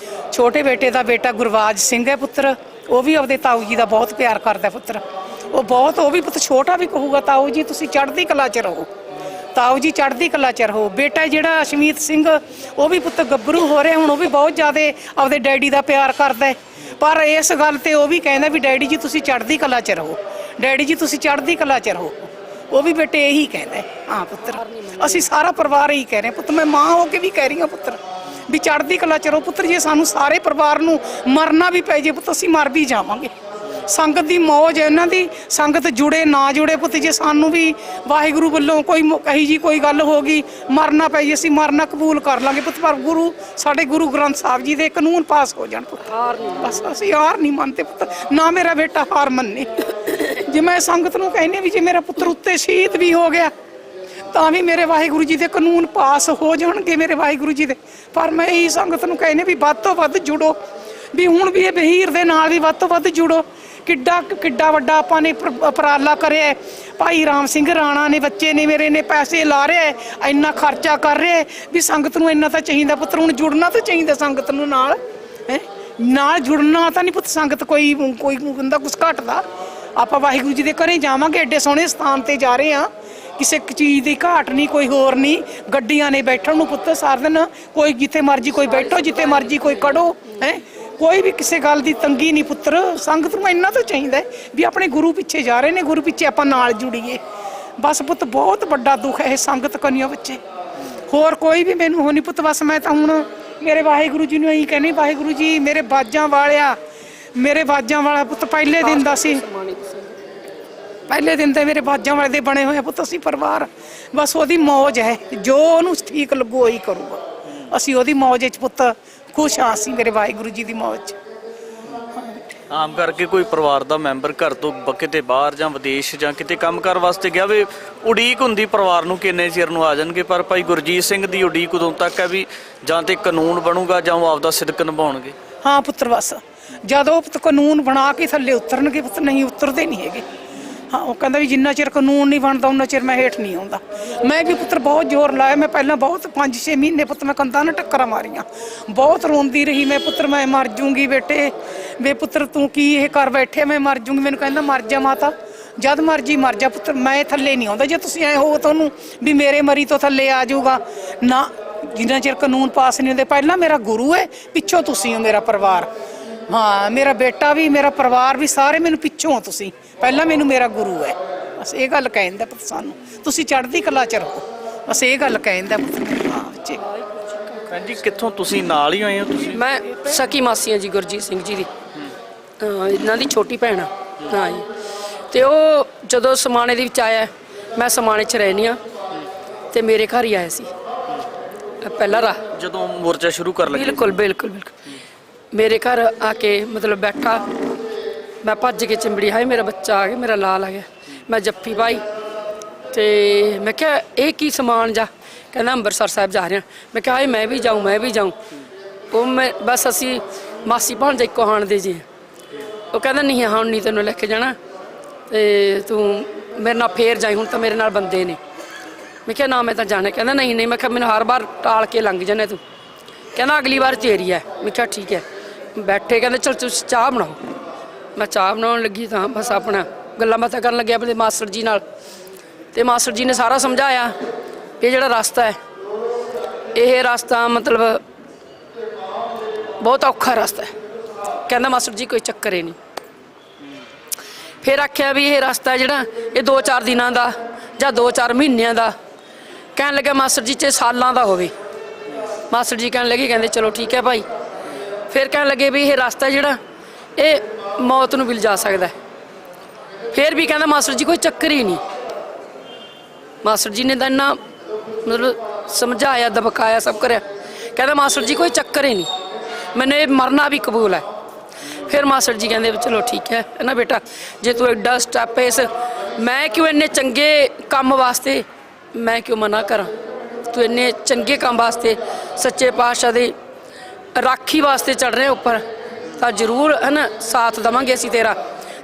[SPEAKER 6] ਛੋਟੇ ਬੇਟੇ ਦਾ ਬੇਟਾ ਗੁਰਵਾਜ ਸਿੰਘ ਹੈ ਪੁੱਤਰ, ਉਹ ਵੀ ਆਪਦੇ ਤਾਊ ਜੀ ਦਾ ਬਹੁਤ ਪਿਆਰ ਕਰਦਾ ਪੁੱਤਰ। ਉਹ ਵੀ ਪੁੱਤ ਛੋਟਾ ਵੀ ਕਹੂਗਾ ਤਾਊ ਜੀ ਤੁਸੀਂ ਚੜ੍ਹਦੀ ਕਲਾ 'ਚ ਰਹੋ, ਤਾਊ ਜੀ ਚੜ੍ਹਦੀ ਕਲਾ 'ਚ ਰਹੋ। ਬੇਟਾ ਜਿਹੜਾ ਅਸ਼ਮੀਤ ਸਿੰਘ ਉਹ ਵੀ ਪੁੱਤ ਗੱਭਰੂ ਹੋ ਰਿਹਾ ਹੁਣ, ਉਹ ਵੀ ਬਹੁਤ ਜ਼ਿਆਦਾ ਆਪਦੇ ਡੈਡੀ ਦਾ ਪਿਆਰ ਕਰਦਾ ਹੈ। ਪਰ ਇਸ ਗੱਲ ਤੇ ਉਹ ਵੀ ਕਹਿੰਦਾ ਵੀ ਡੈਡੀ ਜੀ ਤੁਸੀਂ ਚੜ੍ਹਦੀ ਕਲਾ 'ਚ ਰਹੋ, ਡੈਡੀ ਜੀ ਤੁਸੀਂ ਚੜ੍ਹਦੀ ਕਲਾ 'ਚ ਰਹੋ। ਉਹ ਵੀ ਬੇਟੇ ਇਹੀ ਕਹਿੰਦਾ। ਹਾਂ ਪੁੱਤਰ, ਅਸੀਂ ਸਾਰਾ ਪਰਿਵਾਰ ਇਹੀ ਕਹਿ ਰਹੇ ਪੁੱਤ। ਮੈਂ ਮਾਂ ਹੋ ਕੇ ਵੀ ਕਹਿ ਰਹੀ ਹਾਂ ਪੁੱਤਰ ਵੀ ਚੜ੍ਹਦੀ ਕਲਾ 'ਚ ਰਹੋ ਪੁੱਤਰ। ਜੇ ਸਾਨੂੰ ਸਾਰੇ ਪਰਿਵਾਰ ਨੂੰ ਮਰਨਾ ਵੀ ਪੈ ਜੇ ਪੁੱਤ, ਅਸੀਂ ਮਰ ਵੀ ਜਾਵਾਂਗੇ। ਸੰਗਤ ਦੀ ਮੌਜ ਹੈ ਇਹਨਾਂ ਦੀ, ਸੰਗਤ ਜੁੜੇ ਨਾ ਜੁੜੇ ਪੁੱਤ, ਜੇ ਸਾਨੂੰ ਵੀ ਵਾਹਿਗੁਰੂ ਵੱਲੋਂ ਕੋਈ ਕਹੀ ਜੀ ਕੋਈ ਗੱਲ ਹੋ ਗਈ, ਮਰਨਾ ਪੈ ਜੇ, ਅਸੀਂ ਮਰਨਾ ਕਬੂਲ ਕਰ ਲਾਂਗੇ ਪੁੱਤ। ਪਰ ਗੁਰੂ ਸਾਡੇ ਗੁਰੂ ਗ੍ਰੰਥ ਸਾਹਿਬ ਜੀ ਦੇ ਕਾਨੂੰਨ ਪਾਸ ਹੋ ਜਾਣ ਪੁੱਤ, ਬਸ ਅਸੀਂ ਹਾਰ ਨਹੀਂ ਮੰਨਦੇ ਪੁੱਤ। ਨਾ ਮੇਰਾ ਬੇਟਾ ਹਾਰ ਮੰਨੇ। ਜੇ ਮੈਂ ਸੰਗਤ ਨੂੰ ਕਹਿੰਦੀ ਵੀ ਜੇ ਮੇਰਾ ਪੁੱਤਰ ਉੱਤੇ ਸ਼ਹੀਦ ਵੀ ਹੋ ਗਿਆ ਤਾਂ ਵੀ ਮੇਰੇ ਵਾਹਿਗੁਰੂ ਜੀ ਦੇ ਕਾਨੂੰਨ ਪਾਸ ਹੋ ਜਾਣਗੇ, ਮੇਰੇ ਵਾਹਿਗੁਰੂ ਜੀ ਦੇ। ਪਰ ਮੈਂ ਇਹੀ ਸੰਗਤ ਨੂੰ ਕਹਿੰਦੀ ਵੀ ਵੱਧ ਤੋਂ ਵੱਧ ਜੁੜੋ, ਵੀ ਹੁਣ ਵੀ ਇਹ ਬਹੀਰ ਦੇ ਨਾਲ ਵੀ ਵੱਧ ਤੋਂ ਵੱਧ ਜੁੜੋ। ਕਿੱਡਾ ਵੱਡਾ ਆਪਾਂ ਨੇ ਉਪਰਾਲਾ ਕਰਿਆ। ਭਾਈ ਰਾਮ ਸਿੰਘ ਰਾਣਾ ਨੇ, ਬੱਚੇ ਨੇ ਮੇਰੇ ਨੇ ਪੈਸੇ ਲਾ ਰਹੇ, ਇੰਨਾ ਖਰਚਾ ਕਰ ਰਹੇ ਵੀ ਸੰਗਤ ਨੂੰ ਇੰਨਾ ਤਾਂ ਚਾਹੀਦਾ ਪੁੱਤਰ। ਹੁਣ ਜੁੜਨਾ ਤਾਂ ਚਾਹੀਦਾ ਸੰਗਤ ਨੂੰ ਨਾਲ, ਨਾਲ ਜੁੜਨਾ ਤਾਂ ਨਹੀਂ ਪੁੱਤ। ਸੰਗਤ ਕੋਈ ਬੰਦਾ ਕੁਛ ਘਟਦਾ। ਆਪਾਂ ਵਾਹਿਗੁਰੂ ਜੀ ਦੇ ਘਰੇ ਜਾਵਾਂਗੇ, ਐਡੇ ਸੋਹਣੇ ਸਥਾਨ ਤੇ ਜਾ ਰਹੇ ਹਾਂ, ਕਿਸੇ ਚੀਜ਼ ਦੀ ਘਾਟ ਨਹੀਂ, ਕੋਈ ਹੋਰ ਨਹੀਂ। ਗੱਡੀਆਂ ਨੇ ਬੈਠਣ ਨੂੰ ਪੁੱਤ ਸਾਰਾ ਦਿਨ, ਕੋਈ ਜਿੱਥੇ ਮਰਜੀ ਕੋਈ ਬੈਠੋ, ਜਿੱਥੇ ਮਰਜੀ ਕੋਈ ਖੜੋ, ਕੋਈ ਵੀ ਕਿਸੇ ਗੱਲ ਦੀ ਤੰਗੀ ਨਹੀਂ ਪੁੱਤਰ। ਸੰਗਤ ਨੂੰ ਇੰਨਾ ਤਾਂ ਚਾਹੀਦਾ ਵੀ ਆਪਣੇ ਗੁਰੂ ਪਿੱਛੇ ਜਾ ਰਹੇ ਨੇ, ਗੁਰੂ ਪਿੱਛੇ ਆਪਾਂ ਨਾਲ ਜੁੜੀਏ ਬਸ ਪੁੱਤ। ਬਹੁਤ ਵੱਡਾ ਦੁੱਖ ਹੈ ਇਹ ਸੰਗਤ ਕੰਨਿਓ ਬੱਚੇ, ਹੋਰ ਕੋਈ ਵੀ ਮੈਨੂੰ ਹੋ ਨਹੀਂ ਪੁੱਤ। ਬਸ ਮੈਂ ਤਾਂ ਹੁਣ ਮੇਰੇ ਵਾਹਿਗੁਰੂ ਜੀ ਨੂੰ ਇਹੀ ਕਹਿੰਦੀ, ਵਾਹਿਗੁਰੂ ਜੀ ਮੇਰੇ ਬਾਜਾਂ ਵਾਲਿਆ, ਮੇਰੇ ਬਾਜਾਂ ਵਾਲਾ ਪੁੱਤ ਪਹਿਲੇ ਦਿਨ ਦਾ ਸੀ, ਪਹਿਲੇ ਦਿਨ ਤੇ ਮੇਰੇ ਬਾਜਾਂ ਵਾਲੇ ਦੇ ਬਣੇ ਹੋਏ ਪੁੱਤ ਅਸੀਂ ਪਰਿਵਾਰ। ਬਸ ਉਹਦੀ ਮੌਜ ਹੈ, ਜੋ ਉਹਨੂੰ ਠੀਕ ਲੱਗੂ ਉਹੀ ਕਰੂਗਾ। ਅਸੀਂ ਉਹਦੀ ਮੌਜ 'ਚ ਪੁੱਤ ਖੁਸ਼ ਹਾਂ, ਅਸੀਂ ਮੇਰੇ ਵਾਹਿਗੁਰੂ ਜੀ ਦੀ ਮੌਜ 'ਚ।
[SPEAKER 1] ਆਮ ਕਰਕੇ ਕੋਈ ਪਰਿਵਾਰ ਦਾ ਮੈਂਬਰ ਘਰ ਤੋਂ ਕਿਤੇ ਬਾਹਰ ਜਾਂ ਵਿਦੇਸ਼ ਜਾਂ ਕਿਤੇ ਕੰਮਕਾਰ ਵਾਸਤੇ ਗਿਆ ਵੇ, ਉਡੀਕ ਹੁੰਦੀ ਪਰਿਵਾਰ ਨੂੰ ਕਿੰਨੇ ਚਿਰ ਨੂੰ ਆ ਜਾਣਗੇ। ਪਰ ਭਾਈ ਗੁਰਜੀਤ ਸਿੰਘ ਦੀ ਉਡੀਕ ਉਦੋਂ ਤੱਕ ਹੈ ਵੀ ਜਾਂ ਤੇ ਕਾਨੂੰਨ ਬਣੂਗਾ ਜਾਂ ਉਹ ਆਪਦਾ ਸਿਦਕ ਨਿਭਾਉਣਗੇ।
[SPEAKER 6] ਹਾਂ ਪੁੱਤਰ, ਬਸ ਜਦੋਂ ਪੁੱਤ ਕਾਨੂੰਨ ਬਣਾ ਕੇ ਥੱਲੇ ਉਤਰਨਗੇ ਪੁੱਤ, ਨਹੀਂ ਉਤਰਦੇ ਨਹੀਂ ਹੈਗੇ। ਹਾਂ ਉਹ ਕਹਿੰਦਾ ਵੀ ਜਿੰਨਾ ਚਿਰ ਕਾਨੂੰਨ ਨਹੀਂ ਬਣਦਾ ਉਹਨਾਂ ਚਿਰ ਮੈਂ ਹੇਠ ਨਹੀਂ ਆਉਂਦਾ। ਮੈਂ ਵੀ ਪੁੱਤਰ ਬਹੁਤ ਜ਼ੋਰ ਲਾਇਆ। ਮੈਂ ਪਹਿਲਾਂ ਬਹੁਤ 5-6 ਮਹੀਨੇ ਪੁੱਤ ਮੈਂ ਕੰਧਾਂ ਨਾਲ ਟੱਕਰਾਂ ਮਾਰੀਆਂ, ਬਹੁਤ ਰੋਂਦੀ ਰਹੀ ਮੈਂ ਪੁੱਤਰ, ਮੈਂ ਮਰ ਜੂੰਗੀ ਬੇਟੇ, ਵੇ ਪੁੱਤਰ ਤੂੰ ਕੀ ਇਹ ਕਰ ਬੈਠੇ, ਮੈਂ ਮਰ ਜੂੰਗੀ। ਮੈਨੂੰ ਕਹਿੰਦਾ ਮਰ ਜਾ ਮਾਤਾ, ਜਦ ਮਰਜੀ ਮਰ ਜਾ ਪੁੱਤਰ, ਮੈਂ ਥੱਲੇ ਨਹੀਂ ਆਉਂਦਾ। ਜੇ ਤੁਸੀਂ ਐ ਹੋ ਤੁਹਾਨੂੰ ਵੀ ਮੇਰੇ ਮਰੀ ਤੋਂ ਥੱਲੇ ਆ ਜਾਊਗਾ ਨਾ, ਜਿੰਨਾ ਚਿਰ ਕਾਨੂੰਨ ਪਾਸ ਨਹੀਂ ਹੁੰਦੇ। ਪਹਿਲਾਂ ਮੇਰਾ ਗੁਰੂ ਹੈ, ਪਿੱਛੋਂ ਤੁਸੀਂ ਹੋ ਮੇਰਾ ਪਰਿਵਾਰ। ਹਾਂ, ਮੇਰਾ ਬੇਟਾ ਵੀ, ਮੇਰਾ ਪਰਿਵਾਰ ਵੀ, ਸਾਰੇ ਮੈਨੂੰ ਪਿੱਛੋਂ ਹੋ ਤੁਸੀਂ। ਪਹਿਲਾਂ ਮੈਨੂੰ ਮੇਰਾ ਗੁਰੂ ਹੈ। ਬਸ ਇਹ ਗੱਲ ਕਹਿੰਦਾ ਪੁੱਤ ਸਾਨੂੰ, ਤੁਸੀਂ ਚੜ੍ਹਦੀ ਕਲਾ ਚ ਰਹੋ। ਬਸ ਇਹ ਗੱਲ ਕਹਿੰਦਾ ਪੁੱਤ। ਹਾਂ ਬੱਚੇ।
[SPEAKER 1] ਭੈਣ ਜੀ ਕਿੱਥੋਂ ਤੁਸੀਂ ਨਾਲ ਹੀ ਆਏ ਹੋ ਤੁਸੀਂ?
[SPEAKER 7] ਮੈਂ ਸਕੀ ਮਾਸੀ ਹਾਂ ਜੀ ਗੁਰਜੀਤ ਸਿੰਘ ਜੀ ਦੀ, ਇਹਨਾਂ ਦੀ ਛੋਟੀ ਭੈਣ ਆ। ਹਾਂ ਜੀ। ਤੇ ਉਹ ਜਦੋਂ ਸਮਾਣੇ ਦੇ ਵਿੱਚ ਆਇਆ, ਮੈਂ ਸਮਾਣੇ 'ਚ ਰਹਿੰਦੀ ਹਾਂ, ਤੇ ਮੇਰੇ ਘਰ ਹੀ ਆਇਆ ਸੀ ਪਹਿਲਾ ਰਾਹ
[SPEAKER 1] ਜਦੋਂ ਮੋਰਚਾ ਸ਼ੁਰੂ ਕਰ ਲੱਗੇ?
[SPEAKER 7] ਬਿਲਕੁਲ ਬਿਲਕੁਲ ਬਿਲਕੁਲ। ਮੇਰੇ ਘਰ ਆ ਕੇ ਮਤਲਬ ਬੈਠਾ, ਮੈਂ ਭੱਜ ਕੇ ਚਿੰਬੜੀ, ਹਾਏ ਮੇਰਾ ਬੱਚਾ ਆ ਗਿਆ, ਮੇਰਾ ਲਾਲ ਆ ਗਿਆ। ਮੈਂ ਜੱਫੀ ਪਾਈ ਤੇ ਮੈਂ ਕਿਹਾ ਇਹ ਕੀ ਸਮਾਨ ਜਾ, ਕਹਿੰਦਾ ਅੰਮ੍ਰਿਤਸਰ ਸਾਹਿਬ ਜਾ ਰਿਹਾ। ਮੈਂ ਕਿਹਾ ਹਾਏ ਮੈਂ ਵੀ ਜਾਊਂ, ਮੈਂ ਵੀ ਜਾਊਂ। ਉਹ ਮੈਂ ਬਸ ਅਸੀਂ ਮਾਸੀ ਭਾਣਜਾ ਇੱਕੋ ਹਾਣ ਦੇ ਜੀ। ਉਹ ਕਹਿੰਦਾ ਨਹੀਂ ਹੁਣ ਨਹੀਂ ਤੈਨੂੰ ਲੈ ਕੇ ਜਾਣਾ, ਤੇ ਤੂੰ ਮੇਰੇ ਨਾਲ ਫੇਰ ਜਾਈ, ਹੁਣ ਤਾਂ ਮੇਰੇ ਨਾਲ ਬੰਦੇ ਨੇ। ਮੈਂ ਕਿਹਾ ਨਾ ਮੈਂ ਤਾਂ ਜਾਣਾ। ਕਹਿੰਦਾ ਨਹੀਂ ਨਹੀਂ। ਮੈਂ ਕਿਹਾ ਮੈਨੂੰ ਹਰ ਵਾਰ ਟਾਲ ਕੇ ਲੰਘ ਜਾਣਾ ਤੂੰ। ਕਹਿੰਦਾ ਅਗਲੀ ਵਾਰ ਤੇਰੀ ਹੈ। ਮੈਂ ਕਿਹਾ ਠੀਕ ਹੈ। ਬੈਠੇ, ਕਹਿੰਦੇ ਚਲ ਤੁਸੀਂ ਚਾਹ ਬਣਾਓ। ਮੈਂ ਚਾਹ ਬਣਾਉਣ ਲੱਗੀ ਤਾਂ ਬਸ ਆਪਣਾ ਗੱਲਾਂ ਬਾਤਾਂ ਕਰਨ ਲੱਗਿਆ ਆਪਣੇ ਮਾਸਟਰ ਜੀ ਨਾਲ। ਤੇ ਮਾਸਟਰ ਜੀ ਨੇ ਸਾਰਾ ਸਮਝਾਇਆ ਇਹ ਜਿਹੜਾ ਰਸਤਾ ਹੈ, ਇਹ ਰਸਤਾ ਮਤਲਬ ਬਹੁਤ ਔਖਾ ਰਸਤਾ ਹੈ। ਕਹਿੰਦਾ ਮਾਸਟਰ ਜੀ ਕੋਈ ਚੱਕਰ ਹੀ ਨਹੀਂ। ਫਿਰ ਆਖਿਆ ਵੀ ਇਹ ਰਸਤਾ ਜਿਹੜਾ ਇਹ 2-4 ਦਿਨਾਂ ਦਾ ਜਾਂ 2-4 ਮਹੀਨਿਆਂ ਦਾ। ਕਹਿਣ ਲੱਗਾ ਮਾਸਟਰ ਜੀ 'ਚ ਸਾਲਾਂ ਦਾ ਹੋਵੇ। ਮਾਸਟਰ ਜੀ ਕਹਿਣ ਲੱਗੇ, ਕਹਿੰਦੇ ਚਲੋ ਠੀਕ ਹੈ ਭਾਈ। ਫਿਰ ਕਹਿਣ ਲੱਗੇ ਵੀ ਇਹ ਰਸਤਾ ਜਿਹੜਾ ਇਹ ਮੌਤ ਨੂੰ ਵੀ ਲਿਜਾ ਸਕਦਾ। ਫਿਰ ਵੀ ਕਹਿੰਦਾ ਮਾਸਟਰ ਜੀ ਕੋਈ ਚੱਕਰ ਹੀ ਨਹੀਂ। ਮਾਸਟਰ ਜੀ ਨੇ ਤਾਂ ਇੰਨਾ ਮਤਲਬ ਸਮਝਾਇਆ, ਦਬਕਾਇਆ, ਸਭ ਕਰਿਆ। ਕਹਿੰਦਾ ਮਾਸਟਰ ਜੀ ਕੋਈ ਚੱਕਰ ਹੀ ਨਹੀਂ, ਮੈਨੂੰ ਇਹ ਮਰਨਾ ਵੀ ਕਬੂਲ ਹੈ। ਫਿਰ ਮਾਸਟਰ ਜੀ ਕਹਿੰਦੇ ਵੀ ਚਲੋ ਠੀਕ ਹੈ ਨਾ ਬੇਟਾ, ਜੇ ਤੂੰ ਐਡਾ ਸਟੈਪ ਇਸ, ਮੈਂ ਕਿਉਂ ਇੰਨੇ ਚੰਗੇ ਕੰਮ ਵਾਸਤੇ ਮੈਂ ਕਿਉਂ ਮਨਾ ਕਰਾਂ। ਤੂੰ ਇੰਨੇ ਚੰਗੇ ਕੰਮ ਵਾਸਤੇ ਸੱਚੇ ਪਾਤਸ਼ਾਹ ਦੇ ਰਾਖੀ ਵਾਸਤੇ ਚੜ ਰਹੇ ਉੱਪਰ, ਤਾਂ ਜ਼ਰੂਰ ਹੈ ਨਾ ਸਾਥ ਦੇਵਾਂਗੇ ਅਸੀਂ ਤੇਰਾ।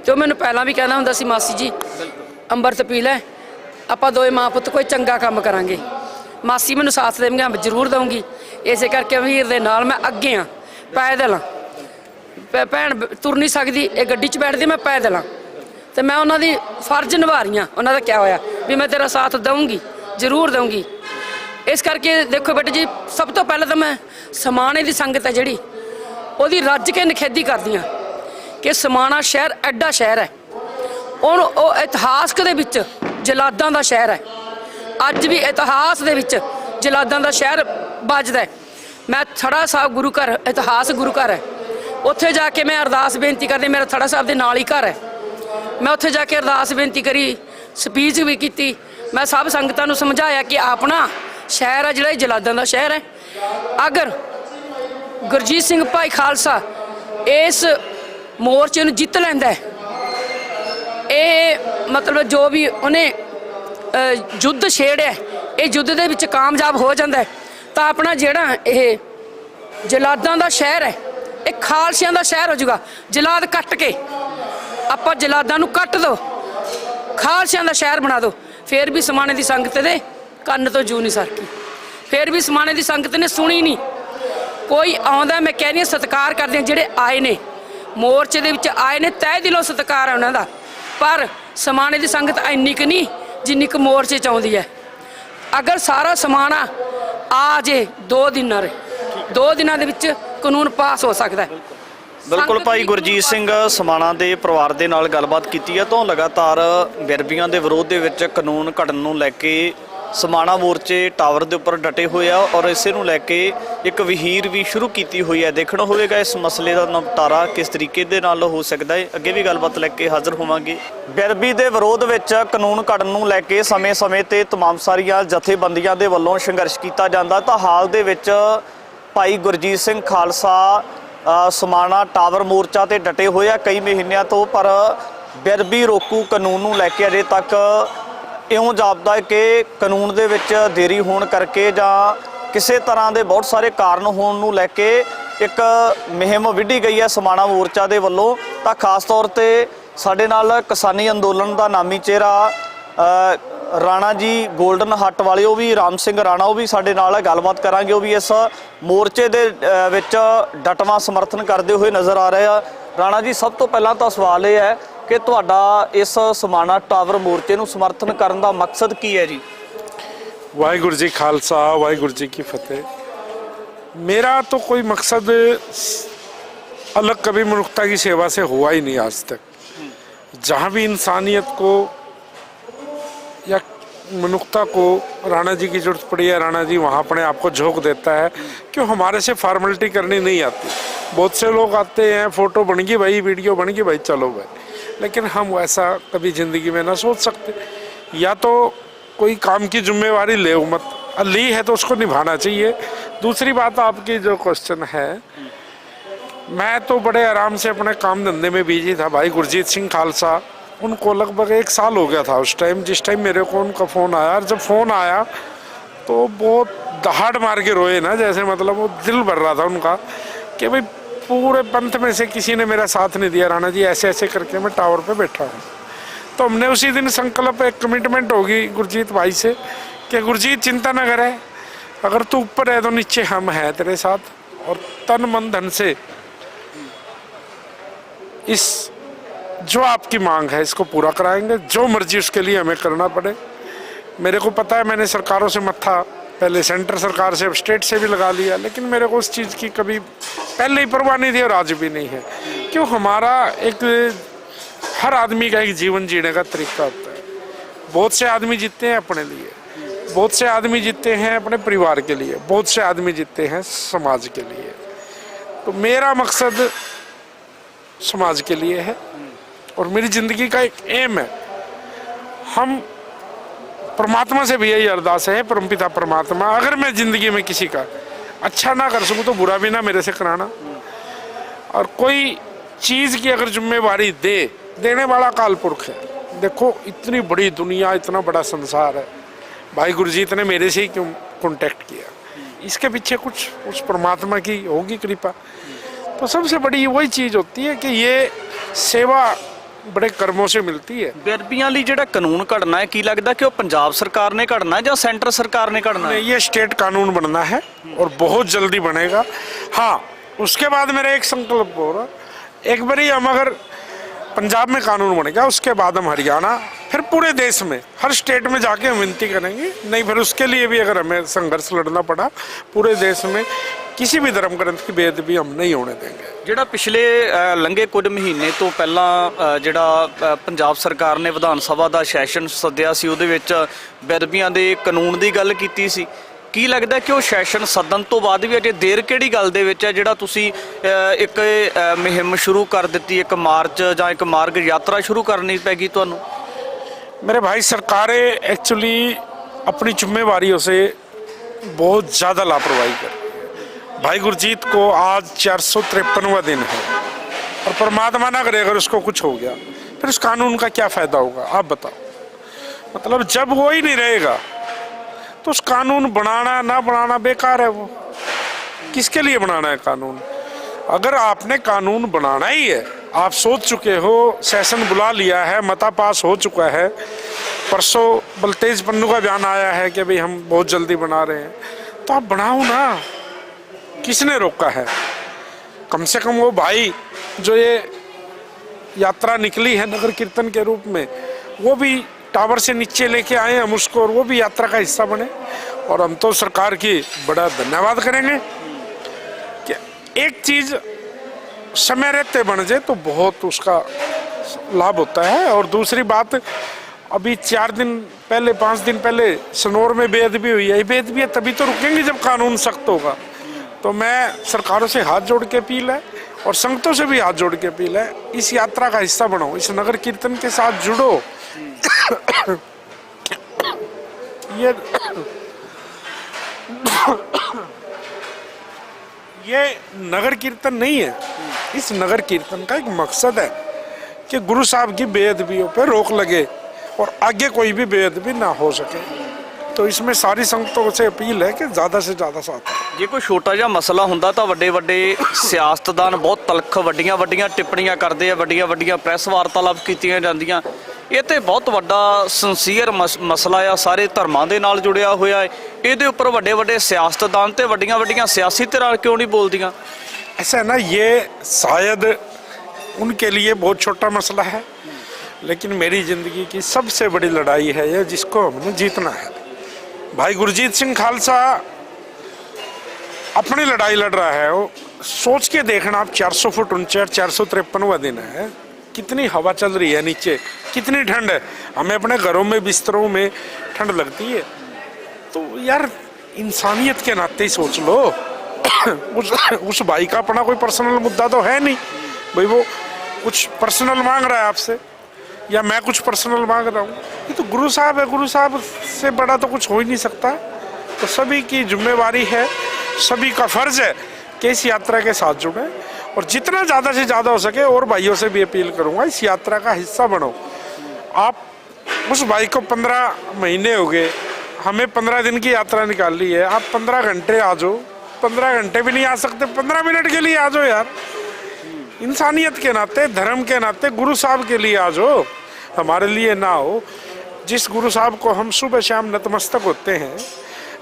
[SPEAKER 7] ਤੇ ਉਹ ਮੈਨੂੰ ਪਹਿਲਾਂ ਵੀ ਕਹਿੰਦਾ ਹੁੰਦਾ ਸੀ, ਮਾਸੀ ਜੀ ਅੰਮ੍ਰਿਤ ਪੀ ਲੈ, ਆਪਾਂ ਦੋਵੇਂ ਮਾਂ ਪੁੱਤ ਕੋਈ ਚੰਗਾ ਕੰਮ ਕਰਾਂਗੇ। ਮਾਸੀ ਮੈਨੂੰ ਸਾਥ ਦੇਵਾਂਗੇ, ਮੈਂ ਜ਼ਰੂਰ ਦਊਂਗੀ। ਇਸੇ ਕਰਕੇ ਵੀਰ ਦੇ ਨਾਲ ਮੈਂ ਅੱਗੇ ਹਾਂ, ਪੈਦਲ ਹਾਂ। ਭੈਣ ਤੁਰ ਨਹੀਂ ਸਕਦੀ, ਇਹ ਗੱਡੀ 'ਚ ਬੈਠਦੀ, ਮੈਂ ਪੈਦਲ ਹਾਂ। ਤੇ ਮੈਂ ਉਹਨਾਂ ਦੀ ਫਰਜ਼ ਨਿਭਾ ਰਹੀ ਹਾਂ। ਉਹਨਾਂ ਦਾ ਕਿਹਾ ਹੋਇਆ ਵੀ ਮੈਂ ਤੇਰਾ ਸਾਥ ਦਊਂਗੀ, ਜ਼ਰੂਰ ਦਊਂਗੀ। ਇਸ ਕਰਕੇ ਦੇਖੋ ਬੇਟੇ ਜੀ, ਸਭ ਤੋਂ ਪਹਿਲਾਂ ਤਾਂ ਮੈਂ ਸਮਾਣੇ ਦੀ ਸੰਗਤ ਹੈ ਜਿਹੜੀ, ਉਹਦੀ ਰੱਜ ਕੇ ਨਿਖੇਧੀ ਕਰਦੀ ਹਾਂ ਕਿ ਸਮਾਣਾ ਸ਼ਹਿਰ ਐਡਾ ਸ਼ਹਿਰ ਹੈ। ਉਹ ਇਤਿਹਾਸਕ ਦੇ ਵਿੱਚ ਜਲਾਦਾਂ ਦਾ ਸ਼ਹਿਰ ਹੈ। ਅੱਜ ਵੀ ਇਤਿਹਾਸ ਦੇ ਵਿੱਚ ਜਲਾਦਾਂ ਦਾ ਸ਼ਹਿਰ ਵੱਜਦਾ ਹੈ। ਮੈਂ ਥੜਾ ਸਾਹਿਬ ਗੁਰੂ ਘਰ, ਇਤਿਹਾਸ ਗੁਰੂ ਘਰ ਹੈ, ਉੱਥੇ ਜਾ ਕੇ ਮੈਂ ਅਰਦਾਸ ਬੇਨਤੀ ਕਰਦੀ। ਮੇਰਾ ਥੜਾ ਸਾਹਿਬ ਦੇ ਨਾਲ ਹੀ ਘਰ ਹੈ। ਮੈਂ ਉੱਥੇ ਜਾ ਕੇ ਅਰਦਾਸ ਬੇਨਤੀ ਕਰੀ, ਸਪੀਚ ਵੀ ਕੀਤੀ। ਮੈਂ ਸਭ ਸੰਗਤਾਂ ਨੂੰ ਸਮਝਾਇਆ ਕਿ ਆਪਣਾ ਸ਼ਹਿਰ ਹੈ ਜਿਹੜਾ ਜਲਾਦਾਂ ਦਾ ਸ਼ਹਿਰ ਹੈ। ਅਗਰ ਗੁਰਜੀਤ ਸਿੰਘ ਭਾਈ ਖਾਲਸਾ ਇਸ ਮੋਰਚੇ ਨੂੰ ਜਿੱਤ ਲੈਂਦਾ ਹੈ, ਇਹ ਮਤਲਬ ਜੋ ਵੀ ਉਹਨੇ ਯੁੱਧ ਛੇੜਿਆ, ਇਹ ਯੁੱਧ ਦੇ ਵਿੱਚ ਕਾਮਯਾਬ ਹੋ ਜਾਂਦਾ ਹੈ, ਤਾਂ ਆਪਣਾ ਜਿਹੜਾ ਇਹ ਜਲਾਦਾਂ ਦਾ ਸ਼ਹਿਰ ਹੈ, ਇਹ ਖਾਲਸਿਆਂ ਦਾ ਸ਼ਹਿਰ ਹੋ ਜਾਊਗਾ। ਜਲਾਦ ਕੱਟ ਕੇ ਆਪਾਂ ਜਲਾਦਾਂ ਨੂੰ ਕੱਟ ਦੋ, ਖਾਲਸਿਆਂ ਦਾ ਸ਼ਹਿਰ ਬਣਾ ਦੋ। ਫਿਰ ਵੀ ਸਮਾਣੇ ਦੀ ਸੰਗਤ ਦੇ ਕੰਨ ਤੋਂ ਜੂ ਨਹੀਂ ਸਰਕੀ। ਫਿਰ ਵੀ ਸਮਾਣੇ ਦੀ ਸੰਗਤ ਨੇ ਸੁਣੀ ਨਹੀਂ। ਕੋਈ ਆਉਂਦਾ, ਮੈਂ ਕਹਿ ਰਹੀ ਹਾਂ ਸਤਿਕਾਰ ਕਰਦੇ ਹਾਂ ਜਿਹੜੇ ਆਏ ਨੇ ਮੋਰਚੇ ਦੇ ਵਿੱਚ ਆਏ ਨੇ, ਤਹਿ ਦਿਲੋਂ ਸਤਿਕਾਰ ਹੈ ਉਹਨਾਂ ਦਾ। ਪਰ ਸਮਾਣੇ ਦੀ ਸੰਗਤ ਇੰਨੀ ਕੁ ਨਹੀਂ ਜਿੰਨੀ ਕੁ ਮੋਰਚੇ 'ਚ ਆਉਂਦੀ ਹੈ। ਅਗਰ ਸਾਰਾ ਸਮਾਣਾ ਆ ਜੇ 2 ਦਿਨਾਂ ਦੇ 2 ਦਿਨਾਂ ਦੇ ਵਿੱਚ ਕਾਨੂੰਨ ਪਾਸ ਹੋ ਸਕਦਾ ਹੈ।
[SPEAKER 1] ਬਿਲਕੁਲ ਭਾਈ ਗੁਰਜੀਤ ਸਿੰਘ ਸਮਾਣਾ ਦੇ ਪਰਿਵਾਰ ਦੇ ਨਾਲ ਗੱਲਬਾਤ ਕੀਤੀ ਹੈ ਤਾਂ ਲਗਾਤਾਰ ਬਿਰਬੀਆਂ ਦੇ ਵਿਰੋਧ ਦੇ ਵਿੱਚ ਕਾਨੂੰਨ ਘੜਨ ਨੂੰ ਲੈ ਕੇ ਸਮਾਣਾ ਮੋਰਚੇ ਟਾਵਰ ਦੇ ਉੱਪਰ ਡਟੇ ਹੋਏ ਆ ਔਰ ਇਸੇ ਨੂੰ ਲੈ ਕੇ ਇੱਕ ਵਹੀਰ ਵੀ ਸ਼ੁਰੂ ਕੀਤੀ ਹੋਈ ਹੈ। ਦੇਖਣਾ ਹੋਵੇਗਾ ਇਸ ਮਸਲੇ ਦਾ ਨਿਪਟਾਰਾ ਕਿਸ ਤਰੀਕੇ ਦੇ ਨਾਲ ਹੋ ਸਕਦਾ ਹੈ। ਅੱਗੇ ਵੀ ਗੱਲਬਾਤ ਲੈ ਕੇ ਹਾਜ਼ਰ ਹੋਵਾਂਗੇ। ਬਿਰਬੀ ਦੇ ਵਿਰੋਧ ਵਿੱਚ ਕਾਨੂੰਨ ਘੜਨ ਨੂੰ ਲੈ ਕੇ ਸਮੇਂ-ਸਮੇਂ ਤੇ तमाम ਸਾਰੀਆਂ ਜਥੇਬੰਦੀਆਂ ਦੇ ਵੱਲੋਂ ਸੰਘਰਸ਼ ਕੀਤਾ ਜਾਂਦਾ ਤਾਂ ਹਾਲ ਦੇ ਵਿੱਚ ਭਾਈ ਗੁਰਜੀਤ ਸਿੰਘ ਖਾਲਸਾ ਸਮਾਣਾ ਟਾਵਰ ਮੋਰਚਾ ਤੇ ਡਟੇ ਹੋਏ ਆ ਕਈ ਮਹੀਨਿਆਂ ਤੋਂ। ਪਰ ਬਿਰਬੀ ਰੋਕੂ ਕਾਨੂੰਨ ਨੂੰ ਲੈ ਕੇ ਅਜੇ ਤੱਕ ਇਉਂ ਜਾਪਦਾ ਹੈ ਕਿ ਕਾਨੂੰਨ ਦੇ ਵਿੱਚ ਦੇਰੀ ਹੋਣ ਕਰਕੇ ਜਾਂ ਕਿਸੇ ਤਰ੍ਹਾਂ ਦੇ ਬਹੁਤ ਸਾਰੇ ਕਾਰਨ ਹੋਣ ਨੂੰ ਲੈ ਕੇ ਇੱਕ ਮੁਹਿੰਮ ਵਿੱਢੀ ਗਈ ਹੈ ਸਮਾਣਾ ਮੋਰਚਾ ਦੇ ਵੱਲੋਂ। ਤਾਂ ਖਾਸ ਤੌਰ ਤੇ ਸਾਡੇ ਨਾਲ ਕਿਸਾਨੀ ਅੰਦੋਲਨ ਦਾ ਨਾਮੀ ਚਿਹਰਾ ਰਾਣਾ ਜੀ ਗੋਲਡਨ ਹੱਟ ਵਾਲੇ, ਉਹ ਵੀ ਰਾਮ ਸਿੰਘ ਰਾਣਾ, ਉਹ ਵੀ ਸਾਡੇ ਨਾਲ ਗੱਲਬਾਤ ਕਰਾਂਗੇ। ਉਹ ਵੀ ਇਸ ਮੋਰਚੇ ਦੇ ਵਿੱਚ ਡਟਵਾਂ ਸਮਰਥਨ ਕਰਦੇ ਹੋਏ ਨਜ਼ਰ ਆ ਰਹੇ ਆ। ਰਾਣਾ ਜੀ, ਸਭ ਤੋਂ ਪਹਿਲਾਂ ਤਾਂ ਸਵਾਲ ਇਹ ਹੈ ਕਿ ਤੁਹਾਡਾ ਇਸ ਸਮਾਣਾ ਟਾਵਰ ਮੋਰਚੇ ਨੂੰ ਸਮਰਥਨ ਕਰਨ ਦਾ ਮਕਸਦ ਕੀ ਹੈ ਜੀ?
[SPEAKER 8] ਵਾਹਿਗੁਰੂ ਜੀ ਖਾਲਸਾ, ਵਾਹਿਗੁਰੂ ਜੀ ਕੀ ਫਤਿਹ। मेरा तो कोई मकसद अलग कभी मनुष्यता की सेवा से हुआ ही नहीं आज तक। जहाँ भी इंसानियत को या मनुष्यता को राणा जी की जरूरत पड़ी है, राणा जी वहाँ अपने आप को झोंक देता है। क्यों हमारे से फॉर्मेलिटी करनी नहीं आती। बहुत से लोग आते हैं, फोटो बन गई भाई, वीडियो बन गई भाई, चलो भाई। लेकिन हम वैसा कभी ज़िंदगी में ना सोच सकते। या तो कोई काम की जिम्मेवारी ले मत, ली है तो उसको निभाना चाहिए। दूसरी बात, आपकी जो क्वेश्चन है, मैं तो बड़े आराम से अपने काम धंधे में बिजी था। भाई गुरजीत सिंह खालसा, उनको लगभग 1 साल हो गया था उस टाइम, जिस टाइम मेरे को उनका फ़ोन आया। और जब फ़ोन आया तो बहुत दहाड़ मार के रोए ना, जैसे मतलब वो दिल भर रहा था उनका कि भाई पूरे पंथ में से किसी ने मेरा साथ नहीं दिया राणा जी, ऐसे ऐसे करके मैं टावर पे बैठा हूँ। तो हमने उसी दिन संकल्प, एक कमिटमेंट होगी गुरजीत भाई से कि गुरजीत चिंता न करे, अगर तू ऊपर है तो नीचे हम हैं तेरे साथ, और तन मन धन से इस जो आपकी मांग है इसको पूरा कराएंगे, जो मर्जी उसके लिए हमें करना पड़े। मेरे को पता है मैंने सरकारों से मत्था, पहले सेंटर सरकार से, स्टेट से भी लगा लिया, लेकिन मेरे को उस चीज़ की कभी पहले ही परवाह नहीं थी और आज भी नहीं है। क्यों, हमारा एक, हर आदमी का एक जीवन जीने का तरीका होता है। बहुत से आदमी जीते हैं अपने लिए, बहुत से आदमी जीते हैं अपने परिवार के लिए, बहुत से आदमी जीते हैं समाज के लिए। तो मेरा मकसद समाज के लिए है और मेरी ज़िंदगी का एक एम है। हम परमात्मा से भी यही अरदास है, परमपिता परमात्मा, अगर मैं ज़िंदगी में किसी का अच्छा ना कर सकूँ तो बुरा भी ना मेरे से कराना। और कोई चीज़ की अगर जिम्मेवारी देने वाला काल पुरख है। देखो इतनी बड़ी दुनिया, इतना बड़ा संसार है, भाई गुरजीत ने मेरे से ही क्यों कांटेक्ट किया, इसके पीछे कुछ उस परमात्मा की होगी कृपा। तो सबसे बड़ी वही चीज़ होती है कि ये सेवा बड़े कर्मों से मिलती है।
[SPEAKER 1] ਬੇਅਦਬੀਆਂ ਲਈ ਜਿਹੜਾ ਕਾਨੂੰਨ ਘੜਨਾ ਹੈ, ਕੀ ਲੱਗਦਾ ਕਿ ਉਹ ਪੰਜਾਬ ਸਰਕਾਰ ਨੇ ਘੜਨਾ ਹੈ ਜਾਂ ਸੈਂਟਰ ਸਰਕਾਰ ਨੇ ਘੜਨਾ ਹੈ?
[SPEAKER 8] ये स्टेट कानून बनना है और बहुत जल्दी बनेगा। हाँ, उसके बाद मेरा एक संकल्प हो रहा, एक बारी हम अगर पंजाब में कानून बनेगा, उसके बाद हम हरियाणा, फिर पूरे देश में हर स्टेट में जाके हम विनती करेंगे। नहीं, फिर उसके लिए भी अगर हमें संघर्ष लड़ना पड़ा, पूरे देश में किसी भी धर्म ग्रंथ की बेअदबी हम नहीं होने देंगे।
[SPEAKER 1] ਜਿਹੜਾ ਪਿਛਲੇ ਲੰਘੇ ਕੁਝ ਮਹੀਨੇ ਤੋਂ ਪਹਿਲਾਂ ਜਿਹੜਾ ਪੰਜਾਬ ਸਰਕਾਰ ਨੇ ਵਿਧਾਨ ਸਭਾ ਦਾ ਸੈਸ਼ਨ ਸੱਦਿਆ ਸੀ, ਉਹਦੇ ਵਿੱਚ ਬੇਅਦਬੀਆਂ ਦੇ ਕਾਨੂੰਨ ਦੀ ਗੱਲ ਕੀਤੀ ਸੀ। ਕੀ ਲੱਗਦਾ ਕਿ ਉਹ ਸੈਸ਼ਨ ਸੱਦਣ ਤੋਂ ਬਾਅਦ ਵੀ ਅਜੇ ਦੇਰ ਕਿਹੜੀ ਗੱਲ ਦੇ ਵਿੱਚ ਹੈ, ਜਿਹੜਾ ਤੁਸੀਂ ਇੱਕ ਮੁਹਿੰਮ ਸ਼ੁਰੂ ਕਰ ਦਿੱਤੀ, ਇੱਕ ਮਾਰਚ ਜਾਂ ਇੱਕ ਮਾਰਗ ਯਾਤਰਾ ਸ਼ੁਰੂ ਕਰਨੀ ਪੈਗੀ ਤੁਹਾਨੂੰ?
[SPEAKER 8] मेरे भाई, सरकारें एक्चुअली अपनी जिम्मेवारियों से बहुत ज़्यादा लापरवाही कर रही है। भाई गुरजीत को आज 453वां दिन है और परमात्मा ना करे अगर उसको कुछ हो गया, फिर उस कानून का क्या फ़ायदा होगा आप बताओ। मतलब जब वो ही नहीं रहेगा तो उस कानून बनाना ना बनाना बेकार है। वो किसके लिए बनाना है कानून? अगर आपने कानून बनाना ही है, आप सोच चुके हो, सेशन बुला लिया है, मता पास हो चुका है, परसों बलतेज पन्नू का बयान आया है कि भाई हम बहुत जल्दी बना रहे हैं, तो आप बनाओ ना, किसने रोका है? कम से कम वो भाई जो ये यात्रा निकली है नगर कीर्तन के रूप में, वो भी टावर से नीचे लेके आए हम उसको, और वो भी यात्रा का हिस्सा बने। और हम तो सरकार की बड़ा धन्यवाद करेंगे कि एक चीज़ समय रहते बन जाए तो बहुत उसका लाभ होता है। और दूसरी बात, अभी 4 दिन पहले 5 दिन पहले सनौर में बेअदबी हुई है। बेअदबी तभी तो रुकेंगी जब कानून सख्त होगा। तो मैं सरकारों से हाथ जोड़ के अपील है और संगतों से भी हाथ जोड़ के अपील है, इस यात्रा का हिस्सा बनो, इस नगर कीर्तन के साथ जुड़ो। ये नगर कीर्तन नहीं है, इस नगर कीर्तन का एक मकसद है कि गुरु साहब की बेअदबियों पे रोक लगे और आगे कोई भी बेअदबी ना हो सके। तो इसमें सारी संगतों से अपील है कि ज़्यादा से ज़्यादा साथ।
[SPEAKER 1] ਜੇ ਕੋਈ ਛੋਟਾ ਜਿਹਾ ਮਸਲਾ ਹੁੰਦਾ ਤਾਂ ਵੱਡੇ ਵੱਡੇ ਸਿਆਸਤਦਾਨ ਬਹੁਤ ਤਲਖ ਵੱਡੀਆਂ ਵੱਡੀਆਂ ਟਿੱਪਣੀਆਂ ਕਰਦੇ ਆ, ਵੱਡੀਆਂ ਵੱਡੀਆਂ ਪ੍ਰੈਸ ਵਾਰਤਾਲਾਪ ਕੀਤੀਆਂ ਜਾਂਦੀਆਂ। ਇਹ ਤੇ ਬਹੁਤ ਵੱਡਾ ਸਿੰਸੀਅਰ ਮਸਲਾ ਆ, ਸਾਰੇ ਧਰਮਾਂ ਦੇ ਨਾਲ ਜੁੜਿਆ ਹੋਇਆ ਹੈ। ਇਹਦੇ ਉੱਪਰ ਵੱਡੇ ਵੱਡੇ ਸਿਆਸਤਦਾਨ ਤੇ ਵੱਡੀਆਂ ਵੱਡੀਆਂ ਸਿਆਸੀ ਧਿਰਾਂ ਕਿਉਂ ਨਹੀਂ ਬੋਲਦੀਆਂ?
[SPEAKER 8] ऐसा है ना, ये शायद उनके लिए बहुत छोटा मसला है, लेकिन मेरी ज़िंदगी की सबसे बड़ी लड़ाई है ये, जिसको हमने जीतना है। भाई गुरजीत सिंह खालसा अपनी लड़ाई लड़ रहा है, वो सोच के देखना आप, 400 फुट ऊंचे और 453वां दिन है, कितनी हवा चल रही है नीचे, कितनी ठंड है। हमें अपने घरों में बिस्तरों में ठंड लगती है। तो यार इंसानियत के नाते ही सोच लो। उस भाई का अपना कोई पर्सनल मुद्दा तो है नहीं भाई, वो कुछ पर्सनल मांग रहा है आपसे या मैं कुछ पर्सनल मांग रहा हूँ। ये तो गुरु साहब है, गुरु साहब से बड़ा तो कुछ हो ही नहीं सकता। तो सभी की जिम्मेवारी है, सभी का फर्ज है कि इस यात्रा के साथ जुड़े और जितना ज़्यादा से ज़्यादा हो सके। और भाइयों से भी अपील करूँगा, इस यात्रा का हिस्सा बनो। आप उस भाई को 15 महीने हो गए, हमें 15 दिन की यात्रा निकाल ली है, आप 15 घंटे आ जाओ। 15 घंटे भी नहीं आ सकते, 15 मिनट के लिए आ जाओ यार। इंसानियत के नाते, धर्म के नाते, गुरु साहब के लिए आ जाओ, हमारे लिए ना हो। जिस गुरु साहब को हम सुबह शाम नतमस्तक होते हैं,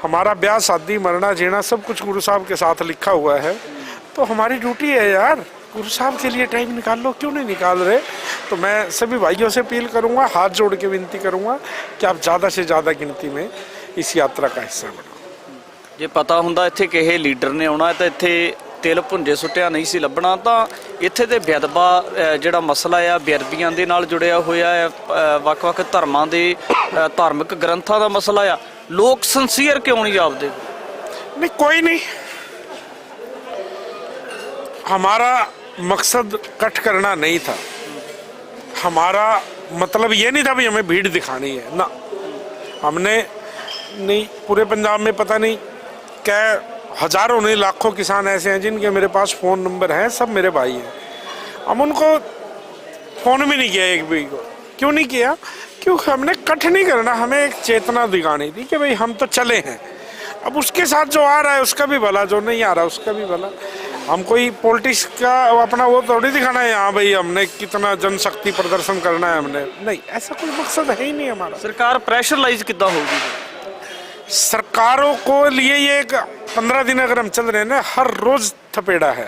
[SPEAKER 8] हमारा ब्याह शादी मरना जीना सब कुछ गुरु साहब के साथ लिखा हुआ है, तो हमारी ड्यूटी है यार, गुरु साहब के लिए टाइम निकाल लो। क्यों नहीं निकाल रहे? तो मैं सभी भाइयों से अपील करूंगा, हाथ जोड़ के विनती करूंगा कि आप ज़्यादा से ज़्यादा गिनती में इस यात्रा का हिस्सा बनो।
[SPEAKER 1] ਜੇ ਪਤਾ ਹੁੰਦਾ ਇੱਥੇ ਕਿਸੇ ਲੀਡਰ ਨੇ ਆਉਣਾ ਤਾਂ ਇੱਥੇ ਤਿਲ ਭੁੰਜੇ ਸੁੱਟਿਆ ਨਹੀਂ ਸੀ ਲੱਭਣਾ। ਤਾਂ ਇੱਥੇ ਦੇ ਬੇਅਦਬਾ ਜਿਹੜਾ ਮਸਲਾ ਆ ਬੇਅਦਬੀਆਂ ਦੇ ਨਾਲ ਜੁੜਿਆ ਹੋਇਆ ਹੈ, ਵੱਖ-ਵੱਖ ਧਰਮਾਂ ਦੇ ਧਾਰਮਿਕ ਗ੍ਰੰਥਾਂ ਦਾ ਮਸਲਾ ਆ। ਲੋਕ ਸਿੰਸੀਅਰ ਕਿਉਂ ਨਹੀਂ ਜਾਪਦੇ?
[SPEAKER 8] नहीं, कोई नहीं। हमारा मकसद कट करना नहीं था, हमारा मतलब ये नहीं था भी हमें भीड़ दिखानी है ना। हमने नहीं, पूरे पंजाब में पता नहीं क्या हजारों नहीं लाखों किसान ऐसे हैं जिनके मेरे पास फ़ोन नंबर हैं, सब मेरे भाई हैं। हम उनको फ़ोन भी नहीं किया एक भी को। क्यों नहीं किया? क्योंकि हमने कट नहीं करना, हमें एक चेतना दिखानी थी कि भाई हम तो चले हैं। अब उसके साथ जो आ रहा है उसका भी भला, जो नहीं आ रहा उसका भी भला। हम कोई पॉलिटिक्स का अपना वो थोड़ी दिखाना है, हाँ भाई हमने कितना जनशक्ति प्रदर्शन करना है, हमने नहीं, ऐसा कोई मकसद है ही नहीं हमारा।
[SPEAKER 1] ਸਰਕਾਰ ਪ੍ਰੈਸ਼ਰਾਈਜ਼ ਕਿੱਦਾਂ ਹੋਊਗੀ?
[SPEAKER 8] सरकारों को लिए ये एक 15 दिन अगर हम चल रहे हैं ना, हर रोज थपेड़ा है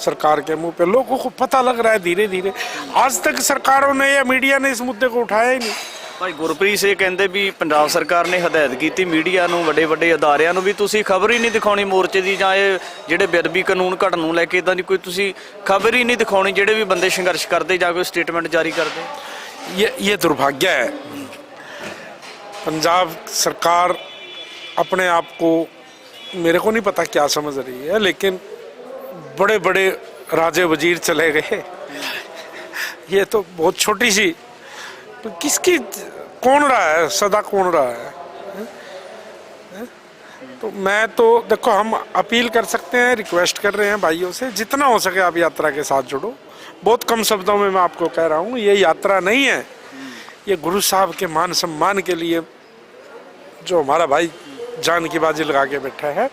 [SPEAKER 8] सरकार के मुंह पे, लोगों को पता लग रहा है धीरे धीरे। आज तक सरकारों ने या मीडिया ने इस मुद्दे को उठाया ही नहीं।
[SPEAKER 1] ਭਾਈ ਗੁਰਪ੍ਰੀਤ ਸਿੰਘ ਕਹਿੰਦੇ ਵੀ ਪੰਜਾਬ ਸਰਕਾਰ ਨੇ ਹਦਾਇਤ ਕੀਤੀ ਮੀਡੀਆ ਨੂੰ, ਵੱਡੇ ਵੱਡੇ ਅਦਾਰਿਆਂ ਨੂੰ ਵੀ ਤੁਸੀਂ ਖਬਰ ਹੀ ਨਹੀਂ ਦਿਖਾਉਣੀ ਮੋਰਚੇ ਦੀ, ਜਾਂ ਇਹ ਜਿਹੜੇ ਬੇਅਦਬੀ ਕਾਨੂੰਨ ਘੜਨ ਨੂੰ ਲੈ ਕੇ ਇਦਾਂ ਦੀ ਕੋਈ ਤੁਸੀਂ ਖਬਰ ਹੀ ਨਹੀਂ ਦਿਖਾਉਣੀ ਜਿਹੜੇ ਵੀ ਬੰਦੇ ਸੰਘਰਸ਼ ਕਰਦੇ ਜਾਂ ਕੋਈ ਸਟੇਟਮੈਂਟ ਜਾਰੀ ਕਰਦੇ।
[SPEAKER 8] ये दुर्भाग्य है। पंजाब सरकार अपने आप को, मेरे को नहीं पता क्या समझ रही है, लेकिन बड़े बड़े राजे वजीर चले गए। ये तो बहुत छोटी सी, तो किसकी कौन रहा है, सदा कौन रहा है? तो मैं तो देखो, हम अपील कर सकते हैं, रिक्वेस्ट कर रहे हैं भाइयों से, जितना हो सके आप यात्रा के साथ जुड़ो। बहुत कम शब्दों में मैं आपको कह रहा हूँ, ये यात्रा नहीं है, ये गुरु साहब के मान सम्मान के लिए जो हमारा भाई जान की बाजी लगा के बैठा है,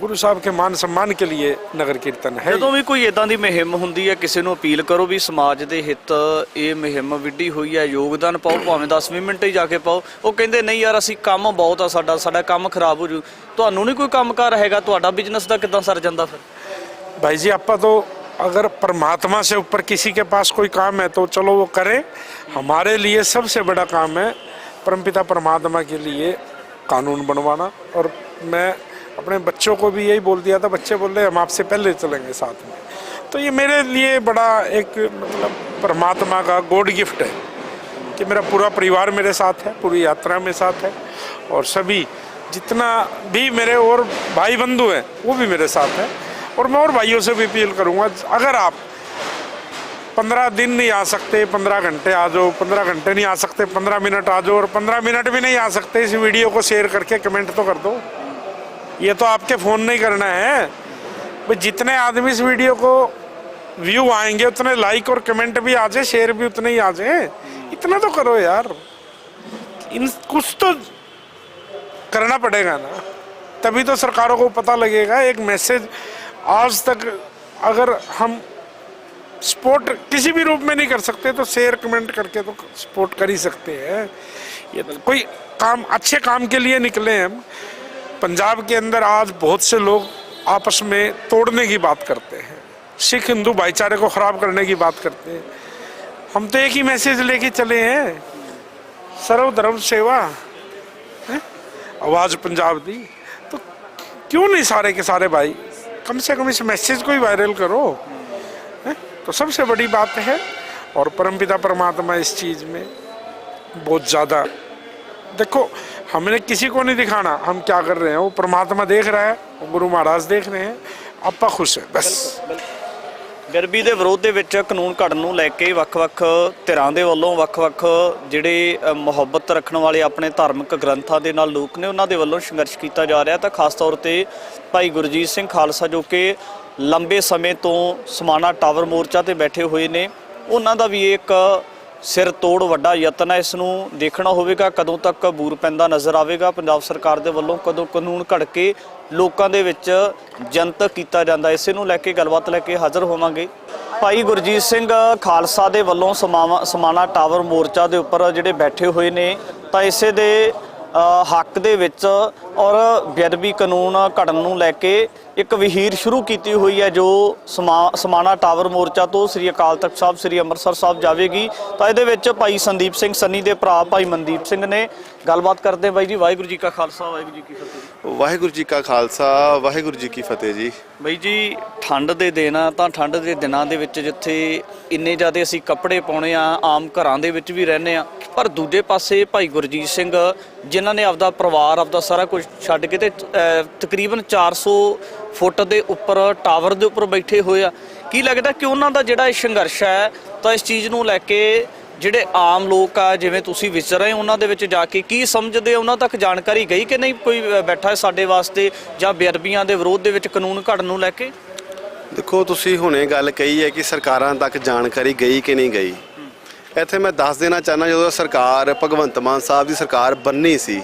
[SPEAKER 8] गुरु साहब के मान सम्मान के लिए नगर कीर्तन है।
[SPEAKER 1] ਜਦੋਂ ਵੀ ਕੋਈ ਇਦਾਂ ਦੀ ਮੁਹਿੰਮ ਹੁੰਦੀ ਹੈ, ਕਿਸੇ ਨੂੰ ਅਪੀਲ ਕਰੋ ਵੀ ਸਮਾਜ ਦੇ ਹਿੱਤ ਇਹ ਮੁਹਿੰਮ ਵਿੱਢੀ ਹੋਈ ਹੈ, ਯੋਗਦਾਨ ਪਾਓ, ਭਾਵੇਂ 10 ਮਿੰਟ ਹੀ ਜਾ ਕੇ ਪਾਓ। ਉਹ ਕਹਿੰਦੇ ਨਹੀਂ ਯਾਰ ਅਸੀਂ ਕੰਮ ਬਹੁਤ ਆ, ਸਾਡਾ ਕੰਮ ਖਰਾਬ ਹੋ ਜੂ। ਤੁਹਾਨੂੰ ਨਹੀਂ ਕੋਈ ਕੰਮਕਾਰ ਹੈਗਾ, ਤੁਹਾਡਾ ਬਿਜ਼ਨਸ ਦਾ ਕਿੱਦਾਂ ਸਰ ਜਾਂਦਾ ਫਿਰ?
[SPEAKER 8] भाई जी आपा तो अगर परमात्मा से ऊपर किसी के पास कोई काम है तो चलो वो करे। हमारे लिए सबसे बड़ा काम है परमपिता परमात्मा के लिए कानून बनवाना। और मैं अपने बच्चों को भी यही बोल दिया था, बच्चे बोल रहे हम आपसे पहले चलेंगे साथ में। तो ये मेरे लिए बड़ा एक मतलब परमात्मा का गॉड गिफ्ट है कि मेरा पूरा परिवार मेरे साथ है, पूरी यात्रा में साथ है, और सभी जितना भी मेरे और भाई बंधु हैं वो भी मेरे साथ है। और मैं और भाइयों से भी अपील करूंगा, अगर आप 15 दिन नहीं आ सकते, 15 घंटे आ जाओ, 15 घंटे नहीं आ सकते 15 मिनट आ जाओ, और 15 मिनट भी नहीं आ सकते, इस वीडियो को शेयर करके कमेंट तो कर दो। ये तो आपके फ़ोन नहीं करना है भाई, जितने आदमी इस वीडियो को व्यू आएंगे उतने लाइक और कमेंट भी आ जाए, शेयर भी उतने ही आ जाए। इतना तो करो यार, इन कुछ तो करना पड़ेगा ना, तभी तो सरकारों को पता लगेगा। एक मैसेज आज तक अगर हम सपोर्ट किसी भी रूप में नहीं कर सकते तो शेयर कमेंट करके तो सपोर्ट कर ही सकते हैं। ये तो कोई काम, अच्छे काम के लिए निकले हम। पंजाब के अंदर आज बहुत से लोग आपस में तोड़ने की बात करते हैं, सिख हिंदू भाईचारे को ख़राब करने की बात करते हैं। हम तो एक ही मैसेज लेके चले हैं, सर्वधर्म सेवा है? आवाज़ पंजाब दी। तो क्यों नहीं सारे के सारे भाई कम से कम इस मैसेज को ही वायरल करो, हैं? तो सबसे बड़ी बात है। और परमपिता परमात्मा इस चीज़ में बहुत ज़्यादा, देखो हमने किसी को नहीं दिखाना हम क्या कर रहे हैं, वो परमात्मा देख रहा है, वो गुरु महाराज देख रहे हैं, ਆਪਾਂ खुश है बस।
[SPEAKER 1] ਗਰਬੀ ਦੇ ਵਿਰੋਧ ਦੇ ਵਿੱਚ ਕਾਨੂੰਨ ਘੜਨ ਨੂੰ ਲੈ ਕੇ ਵੱਖ-ਵੱਖ ਧਿਰਾਂ ਦੇ ਵੱਲੋਂ ਵੱਖ-ਵੱਖ ਜਿਹੜੇ ਮੁਹੱਬਤ ਰੱਖਣ ਵਾਲੇ ਆਪਣੇ ਧਾਰਮਿਕ ਗ੍ਰੰਥਾਂ ਦੇ ਨਾਲ ਲੋਕ ਨੇ ਉਹਨਾਂ ਦੇ ਵੱਲੋਂ ਸੰਘਰਸ਼ ਕੀਤਾ ਜਾ ਰਿਹਾ। ਤਾਂ ਖਾਸ ਤੌਰ ਤੇ ਭਾਈ ਗੁਰਜੀਤ ਸਿੰਘ ਖਾਲਸਾ ਜੋ ਕਿ ਲੰਬੇ ਸਮੇਂ ਤੋਂ ਸਮਾਣਾ ਟਾਵਰ ਮੋਰਚਾ ਤੇ ਬੈਠੇ ਹੋਏ ਨੇ, ਉਹਨਾਂ ਦਾ ਵੀ ਇੱਕ ਸਿਰ ਤੋੜ ਵੱਡਾ ਯਤਨ ਹੈ। ਇਸ ਨੂੰ ਦੇਖਣਾ ਹੋਵੇਗਾ ਕਦੋਂ ਤੱਕ ਬੂਰ ਪੈਂਦਾ ਨਜ਼ਰ ਆਵੇਗਾ, ਪੰਜਾਬ ਸਰਕਾਰ ਦੇ ਵੱਲੋਂ ਕਦੋਂ ਕਾਨੂੰਨ ਘੜ ਕੇ ਲੋਕਾਂ ਦੇ ਵਿੱਚ ਜਨਤਕ ਕੀਤਾ ਜਾਂਦਾ। ਇਸੇ ਨੂੰ ਲੈ ਕੇ ਗੱਲਬਾਤ ਲੈ ਕੇ ਹਾਜ਼ਰ ਹੋਵਾਂਗੇ। ਭਾਈ ਗੁਰਜੀਤ ਸਿੰਘ ਖਾਲਸਾ ਦੇ ਵੱਲੋਂ ਸਮਾਣਾ ਟਾਵਰ ਮੋਰਚਾ ਦੇ ਉੱਪਰ ਜਿਹੜੇ ਬੈਠੇ ਹੋਏ ਨੇ, ਤਾਂ ਇਸੇ ਦੇ ਹੱਕ ਦੇ ਵਿੱਚ ਔਰ ਬੇਅਦਬੀ ਕਾਨੂੰਨ ਘੜਨ ਨੂੰ ਲੈ ਕੇ ਇੱਕ ਵਹੀਰ ਸ਼ੁਰੂ ਕੀਤੀ ਹੋਈ ਹੈ ਜੋ ਸਮਾਣਾ ਟਾਵਰ ਮੋਰਚਾ ਤੋਂ ਸ੍ਰੀ ਅਕਾਲ ਤਖਤ ਸਾਹਿਬ ਸ੍ਰੀ ਅੰਮ੍ਰਿਤਸਰ ਸਾਹਿਬ ਜਾਵੇਗੀ। ਤਾਂ ਇਹਦੇ ਵਿੱਚ ਭਾਈ ਸੰਦੀਪ ਸਿੰਘ ਸੰਨੀ ਦੇ ਭਰਾ ਭਾਈ ਮਨਦੀਪ ਸਿੰਘ ਨੇ ਗੱਲਬਾਤ ਕਰਦੇ। ਬਾਈ ਜੀ ਵਾਹਿਗੁਰੂ ਜੀ ਕਾ ਖਾਲਸਾ ਵਾਹਿਗੁਰੂ ਜੀ ਕੀ ਫਤਿਹ।
[SPEAKER 9] ਵਾਹਿਗੁਰੂ ਜੀ ਕਾ ਖਾਲਸਾ ਵਾਹਿਗੁਰੂ ਜੀ ਕੀ ਫਤਿਹ ਜੀ।
[SPEAKER 1] ਬਾਈ ਜੀ ਠੰਡ ਦੇ ਦਿਨ ਆ, ਤਾਂ ਠੰਡ ਦੇ ਦਿਨਾਂ ਦੇ ਵਿੱਚ ਜਿੱਥੇ ਇੰਨੇ ਜ਼ਿਆਦਾ ਅਸੀਂ ਕੱਪੜੇ ਪਾਉਣੇ ਆ, ਆਮ ਘਰਾਂ ਦੇ ਵਿੱਚ ਵੀ ਰਹਿੰਦੇ ਆ, ਪਰ ਦੂਜੇ ਪਾਸੇ ਭਾਈ ਗੁਰਜੀਤ ਸਿੰਘ ਜਿਨ੍ਹਾਂ ਨੇ ਆਪਦਾ ਪਰਿਵਾਰ ਆਪਦਾ ਸਾਰਾ ਕੁਝ ਛੱਡ ਕੇ ਤੇ ਤਕਰੀਬਨ 400 ਫੁੱਟ ਦੇ ਉੱਪਰ ਟਾਵਰ ਦੇ ਉੱਪਰ ਬੈਠੇ ਹੋਏ ਆ, ਕੀ ਲੱਗਦਾ ਕਿ ਉਹਨਾਂ ਦਾ ਜਿਹੜਾ ਇਹ ਸੰਘਰਸ਼ ਹੈ ਤਾਂ ਇਸ ਚੀਜ਼ ਨੂੰ ਲੈ ਕੇ ਜਿਹੜੇ ਆਮ ਲੋਕ ਆ ਜਿਵੇਂ ਤੁਸੀਂ ਵਿਚਰ ਰਹੇ ਉਹਨਾਂ ਦੇ ਵਿੱਚ ਜਾ ਕੇ ਕੀ ਸਮਝਦੇ, ਉਹਨਾਂ ਤੱਕ ਜਾਣਕਾਰੀ ਗਈ ਕਿ ਨਹੀਂ ਕੋਈ ਬੈਠਾ ਹੈ ਸਾਡੇ ਵਾਸਤੇ ਜਾਂ ਬੇਅਦਬੀਆਂ ਦੇ ਵਿਰੋਧ ਦੇ ਵਿੱਚ ਕਾਨੂੰਨ ਘੜਨ ਨੂੰ ਲੈ ਕੇ?
[SPEAKER 9] ਦੇਖੋ ਤੁਸੀਂ ਹੁਣੇ ਗੱਲ ਕਹੀ ਹੈ ਕਿ ਸਰਕਾਰਾਂ ਤੱਕ ਜਾਣਕਾਰੀ ਗਈ ਕਿ ਨਹੀਂ ਗਈ। ਇੱਥੇ ਮੈਂ ਦੱਸ ਦੇਣਾ ਚਾਹੁੰਦਾ, ਜਦੋਂ ਸਰਕਾਰ ਭਗਵੰਤ ਮਾਨ ਸਾਹਿਬ ਦੀ ਸਰਕਾਰ ਬਣਨੀ ਸੀ,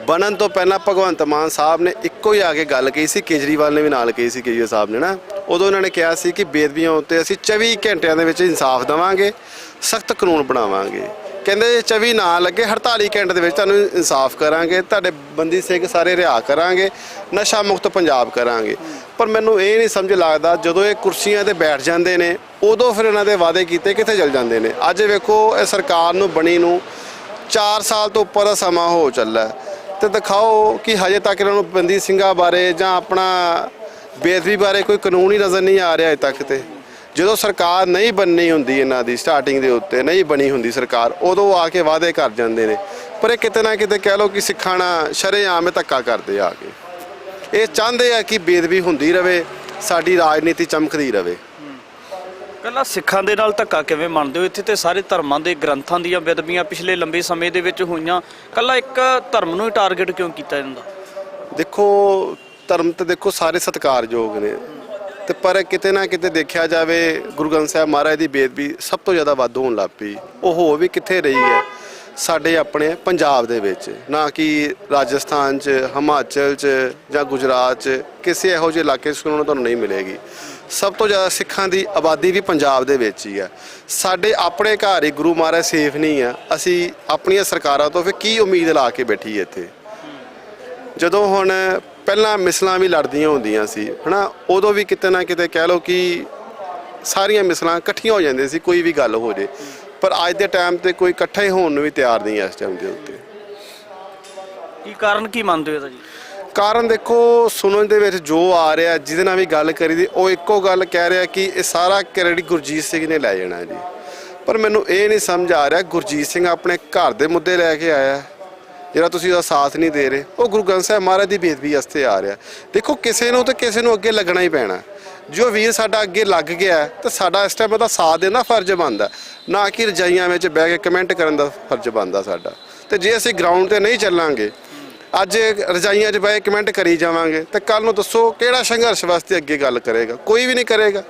[SPEAKER 9] ਬਣਨ ਤੋਂ ਪਹਿਲਾਂ ਭਗਵੰਤ ਮਾਨ ਸਾਹਿਬ ਨੇ ਇੱਕੋ ਹੀ ਆ ਕੇ ਗੱਲ ਕਹੀ ਸੀ, ਕੇਜਰੀਵਾਲ ਨੇ ਵੀ ਨਾਲ ਕਹੀ ਸੀ, ਕੇਜਰੀਵਾਲ ਸਾਹਿਬ ਨੇ ਨਾ, ਉਦੋਂ ਉਹਨਾਂ ਨੇ ਕਿਹਾ ਸੀ ਕਿ ਬੇਅਦਬੀਆਂ ਉੱਤੇ ਅਸੀਂ 24 ਘੰਟਿਆਂ ਦੇ ਵਿੱਚ ਇਨਸਾਫ ਦੇਵਾਂਗੇ, ਸਖਤ ਕਾਨੂੰਨ ਬਣਾਵਾਂਗੇ। ਕਹਿੰਦੇ 24 ਨਾ ਲੱਗੇ 48 ਘੰਟੇ ਦੇ ਵਿੱਚ ਤੁਹਾਨੂੰ ਇਨਸਾਫ ਕਰਾਂਗੇ, ਤੁਹਾਡੇ ਬੰਦੀ ਸਿੰਘ ਸਾਰੇ ਰਿਹਾ ਕਰਾਂਗੇ, ਨਸ਼ਾ ਮੁਕਤ ਪੰਜਾਬ ਕਰਾਂਗੇ। ਪਰ ਮੈਨੂੰ ਇਹ ਨਹੀਂ ਸਮਝ ਲੱਗਦਾ ਜਦੋਂ ਇਹ ਕੁਰਸੀਆਂ ਤੇ ਬੈਠ ਜਾਂਦੇ ਨੇ ਉਦੋਂ ਫਿਰ ਇਹਨਾਂ ਦੇ ਵਾਅਦੇ ਕੀਤੇ ਕਿੱਥੇ ਚਲ ਜਾਂਦੇ ਨੇ। ਅੱਜ ਵੇਖੋ ਇਹ ਸਰਕਾਰ ਨੂੰ ਬਣੀ ਨੂੰ 4 ਸਾਲ ਤੋਂ ਉੱਪਰ ਦਾ ਸਮਾਂ ਹੋ ਚੱਲਾ ਤੇ ਦਿਖਾਓ ਕਿ ਹਜੇ ਤੱਕ ਇਹਨਾਂ ਨੂੰ ਬੰਦੀ ਸਿੰਘਾਂ ਬਾਰੇ ਜਾਂ ਆਪਣਾ ਬੇਅਦਬੀ ਬਾਰੇ ਕੋਈ ਕਾਨੂੰਨ ਹੀ ਨਜ਼ਰ ਨਹੀਂ ਆ ਰਿਹਾ ਅਜੇ ਤੱਕ। ਤੇ ਜਦੋਂ ਸਰਕਾਰ ਨਹੀਂ ਬਣਨੀ ਹੁੰਦੀ ਇਹਨਾਂ ਦੀ ਸਟਾਰਟਿੰਗ ਦੇ ਉੱਤੇ ਨਹੀਂ ਬਣੀ ਹੁੰਦੀ ਸਰਕਾਰ, ਉਦੋਂ ਆ ਕੇ ਵਾਅਦੇ ਕਰ ਜਾਂਦੇ ਨੇ। ਪਰ ਇਹ ਕਿਤੇ ਨਾ ਕਿਤੇ ਕਹਿ ਲਓ ਕਿ ਸਿੱਖਾਂ ਨਾਲ ਸ਼ਰੇਆਮ ਧੱਕਾ ਕਰਦੇ ਆ ਕੇ। ਇਹ ਚਾਹੁੰਦੇ ਆ ਕਿ ਬੇਅਦਬੀ ਹੁੰਦੀ ਰਹੇ, ਸਾਡੀ ਰਾਜਨੀਤੀ ਚਮਕਦੀ ਰਹੇ।
[SPEAKER 1] ਕੱਲਾ ਸਿੱਖਾਂ ਦੇ ਨਾਲ ਧੱਕਾ ਕਿਵੇਂ ਮੰਨਦੇ ਹੋ? ਇੱਥੇ ਤੇ ਸਾਰੇ ਧਰਮਾਂ ਦੇ ਗ੍ਰੰਥਾਂ ਦੀਆਂ ਬੇਅਦਬੀਆਂ ਪਿਛਲੇ ਲੰਬੇ ਸਮੇਂ ਦੇ ਵਿੱਚ ਹੋਈਆਂ, ਕੱਲਾ ਇੱਕ ਧਰਮ ਨੂੰ ਹੀ ਟਾਰਗੇਟ ਕਿਉਂ ਕੀਤਾ ਜਾਂਦਾ?
[SPEAKER 9] ਦੇਖੋ ਧਰਮ ਤਾਂ ਦੇਖੋ ਸਾਰੇ ਸਤਿਕਾਰਯੋਗ ਨੇ, ਤੇ ਪਰ ਕਿਤੇ ਨਾ ਕਿਤੇ ਦੇਖਿਆ ਜਾਵੇ ਗੁਰੂ ਗ੍ਰੰਥ ਸਾਹਿਬ ਮਹਾਰਾਜ ਦੀ ਬੇਅਦਬੀ ਸਭ ਤੋਂ ਜ਼ਿਆਦਾ ਵੱਧ ਹੋਣ ਲੱਗ ਪਈ। ਉਹ ਹੋ ਵੀ ਕਿੱਥੇ ਰਹੀ ਹੈ? ਸਾਡੇ ਆਪਣੇ ਪੰਜਾਬ ਦੇ ਵਿੱਚ, ਨਾ ਕਿ ਰਾਜਸਥਾਨ 'ਚ, ਹਿਮਾਚਲ 'ਚ ਜਾਂ ਗੁਜਰਾਤ 'ਚ ਕਿਸੇ ਇਹੋ ਜਿਹੇ ਇਲਾਕੇ 'ਚ ਤੁਹਾਨੂੰ ਨਹੀਂ ਮਿਲੇਗੀ। ਸਭ ਤੋਂ ਜ਼ਿਆਦਾ ਸਿੱਖਾਂ ਦੀ ਆਬਾਦੀ ਵੀ ਪੰਜਾਬ ਦੇ ਵਿੱਚ ਹੀ ਆ। ਸਾਡੇ ਆਪਣੇ ਘਰ ਹੀ ਗੁਰੂ ਮਹਾਰਾਜ ਸੇਫ ਨਹੀਂ ਆ, ਅਸੀਂ ਆਪਣੀਆਂ ਸਰਕਾਰਾਂ ਤੋਂ ਫਿਰ ਕੀ ਉਮੀਦ ਲਾ ਕੇ ਬੈਠੀ ਇੱਥੇ? ਜਦੋਂ ਹੁਣ ਪਹਿਲਾਂ ਮਿਸਲਾਂ ਵੀ ਲੜਦੀਆਂ ਹੁੰਦੀਆਂ ਸੀ ਹੈ ਨਾ, ਉਦੋਂ ਵੀ ਕਿਤੇ ਨਾ ਕਿਤੇ ਕਹਿ ਲਓ ਕਿ ਸਾਰੀਆਂ ਮਿਸਲਾਂ ਇਕੱਠੀਆਂ ਹੋ ਜਾਂਦੀਆਂ ਸੀ, ਕੋਈ ਵੀ ਗੱਲ ਹੋ ਜੇ। ਪਰ ਅੱਜ ਦੇ ਟਾਈਮ ਤੇ ਕੋਈ ਇਕੱਠਾ ਹੀ ਹੋਣ ਨੂੰ ਵੀ ਤਿਆਰ ਨਹੀਂ ਇਸ ਟਾਈਮ ਦੇ ਉੱਤੇ।
[SPEAKER 1] ਕੀ ਕਾਰਨ ਕੀ ਮੰਨਦੇ ਹੋ ਇਹਦਾ ਜੀ?
[SPEAKER 9] ਕਾਰਨ ਦੇਖੋ ਸੁਣਨ ਦੇ ਵਿੱਚ ਜੋ ਆ ਰਿਹਾ, ਜਿਹਦੇ ਨਾਲ ਵੀ ਗੱਲ ਕਰੀ ਦੀ ਉਹ ਇੱਕੋ ਗੱਲ ਕਹਿ ਰਿਹਾ ਕਿ ਇਹ ਸਾਰਾ ਕ੍ਰੈਡਿਟ ਗੁਰਜੀਤ ਸਿੰਘ ਨੇ ਲੈ ਜਾਣਾ ਜੀ। ਪਰ ਮੈਨੂੰ ਇਹ ਨਹੀਂ ਸਮਝ ਆ ਰਿਹਾ ਗੁਰਜੀਤ ਸਿੰਘ ਆਪਣੇ ਘਰ ਦੇ ਮੁੱਦੇ ਲੈ ਕੇ ਆਇਆ ਜਿਹੜਾ ਤੁਸੀਂ ਉਹਦਾ ਸਾਥ ਨਹੀਂ ਦੇ ਰਹੇ, ਉਹ ਗੁਰੂ ਗ੍ਰੰਥ ਸਾਹਿਬ ਮਹਾਰਾਜ ਦੀ ਬੇਅਦਬੀ ਵਾਸਤੇ ਆ ਰਿਹਾ। ਦੇਖੋ ਕਿਸੇ ਨੂੰ ਤੇ ਕਿਸੇ ਨੂੰ ਅੱਗੇ ਲੱਗਣਾ ਹੀ ਪੈਣਾ। ਜੋ ਵੀਰ ਸਾਡਾ ਅੱਗੇ ਲੱਗ ਗਿਆ ਤਾਂ ਸਾਡਾ ਇਸ ਟਾਈਮ ਉਹਦਾ ਸਾਥ ਦੇਣਾ ਫਰਜ਼ ਬਣਦਾ, ਨਾ ਕਿ ਰਜਾਈਆਂ ਵਿੱਚ ਬਹਿ ਕੇ ਕਮੈਂਟ ਕਰਨ ਦਾ ਫਰਜ਼ ਬਣਦਾ ਸਾਡਾ। ਤੇ ਜੇ ਅਸੀਂ ਗਰਾਊਂਡ ਤੇ ਨਹੀਂ ਚੱਲਾਂਗੇ, ਅੱਜ ਰਜਾਈਆਂ 'ਚ ਬਹਿ ਕੇ ਕਮੈਂਟ ਕਰੀ ਜਾਵਾਂਗੇ, ਤਾਂ ਕੱਲ ਨੂੰ ਦੱਸੋ ਕਿਹੜਾ ਸੰਘਰਸ਼ ਵਾਸਤੇ ਅੱਗੇ ਗੱਲ ਕਰੇਗਾ? ਕੋਈ ਵੀ ਨਹੀਂ ਕਰੇਗਾ।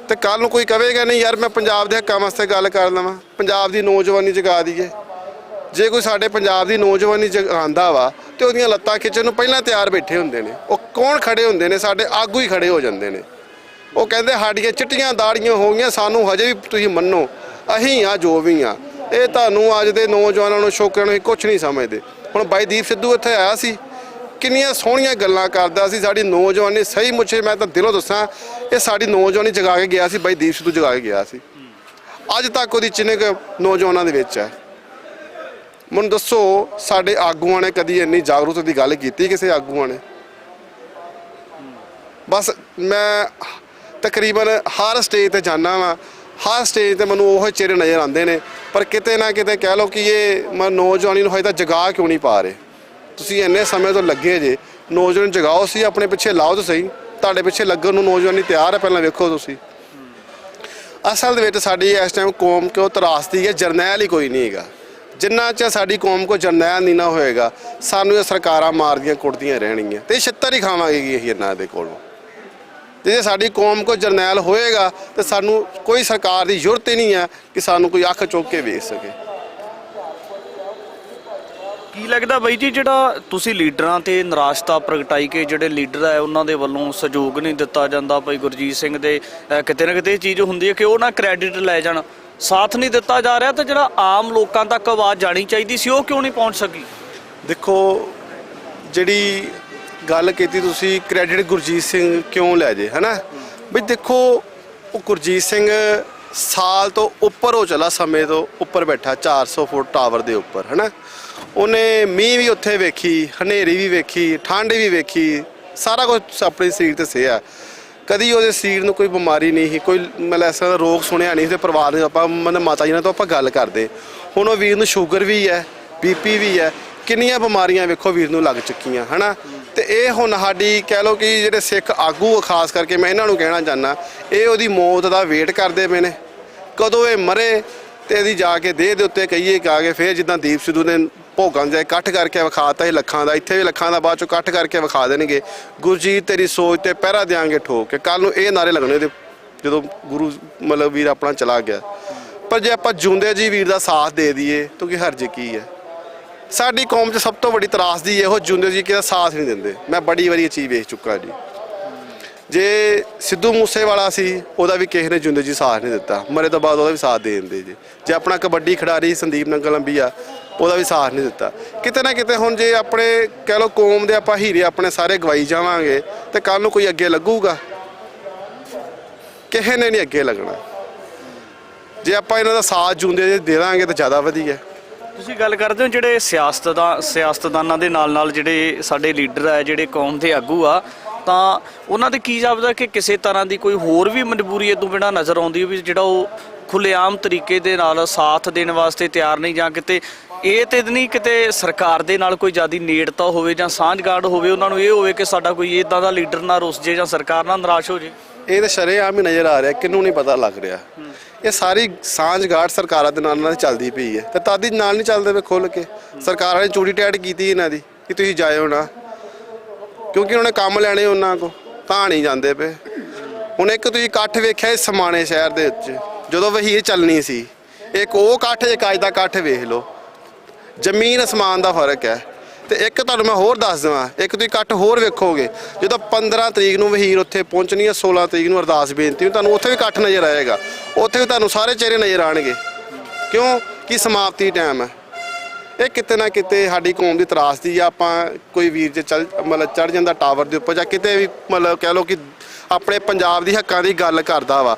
[SPEAKER 9] ਤੇ ਕੱਲ ਨੂੰ ਕੋਈ ਕਹੇਗਾ ਨਹੀਂ ਯਾਰ ਮੈਂ ਪੰਜਾਬ ਦੇ ਹੱਕਾਂ ਵਾਸਤੇ ਗੱਲ ਕਰ ਲਵਾਂ, ਪੰਜਾਬ ਦੀ ਨੌਜਵਾਨੀ ਜਗਾ ਦਈਏ। ਜੇ ਕੋਈ ਸਾਡੇ ਪੰਜਾਬ ਦੀ ਨੌਜਵਾਨੀ ਜਗਾਉਂਦਾ ਵਾ ਤੇ ਉਹਦੀਆਂ ਲੱਤਾਂ ਖਿੱਚਣ ਨੂੰ ਪਹਿਲਾਂ ਤਿਆਰ ਬੈਠੇ ਹੁੰਦੇ ਨੇ। ਉਹ ਕੌਣ ਖੜੇ ਹੁੰਦੇ ਨੇ? ਸਾਡੇ ਆਗੂ ਹੀ ਖੜੇ ਹੋ ਜਾਂਦੇ ਨੇ। ਉਹ ਕਹਿੰਦੇ ਸਾਡੀਆਂ ਚਿੱਟੀਆਂ ਦਾੜੀਆਂ ਹੋ ਗਈਆਂ, ਸਾਨੂੰ ਹਜੇ ਵੀ ਤੁਸੀਂ ਮੰਨੋ, ਅਸੀਂ ਆ ਜੋ ਵੀ ਆ। ਇਹ ਤੁਹਾਨੂੰ ਅੱਜ ਦੇ ਨੌਜਵਾਨਾਂ ਨੂੰ ਛੋਕਰਿਆਂ ਨੂੰ ਕੁਝ ਨਹੀਂ ਸਮਝਦੇ। ਹੁਣ ਬਾਈ ਦੀਪ ਸਿੱਧੂ ਇੱਥੇ ਆਇਆ ਸੀ, ਕਿੰਨੀਆਂ ਸੋਹਣੀਆਂ ਗੱਲਾਂ ਕਰਦਾ ਸੀ, ਸਾਡੀ ਨੌਜਵਾਨੀ ਸਹੀ ਮੁੱਛੇ ਮੈਂ ਤਾਂ ਦਿਲੋਂ ਦੱਸਾਂ ਇਹ ਸਾਡੀ ਨੌਜਵਾਨੀ ਜਗਾ ਕੇ ਗਿਆ ਸੀ। ਬਾਈ ਦੀਪ ਸਿੱਧੂ ਜਗਾ ਕੇ ਗਿਆ ਸੀ। ਅੱਜ ਤੱਕ ਉਹਦੀ ਚਿਨਕ ਨੌਜਵਾਨਾਂ ਦੇ ਵਿੱਚ ਹੈ। ਮੈਨੂੰ ਦੱਸੋ ਸਾਡੇ ਆਗੂਆਂ ਨੇ ਕਦੀ ਇੰਨੀ ਜਾਗਰੂਕਤਾ ਦੀ ਗੱਲ ਕੀਤੀ? ਕਿਸੇ ਆਗੂਆਂ ਨੇ? ਬਸ ਮੈਂ ਤਕਰੀਬਨ ਹਰ ਸਟੇਜ ਤੇ ਜਾਂਦਾ ਵਾਂ, ਹਰ ਸਟੇਜ ਤੇ ਮੈਨੂੰ ਉਹ ਚਿਹਰੇ ਨਜ਼ਰ ਆਉਂਦੇ ਨੇ, ਪਰ ਕਿਤੇ ਨਾ ਕਿਤੇ ਕਹਿ ਲਓ ਕਿ ਇਹ ਨੌਜਵਾਨੀ ਨੂੰ ਹਜੇ ਤੱਕ ਜਗਾ ਕਿਉਂ ਨਹੀਂ ਪਾ ਰਹੇ। ਤੁਸੀਂ ਇੰਨੇ ਸਮੇਂ ਤੋਂ ਲੱਗੇ ਜੇ, ਨੌਜਵਾਨ ਜਗਾਓ ਸੀ, ਆਪਣੇ ਪਿੱਛੇ ਲਾਓ ਤਾਂ ਸਹੀ। ਤੁਹਾਡੇ ਪਿੱਛੇ ਲੱਗਣ ਨੂੰ ਨੌਜਵਾਨੀ ਤਿਆਰ ਹੈ, ਪਹਿਲਾਂ ਵੇਖੋ ਤੁਸੀਂ। ਅਸਲ ਦੇ ਵਿੱਚ ਸਾਡੀ ਇਸ ਟਾਈਮ ਕੌਮ ਕਿਉਂ ਤਰਾਸਦੀ ਹੈ, ਜਰਨੈਲ ਹੀ ਕੋਈ ਨਹੀਂ ਹੈਗਾ। ਜਿੰਨਾ ਚਿਰ ਸਾਡੀ ਕੌਮ ਕੋ ਜਰਨੈਲ ਨਹੀਂ ਨਾ ਹੋਏਗਾ, ਸਾਨੂੰ ਇਹ ਸਰਕਾਰਾਂ ਮਾਰਦੀਆਂ ਕੁੱਟਦੀਆਂ ਰਹਿਣਗੀਆਂ ਤੇ ਛਿੱਤਰ ਹੀ ਖਾਵਾਂਗੇ ਅਸੀਂ ਇਹਨਾਂ ਦੇ ਕੋਲੋਂ। ਜੇ ਸਾਡੀ ਕੌਮ ਕੋ ਜਰਨੈਲ ਹੋਏਗਾ ਤਾਂ ਸਾਨੂੰ ਕੋਈ ਸਰਕਾਰ ਦੀ ਜ਼ਰੂਰਤ ਹੀ ਨਹੀਂ ਹੈ ਕਿ ਸਾਨੂੰ ਕੋਈ ਅੱਖ ਚੁੱਕ ਕੇ ਵੇਖ ਸਕੇ।
[SPEAKER 1] ਕੀ ਲੱਗਦਾ ਬਾਈ ਜੀ, ਜਿਹੜਾ ਤੁਸੀਂ ਲੀਡਰਾਂ ਤੇ ਨਿਰਾਸ਼ਤਾ ਪ੍ਰਗਟਾਈ ਕਿ ਜਿਹੜੇ ਲੀਡਰ ਹੈ ਉਹਨਾਂ ਦੇ ਵੱਲੋਂ ਸਹਿਯੋਗ ਨਹੀਂ ਦਿੱਤਾ ਜਾਂਦਾ, ਭਾਈ ਗੁਰਜੀਤ ਸਿੰਘ ਦੇ ਕਿਤੇ ਨਾ ਕਿਤੇ ਇਹ ਚੀਜ਼ ਹੁੰਦੀ ਹੈ ਕਿ ਉਹ ਨਾ ਕ੍ਰੈਡਿਟ ਲੈ ਜਾਣ, ਸਾਥ ਨਹੀਂ ਦਿੱਤਾ ਜਾ ਰਿਹਾ, ਤਾਂ ਜਿਹੜਾ ਆਮ ਲੋਕਾਂ ਤੱਕ ਆਵਾਜ਼ ਜਾਣੀ ਚਾਹੀਦੀ ਸੀ ਉਹ ਕਿਉਂ ਨਹੀਂ ਪਹੁੰਚ ਸਕੀ?
[SPEAKER 9] ਦੇਖੋ, ਜਿਹੜੀ ਗੱਲ ਕੀਤੀ ਤੁਸੀਂ ਕ੍ਰੈਡਿਟ ਗੁਰਜੀਤ ਸਿੰਘ ਕਿਉਂ ਲੈ ਜੇ, ਹੈ ਨਾ ਬਈ। ਦੇਖੋ, ਉਹ ਗੁਰਜੀਤ ਸਿੰਘ ਸਾਲ ਤੋਂ ਉੱਪਰ ਹੋ ਚਲਾ, ਸਮੇਂ ਤੋਂ ਉੱਪਰ ਬੈਠਾ 400 ਫੁੱਟ ਟਾਵਰ ਦੇ ਉੱਪਰ, ਹੈ ਨਾ। ਉਹਨੇ ਮੀਂਹ ਵੀ ਉੱਥੇ ਵੇਖੀ, ਹਨੇਰੀ ਵੀ ਵੇਖੀ, ਠੰਡ ਵੀ ਵੇਖੀ, ਸਾਰਾ ਕੁਝ ਆਪਣੇ ਸਰੀਰ ਤੇ ਸਹਿਆ। ਕਦੀ ਉਹਦੇ ਸਰੀਰ ਨੂੰ ਕੋਈ ਬਿਮਾਰੀ ਨਹੀਂ ਸੀ, ਕੋਈ ਮਤਲਬ ਇਸ ਤਰ੍ਹਾਂ ਦਾ ਰੋਗ ਸੁਣਿਆ ਨਹੀਂ। ਤੇ ਪਰਿਵਾਰ ਦੇ ਆਪਾਂ ਮਤਲਬ ਮਾਤਾ ਜੀ ਨਾਲ ਤਾਂ ਆਪਾਂ ਗੱਲ ਕਰਦੇ, ਹੁਣ ਉਹ ਵੀਰ ਨੂੰ ਸ਼ੂਗਰ ਵੀ ਹੈ, BP ਵੀ ਹੈ, ਕਿੰਨੀਆਂ ਬਿਮਾਰੀਆਂ ਵੇਖੋ ਵੀਰ ਨੂੰ ਲੱਗ ਚੁੱਕੀਆਂ, ਹੈ ਨਾ। ਤੇ ਇਹ ਹੁਣ ਸਾਡੀ ਕਹਿ ਲਓ ਕਿ ਜਿਹੜੇ ਸਿੱਖ ਆਗੂ ਖਾਸ ਕਰਕੇ ਮੈਂ ਇਹਨਾਂ ਨੂੰ ਕਹਿਣਾ ਚਾਹੁੰਦਾ, ਇਹ ਉਹਦੀ ਮੌਤ ਦਾ ਵੇਟ ਕਰਦੇ ਪਏ ਨੇ, ਕਦੋਂ ਇਹ ਮਰੇ ਤੇ ਇਹਦੀ ਜਾ ਕੇ ਦੇਹ ਦੇ ਉੱਤੇ ਕਹੀਏ ਕਾ ਕੇ ਫਿਰ ਜਿੱਦਾਂ ਦੀਪ ਸਿੱਧੂ ਨੇ ਭੋਗਾਂ ਦੇ ਇਕੱਠ ਕਰਕੇ ਵਿਖਾਤਾ ਸੀ ਲੱਖਾਂ ਦਾ, ਇੱਥੇ ਵੀ ਲੱਖਾਂ ਦਾ ਬਾਅਦ ਚੋਂ ਇਕੱਠ ਕਰਕੇ ਵਿਖਾ ਦੇਣਗੇ। ਗੁਰਜੀਤ ਤੇਰੀ ਸੋਚ ਤੇ ਪਹਿਰਾ ਦਿਆਂਗੇ ਠੋਕ ਕੇ, ਕੱਲ ਨੂੰ ਇਹ ਨਾਰੇ ਲੱਗਣੇ ਤੇ ਜਦੋਂ ਗੁਰੂ ਮਤਲਬ ਵੀਰ ਆਪਣਾ ਚਲਾ ਗਿਆ। ਪਰ ਜੇ ਆਪਾਂ ਜਿਉਂਦੇ ਜੀ ਵੀਰ ਦਾ ਸਾਥ ਦੇ ਦਈਏ ਤਾਂ ਕੀ ਹਰਜ ਕੀ ਹੈ? ਸਾਡੀ ਕੌਮ 'ਚ ਸਭ ਤੋਂ ਵੱਡੀ ਤਰਾਸਦੀ ਇਹੋ ਜਿਉਂਦੇ ਜੀ ਕਿਹਦਾ ਸਾਥ ਨਹੀਂ ਦਿੰਦੇ। ਮੈਂ ਬੜੀ ਵਾਰੀ ਇਹ ਚੀਜ਼ ਵੇਖ ਚੁੱਕਾ ਜੀ। ਜੇ ਸਿੱਧੂ ਮੂਸੇਵਾਲਾ ਸੀ, ਉਹਦਾ ਵੀ ਕਿਸੇ ਨੇ ਜਿਉਂਦੇ ਜੀ ਸਾਥ ਨਹੀਂ ਦਿੱਤਾ, ਮਰੇ ਤੋਂ ਬਾਅਦ ਉਹਦਾ ਵੀ ਸਾਥ ਦੇ ਦਿੰਦੇ ਜੀ। ਜੇ ਆਪਣਾ ਕਬੱਡੀ ਖਿਡਾਰੀ ਸੰਦੀਪ ਨੰਗਲ ਅੰਬੀਆ, ਉਹਦਾ ਵੀ ਸਾਥ ਨਹੀਂ ਦਿੱਤਾ। ਕਿਤੇ ਨਾ ਕਿਤੇ ਹੁਣ ਜੇ ਆਪਣੇ ਕਹਿ ਲਓ ਕੌਮ ਦੇ ਆਪਾਂ ਹੀਰੇ ਆਪਣੇ ਸਾਰੇ ਗਵਾਈ ਜਾਵਾਂਗੇ ਤੇ ਕੱਲ ਨੂੰ ਕੋਈ ਅੱਗੇ ਲੱਗੂਗਾ? ਕਿਸੇ ਨੇ ਨਹੀਂ ਅੱਗੇ ਲੱਗਣਾ। ਜੇ ਆਪਾਂ ਇਹਨਾਂ ਦਾ ਸਾਥ ਜਿਉਂਦੇ ਦੇ ਦਾਂਗੇ ਤਾਂ ਜ਼ਿਆਦਾ ਵਧੀਆ।
[SPEAKER 1] ਤੁਸੀਂ ਗੱਲ ਕਰਦੇ ਹੋ ਜਿਹੜੇ ਸਿਆਸਤਦਾਨਾਂ ਦੇ ਨਾਲ ਜਿਹੜੇ ਸਾਡੇ ਲੀਡਰ ਹੈ, ਜਿਹੜੇ ਕੌਮ ਦੇ ਆਗੂ ਆ, ਤਾਂ ਉਹਨਾਂ ਦੇ ਕੀ ਜਾਪਦਾ ਕਿ ਕਿਸੇ ਤਰ੍ਹਾਂ ਦੀ ਕੋਈ ਹੋਰ ਵੀ ਮਜਬੂਰੀ ਇਹ ਤੋਂ ਬਿਨਾਂ ਨਜ਼ਰ ਆਉਂਦੀ ਵੀ ਜਿਹੜਾ ਉਹ ਖੁੱਲ੍ਹੇਆਮ ਤਰੀਕੇ ਦੇ ਨਾਲ ਸਾਥ ਦੇਣ ਵਾਸਤੇ ਤਿਆਰ ਨਹੀਂ, ਜਾਂ ਕਿਤੇ ਇਹ ਤੇ ਨਹੀਂ ਕਿਤੇ ਸਰਕਾਰ ਦੇ ਨਾਲ ਕੋਈ ਜ਼ਿਆਦਾ ਨੇੜਤਾ ਹੋਵੇ ਜਾਂ ਸਾਂਝਗਾੜ ਹੋਵੇ, ਉਹਨਾਂ ਨੂੰ ਇਹ ਹੋਵੇ ਕਿ ਸਾਡਾ ਕੋਈ ਇੱਦਾਂ ਦਾ ਲੀਡਰ ਨਾ ਰੁੱਸ ਜੇ ਜਾਂ ਸਰਕਾਰ ਨਾਲ ਨਿਰਾਸ਼ ਹੋ ਜੇ?
[SPEAKER 9] ਇਹ ਤਾਂ ਸ਼ਰੇਆਮ ਹੀ ਨਜ਼ਰ ਆ ਰਿਹਾ, ਕਿਹਨੂੰ ਨਹੀਂ ਪਤਾ ਲੱਗ ਰਿਹਾ। ਇਹ ਸਾਰੀ ਸਾਂਝਗਾੜ ਸਰਕਾਰਾਂ ਦੇ ਨਾਲ ਚੱਲਦੀ ਪਈ ਹੈ ਤੇ ਤਾਦੀ ਨਾਲ ਨਹੀਂ ਚੱਲਦੇ ਪਏ ਖੁੱਲ੍ਹ ਕੇ। ਸਰਕਾਰਾਂ ਨੇ ਚੂੜੀ ਟੈਟ ਕੀਤੀ ਇਹਨਾਂ ਦੀ ਕਿ ਤੁਸੀਂ ਜਾਇਓ ਨਾ, ਕਿਉਂਕਿ ਉਹਨਾਂ ਨੇ ਕੰਮ ਲੈਣੇ ਉਹਨਾਂ ਕੋ, ਤਾਂ ਨਹੀਂ ਜਾਂਦੇ ਪਏ। ਹੁਣ ਇੱਕ ਤੁਸੀਂ ਇਕੱਠ ਵੇਖਿਆ ਸਮਾਣੇ ਸ਼ਹਿਰ ਦੇ ਵਿੱਚ ਜਦੋਂ ਵਹੀਰ ਚੱਲਣੀ ਸੀ, ਇੱਕ ਉਹ ਇਕੱਠ ਇੱਕ ਅੱਜ ਦਾ ਇਕੱਠ ਵੇਖ ਲਓ, ਜ਼ਮੀਨ ਅਸਮਾਨ ਦਾ ਫਰਕ ਹੈ। ਤੇ ਇੱਕ ਤੁਹਾਨੂੰ ਮੈਂ ਹੋਰ ਦੱਸ ਦੇਵਾਂ, ਇੱਕ ਤੁਸੀਂ ਇਕੱਠ ਹੋਰ ਵੇਖੋਗੇ ਜਦੋਂ 15 ਤਰੀਕ ਨੂੰ ਵਹੀਰ ਉੱਥੇ ਪਹੁੰਚਣੀ ਹੈ, 16 ਤਰੀਕ ਨੂੰ ਅਰਦਾਸ ਬੇਨਤੀ ਤੁਹਾਨੂੰ ਉੱਥੇ ਵੀ ਇਕੱਠ ਨਜ਼ਰ ਆਏਗਾ, ਉੱਥੇ ਵੀ ਤੁਹਾਨੂੰ ਸਾਰੇ ਚਿਹਰੇ ਨਜ਼ਰ ਆਉਣਗੇ। ਕਿਉਂ ਕਿ ਸਮਾਪਤੀ ਟਾਈਮ ਹੈ। ਇਹ ਕਿਤੇ ਨਾ ਕਿਤੇ ਸਾਡੀ ਕੌਮ ਦੀ ਤਰਾਸਦੀ ਆ। ਆਪਾਂ ਕੋਈ ਵੀਰ ਜੇ ਮਤਲਬ ਚੜ੍ਹ ਜਾਂਦਾ ਟਾਵਰ ਦੇ ਉੱਪਰ ਜਾਂ ਕਿਤੇ ਵੀ ਮਤਲਬ ਕਹਿ ਲਓ ਕਿ ਆਪਣੇ ਪੰਜਾਬ ਦੀ ਹੱਕਾਂ ਦੀ ਗੱਲ ਕਰਦਾ ਵਾ,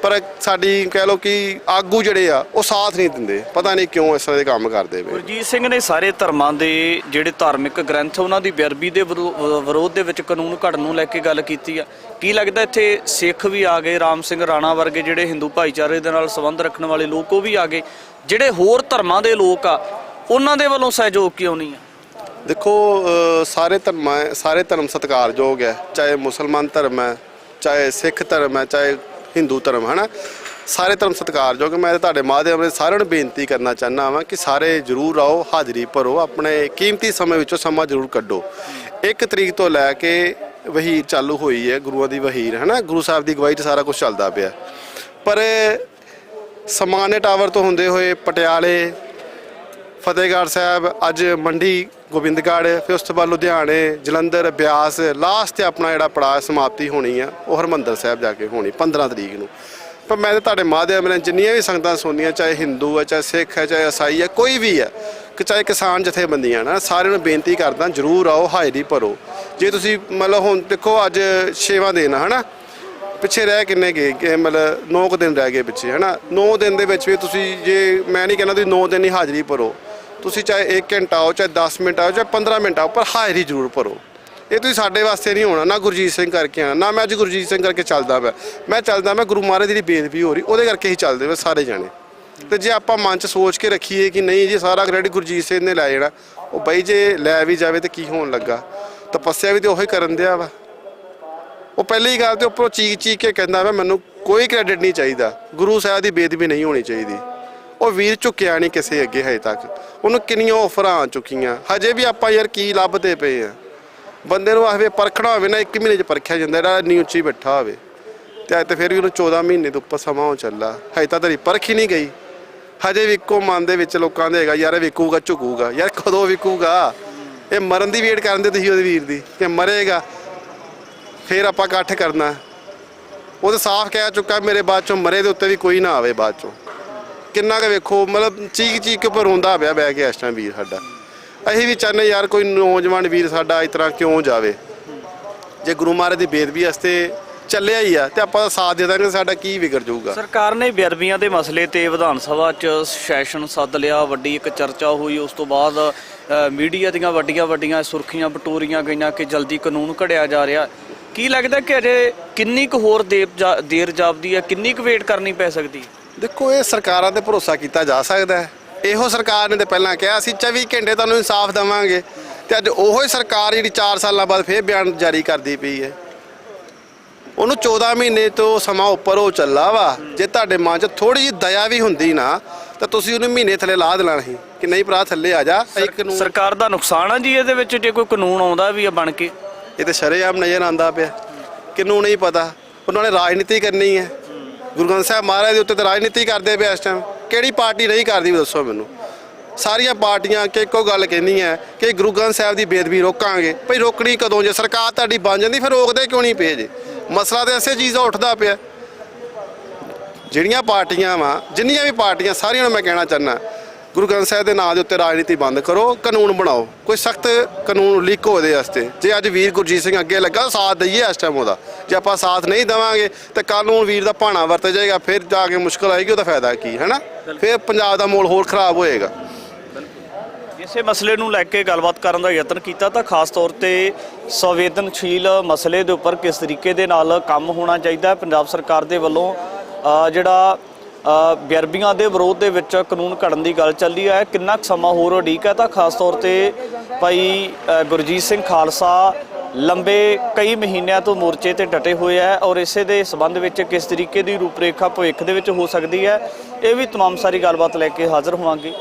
[SPEAKER 9] ਪਰ ਸਾਡੀ ਕਹਿ ਲਓ ਕਿ ਆਗੂ ਜਿਹੜੇ ਆ ਉਹ ਸਾਥ ਨਹੀਂ ਦਿੰਦੇ, ਪਤਾ ਨਹੀਂ ਕਿਉਂ ਇਸ ਤਰ੍ਹਾਂ ਦੇ ਕੰਮ ਕਰਦੇ ਪਏ।
[SPEAKER 1] ਗੁਰਜੀਤ ਸਿੰਘ ਨੇ ਸਾਰੇ ਧਰਮਾਂ ਦੇ ਜਿਹੜੇ ਧਾਰਮਿਕ ਗ੍ਰੰਥ ਉਹਨਾਂ ਦੀ ਬੇਅਦਬੀ ਦੇ ਵਿਰੋਧ ਦੇ ਵਿੱਚ ਕਾਨੂੰਨ ਘੜਨ ਨੂੰ ਲੈ ਕੇ ਗੱਲ ਕੀਤੀ ਆ। ਕੀ ਲੱਗਦਾ ਇੱਥੇ ਸਿੱਖ ਵੀ ਆ ਗਏ, ਰਾਮ ਸਿੰਘ ਰਾਣਾ ਵਰਗੇ ਜਿਹੜੇ ਹਿੰਦੂ ਭਾਈਚਾਰੇ ਦੇ ਨਾਲ ਸੰਬੰਧ ਰੱਖਣ ਵਾਲੇ ਲੋਕ ਉਹ ਵੀ ਆ ਗਏ, ਜਿਹੜੇ ਹੋਰ ਧਰਮਾਂ ਦੇ ਲੋਕ ਆ ਉਹਨਾਂ ਦੇ ਵੱਲੋਂ ਸਹਿਯੋਗ ਕਿਉਂ ਨਹੀਂ ਆ?
[SPEAKER 9] ਦੇਖੋ, ਸਾਰੇ ਧਰਮ ਸਤਿਕਾਰਯੋਗ ਹੈ, ਚਾਹੇ ਮੁਸਲਮਾਨ ਧਰਮ ਹੈ, ਚਾਹੇ ਸਿੱਖ ਧਰਮ ਹੈ, ਚਾਹੇ ਹਿੰਦੂ ਧਰਮ, ਹੈ ਨਾ। ਸਾਰੇ ਧਰਮ ਸਤਿਕਾਰਯੋਗ। ਮੈਂ ਤੁਹਾਡੇ ਮਾਧਿਅਮ ਨਾਲ ਸਾਰਿਆਂ ਨੂੰ ਬੇਨਤੀ ਕਰਨਾ ਚਾਹੁੰਦਾ ਵਾਂ ਕਿ ਸਾਰੇ ਜ਼ਰੂਰ ਆਓ, ਹਾਜ਼ਰੀ ਭਰੋ, ਆਪਣੇ ਕੀਮਤੀ ਸਮੇਂ ਵਿੱਚੋਂ ਸਮਾਂ ਜ਼ਰੂਰ ਕੱਢੋ। 1 ਤਰੀਕ ਤੋਂ ਲੈ ਕੇ ਵਹੀਰ ਚਾਲੂ ਹੋਈ ਹੈ, ਗੁਰੂਆਂ ਦੀ ਵਹੀਰ, ਹੈ ਨਾ। ਗੁਰੂ ਸਾਹਿਬ ਦੀ ਅਗਵਾਈ 'ਚ ਸਾਰਾ ਕੁਝ ਚੱਲਦਾ ਪਿਆ। ਪਰ ਸਮਾਣੇ ਟਾਵਰ ਤੋਂ ਹੁੰਦੇ ਹੋਏ ਪਟਿਆਲੇ, ਫਤਿਹਗੜ੍ਹ ਸਾਹਿਬ, ਅੱਜ ਮੰਡੀ ਗੋਬਿੰਦਗੜ੍ਹ, ਫਿਰ ਉਸ ਤੋਂ ਬਾਅਦ ਲੁਧਿਆਣੇ, ਜਲੰਧਰ, ਬਿਆਸ, ਲਾਸਟ 'ਤੇ ਆਪਣਾ ਜਿਹੜਾ ਪੜਾਅ ਸਮਾਪਤੀ ਹੋਣੀ ਆ ਉਹ ਹਰਿਮੰਦਰ ਸਾਹਿਬ ਜਾ ਕੇ ਹੋਣੀ 15 ਤਰੀਕ ਨੂੰ। ਪਰ ਮੈਂ ਤਾਂ ਤੁਹਾਡੇ ਮਾਧਿਅਮ ਨਾਲ ਜਿੰਨੀਆਂ ਵੀ ਸੰਗਤਾਂ ਸੁਣਨੀਆਂ, ਚਾਹੇ ਹਿੰਦੂ ਹੈ, ਚਾਹੇ ਸਿੱਖ ਹੈ, ਚਾਹੇ ਈਸਾਈ ਹੈ, ਕੋਈ ਵੀ ਹੈ, ਕਿ ਚਾਹੇ ਕਿਸਾਨ ਜਥੇਬੰਦੀਆਂ ਨਾ, ਸਾਰਿਆਂ ਨੂੰ ਬੇਨਤੀ ਕਰਦਾ ਜ਼ਰੂਰ ਆਓ, ਹਾਜ਼ਰੀ ਭਰੋ। ਜੇ ਤੁਸੀਂ ਮਤਲਬ ਹੁਣ ਦੇਖੋ ਅੱਜ 6ਵਾਂ ਦਿਨ ਹੈ ਨਾ, ਪਿੱਛੇ ਰਹਿ ਕਿੰਨੇ ਗਏ, ਮਤਲਬ 9 ਦਿਨ ਰਹਿ ਗਏ ਪਿੱਛੇ, ਹੈ ਨਾ। 9 ਦਿਨ ਦੇ ਵਿੱਚ ਵੀ ਤੁਸੀਂ, ਜੇ ਮੈਂ ਨਹੀਂ ਕਹਿੰਦਾ ਤੁਸੀਂ 9 ਦਿਨ ਹੀ ਹਾਜ਼ਰੀ ਭਰੋ, ਤੁਸੀਂ ਚਾਹੇ 1 ਘੰਟਾ ਆਓ, ਚਾਹੇ 10 ਮਿੰਟ ਆਓ, ਚਾਹੇ 15 ਮਿੰਟ ਆਓ, ਪਰ ਹਾਜ਼ਰੀ ਜ਼ਰੂਰ ਭਰੋ। ਇਹ ਤੁਸੀਂ ਸਾਡੇ ਵਾਸਤੇ ਨਹੀਂ ਹੋਣਾ, ਨਾ ਗੁਰਜੀਤ ਸਿੰਘ ਕਰਕੇ ਆਣਾ, ਨਾ ਮੈਂ ਅੱਜ ਗੁਰਜੀਤ ਸਿੰਘ ਕਰਕੇ ਚੱਲਦਾ ਮੈਂ ਚੱਲਦਾ ਮੈਂ ਗੁਰੂ ਮਹਾਰਾਜ ਦੀ ਜਿਹੜੀ ਬੇਦਬੀ ਹੋ ਰਹੀ ਉਹਦੇ ਕਰਕੇ ਹੀ ਚੱਲਦੇ ਵੇ ਸਾਰੇ ਜਾਣੇ। ਤੇ ਜੇ ਆਪਾਂ ਮਨ 'ਚ ਸੋਚ ਕੇ ਰੱਖੀਏ ਕਿ ਨਹੀਂ ਜੀ ਸਾਰਾ ਕ੍ਰੈਡਿਟ ਗੁਰਜੀਤ ਸਿੰਘ ਨੇ ਲੈ ਜਾਣਾ, ਉਹ ਬਾਈ ਜੇ ਲੈ ਵੀ ਜਾਵੇ ਤੇ ਕੀ ਹੋਣ ਲੱਗਾ, ਤਪੱਸਿਆ ਵੀ ਤੇ ਉਹੀ ਕਰਨ ਦਿਆ ਵਾ। ਉਹ ਪਹਿਲੀ ਗੱਲ ਤੇ ਉੱਪਰੋਂ ਚੀਕ ਕੇ ਕਹਿੰਦਾ ਵਾ ਮੈਨੂੰ ਕੋਈ ਕ੍ਰੈਡਿਟ ਨਹੀਂ ਚਾਹੀਦਾ, ਗੁਰੂ ਸਾਹਿਬ ਦੀ ਬੇਦਬੀ ਨਹੀਂ ਹੋਣੀ ਚਾਹੀਦੀ। ਉਹ ਵੀਰ ਝੁਕਿਆ ਨਹੀਂ ਕਿਸੇ ਅੱਗੇ ਹਜੇ ਤੱਕ, ਉਹਨੂੰ ਕਿੰਨੀਆਂ ਆਫਰਾਂ ਆ ਚੁੱਕੀਆਂ, ਹਜੇ ਵੀ ਆਪਾਂ ਯਾਰ ਕੀ ਲੱਭਦੇ ਪਏ ਆ। ਬੰਦੇ ਨੂੰ ਆਵੇ ਪਰਖਣਾ ਹੋਵੇ ਨਾ 1 ਮਹੀਨੇ 'ਚ ਪਰਖਿਆ ਜਾਂਦਾ, ਜਿਹੜਾ ਨੀ ਉੱਚੀ ਬੈਠਾ ਹੋਵੇ। ਤੇ ਅੱਜ ਤੇ ਫਿਰ ਵੀ ਉਹਨੂੰ 14 ਮਹੀਨੇ ਤੋਂ ਉੱਪਰ ਸਮਾਂ ਹੋ ਚੱਲਾ, ਹਜੇ ਤਾਂ ਤੇਰੀ ਪਰਖ ਹੀ ਨਹੀਂ ਗਈ। ਹਜੇ ਵੀ ਇੱਕੋ ਮਨ ਦੇ ਵਿੱਚ ਲੋਕਾਂ ਦੇ ਹੈਗਾ ਯਾਰ ਇਹ ਵਿਕੂਗਾ ਝੁਕੂਗਾ, ਯਾਰ ਕਦੋਂ ਵਿਕੂਗਾ? ਇਹ ਮਰਨ ਦੀ ਵੇਟ ਕਰਦੇ ਤੁਸੀਂ ਉਹਦੇ ਵੀਰ ਦੀ ਕਿ ਮਰੇਗਾ ਫਿਰ ਆਪਾਂ ਇਕੱਠ ਕਰਨਾ। ਉਹ ਤਾਂ ਸਾਫ਼ ਕਹਿ ਚੁੱਕਾ ਮੇਰੇ ਬਾਅਦ ਚੋਂ ਮਰੇ ਦੇ ਉੱਤੇ ਵੀ ਕੋਈ ਨਾ ਆਵੇ ਬਾਅਦ ਚੋਂ। ਕਿੰਨਾ ਕੁ ਵੇਖੋ ਮਤਲਬ ਚੀਕ ਕੇ ਪਰ ਰੋਂਦਾ ਪਿਆ ਬਹਿ ਕੇ ਇਸ ਟਾਈਮ ਵੀਰ ਸਾਡਾ। ਅਸੀਂ ਵੀ ਚਾਹੁੰਦੇ ਯਾਰ ਕੋਈ ਨੌਜਵਾਨ ਵੀਰ ਸਾਡਾ ਇਸ ਤਰ੍ਹਾਂ ਕਿਉਂ ਜਾਵੇ। ਜੇ ਗੁਰੂ ਮਹਾਰਾਜ ਦੀ ਬੇਦਬੀ ਵਾਸਤੇ ਚੱਲਿਆ ਹੀ ਆ ਤੇ ਆਪਾਂ ਸਾਥ ਦੇ ਦਾਂਗੇ, ਸਾਡਾ ਕੀ ਵਿਗੜ ਜਾਊਗਾ।
[SPEAKER 1] ਸਰਕਾਰ ਨੇ ਬੇਅਦਬੀਆਂ ਦੇ ਮਸਲੇ ਤੇ ਵਿਧਾਨ ਸਭਾ 'ਚ ਸੈਸ਼ਨ ਸੱਦ ਲਿਆ, ਵੱਡੀ ਇੱਕ ਚਰਚਾ ਹੋਈ। ਉਸ ਤੋਂ ਬਾਅਦ ਮੀਡੀਆ ਦੀਆਂ ਵੱਡੀਆਂ ਸੁਰਖੀਆਂ ਬਟੋਰੀਆਂ ਗਈਆਂ ਕਿ ਜਲਦੀ ਕਾਨੂੰਨ ਘੜਿਆ ਜਾ ਰਿਹਾ। ਕੀ ਲੱਗਦਾ ਕਿ ਅਜੇ ਕਿੰਨੀ ਕੁ ਹੋਰ ਦੇਰ ਜਾਪਦੀ ਹੈ, ਕਿੰਨੀ ਕੁ ਵੇਟ ਕਰਨੀ ਪੈ ਸਕਦੀ ਹੈ?
[SPEAKER 9] ਦੇਖੋ ਇਹ ਸਰਕਾਰਾਂ ਤੇ ਭਰੋਸਾ ਕੀਤਾ ਜਾ ਸਕਦਾ ਹੈ। ਇਹੋ ਸਰਕਾਰ ਨੇ ਤੇ ਪਹਿਲਾਂ ਕਿਹਾ ਅਸੀਂ 24 ਘੰਟੇ ਤੁਹਾਨੂੰ ਇਨਸਾਫ ਦੇਵਾਂਗੇ, ਤੇ ਅੱਜ ਉਹੋ ਹੀ ਸਰਕਾਰ ਜਿਹੜੀ 4 ਸਾਲਾਂ ਬਾਅਦ ਫੇਰ ਬਿਆਨ ਜਾਰੀ ਕਰਦੀ ਪਈ ਹੈ। ਉਹਨੂੰ 14 ਮਹੀਨੇ ਤੋਂ ਸਮਾਂ ਉੱਪਰ ਹੋ ਚੱਲਾ ਵਾ। ਜੇ ਤੁਹਾਡੇ ਮਨ 'ਚ ਥੋੜੀ ਜਿਹੀ ਦਇਆ ਵੀ ਹੁੰਦੀ ਨਾ ਤਾਂ ਤੁਸੀਂ ਉਹਨੂੰ ਮਹੀਨੇ ਥੱਲੇ ਲਾ ਦੇਣਾ ਸੀ ਕਿ ਨਹੀਂ ਭਰਾ ਥੱਲੇ ਆ ਜਾ। ਕਾਨੂੰਨ
[SPEAKER 1] ਸਰਕਾਰ ਦਾ ਨੁਕਸਾਨ ਆ ਜੀ ਇਹਦੇ ਵਿੱਚ ਜੇ ਕੋਈ ਕਾਨੂੰਨ ਆਉਂਦਾ ਵੀ ਆ ਬਣ ਕੇ।
[SPEAKER 9] ਇਹ ਤੇ ਸ਼ਰੇਆਮ ਨਜ਼ਰ ਆਉਂਦਾ ਪਿਆ, ਕਿਹਨੂੰ ਨਹੀਂ ਪਤਾ। ਉਹਨਾਂ ਨੇ ਰਾਜਨੀਤੀ ਕਰਨੀ ਹੈ। ਗੁਰੂ ਗ੍ਰੰਥ ਸਾਹਿਬ ਮਹਾਰਾਜ ਦੇ ਉੱਤੇ ਤਾਂ ਰਾਜਨੀਤੀ ਕਰਦੇ ਪਏ ਇਸ ਟਾਈਮ। ਕਿਹੜੀ ਪਾਰਟੀ ਨਹੀਂ ਕਰਦੀ ਦੱਸੋ ਮੈਨੂੰ? ਸਾਰੀਆਂ ਪਾਰਟੀਆਂ ਕਿ ਇੱਕੋ ਗੱਲ ਕਹਿੰਦੀ ਹੈ ਕਿ ਗੁਰੂ ਗ੍ਰੰਥ ਸਾਹਿਬ ਦੀ ਬੇਦਬੀ ਰੋਕਾਂਗੇ। ਭਈ ਰੋਕਣੀ ਕਦੋਂ? ਜੇ ਸਰਕਾਰ ਤੁਹਾਡੀ ਬਣ ਜਾਂਦੀ ਫਿਰ ਰੋਕਦੇ ਕਿਉਂ ਨਹੀਂ ਪਏ ਜੇ? ਮਸਲਾ ਤਾਂ ਇਸੇ ਚੀਜ਼ ਦਾ ਉੱਠਦਾ ਪਿਆ। ਜਿਹੜੀਆਂ ਪਾਰਟੀਆਂ ਵਾ ਜਿੰਨੀਆਂ ਵੀ ਪਾਰਟੀਆਂ ਸਾਰੀਆਂ ਨੂੰ ਮੈਂ ਕਹਿਣਾ ਚਾਹੁੰਦਾ ਗੁਰੂ ਗ੍ਰੰਥ ਸਾਹਿਬ ਦੇ ਨਾਂ ਦੇ ਉੱਤੇ ਰਾਜਨੀਤੀ ਬੰਦ ਕਰੋ, ਕਾਨੂੰਨ ਬਣਾਓ, ਕੋਈ ਸਖਤ ਕਾਨੂੰਨ ਲੀਕ ਹੋਦੇ ਵਾਸਤੇ। ਜੇ ਅੱਜ ਵੀਰ ਗੁਰਜੀਤ ਸਿੰਘ ਅੱਗੇ ਲੱਗਾ ਸਾਥ ਦਈਏ ਇਸ ਟਾਈਮ ਉਹਦਾ। ਜੇ ਆਪਾਂ ਸਾਥ ਨਹੀਂ ਦੇਵਾਂਗੇ ਤਾਂ ਕੱਲ੍ਹ ਨੂੰ ਵੀਰ ਦਾ ਭਾਣਾ ਵਰਤ ਜਾਏਗਾ, ਫਿਰ ਜਾ ਕੇ ਮੁਸ਼ਕਲ ਆਏਗੀ, ਉਹਦਾ ਫਾਇਦਾ ਕੀ ਹੈ ਨਾ? ਫਿਰ ਪੰਜਾਬ ਦਾ ਮਾਹੌਲ ਹੋਰ ਖਰਾਬ ਹੋਏਗਾ।
[SPEAKER 1] ਇਸੇ ਮਸਲੇ ਨੂੰ ਲੈ ਕੇ ਗੱਲਬਾਤ ਕਰਨ ਦਾ ਯਤਨ ਕੀਤਾ ਤਾਂ ਖਾਸ ਤੌਰ ਤੇ ਸੰਵੇਦਨਸ਼ੀਲ ਮਸਲੇ ਦੇ ਉੱਪਰ ਕਿਸ ਤਰੀਕੇ ਦੇ ਨਾਲ ਕੰਮ ਹੋਣਾ ਚਾਹੀਦਾ ਹੈ। ਪੰਜਾਬ ਸਰਕਾਰ ਦੇ ਵੱਲੋਂ ਜਿਹੜਾ ਬੇਅਦਬੀਆਂ ਦੇ ਵਿਰੋਧ ਦੇ ਵਿੱਚ ਕਾਨੂੰਨ ਘੜਨ ਦੀ ਗੱਲ ਚੱਲੀ ਹੈ, ਕਿੰਨਾ ਸਮਾਂ ਹੋਰ ਉਡੀਕ ਹੈ ਤਾਂ ਖਾਸ ਤੌਰ ਤੇ ਭਾਈ ਗੁਰਜੀਤ ਸਿੰਘ ਖਾਲਸਾ ਲੰਬੇ ਕਈ ਮਹੀਨਿਆਂ ਤੋਂ ਮੋਰਚੇ ਤੇ ਡਟੇ ਹੋਏ ਹੈ ਔਰ ਇਸੇ ਦੇ ਸੰਬੰਧ ਵਿੱਚ ਕਿਸ ਤਰੀਕੇ ਦੀ ਰੂਪਰੇਖਾ ਭਵਿੱਖ ਦੇ ਵਿੱਚ ਹੋ ਸਕਦੀ ਹੈ, ਇਹ ਵੀ ਤਮਾਮ ਸਾਰੀ ਗੱਲਬਾਤ ਲੈ ਕੇ ਹਾਜ਼ਰ ਹੋਵਾਂਗੇ।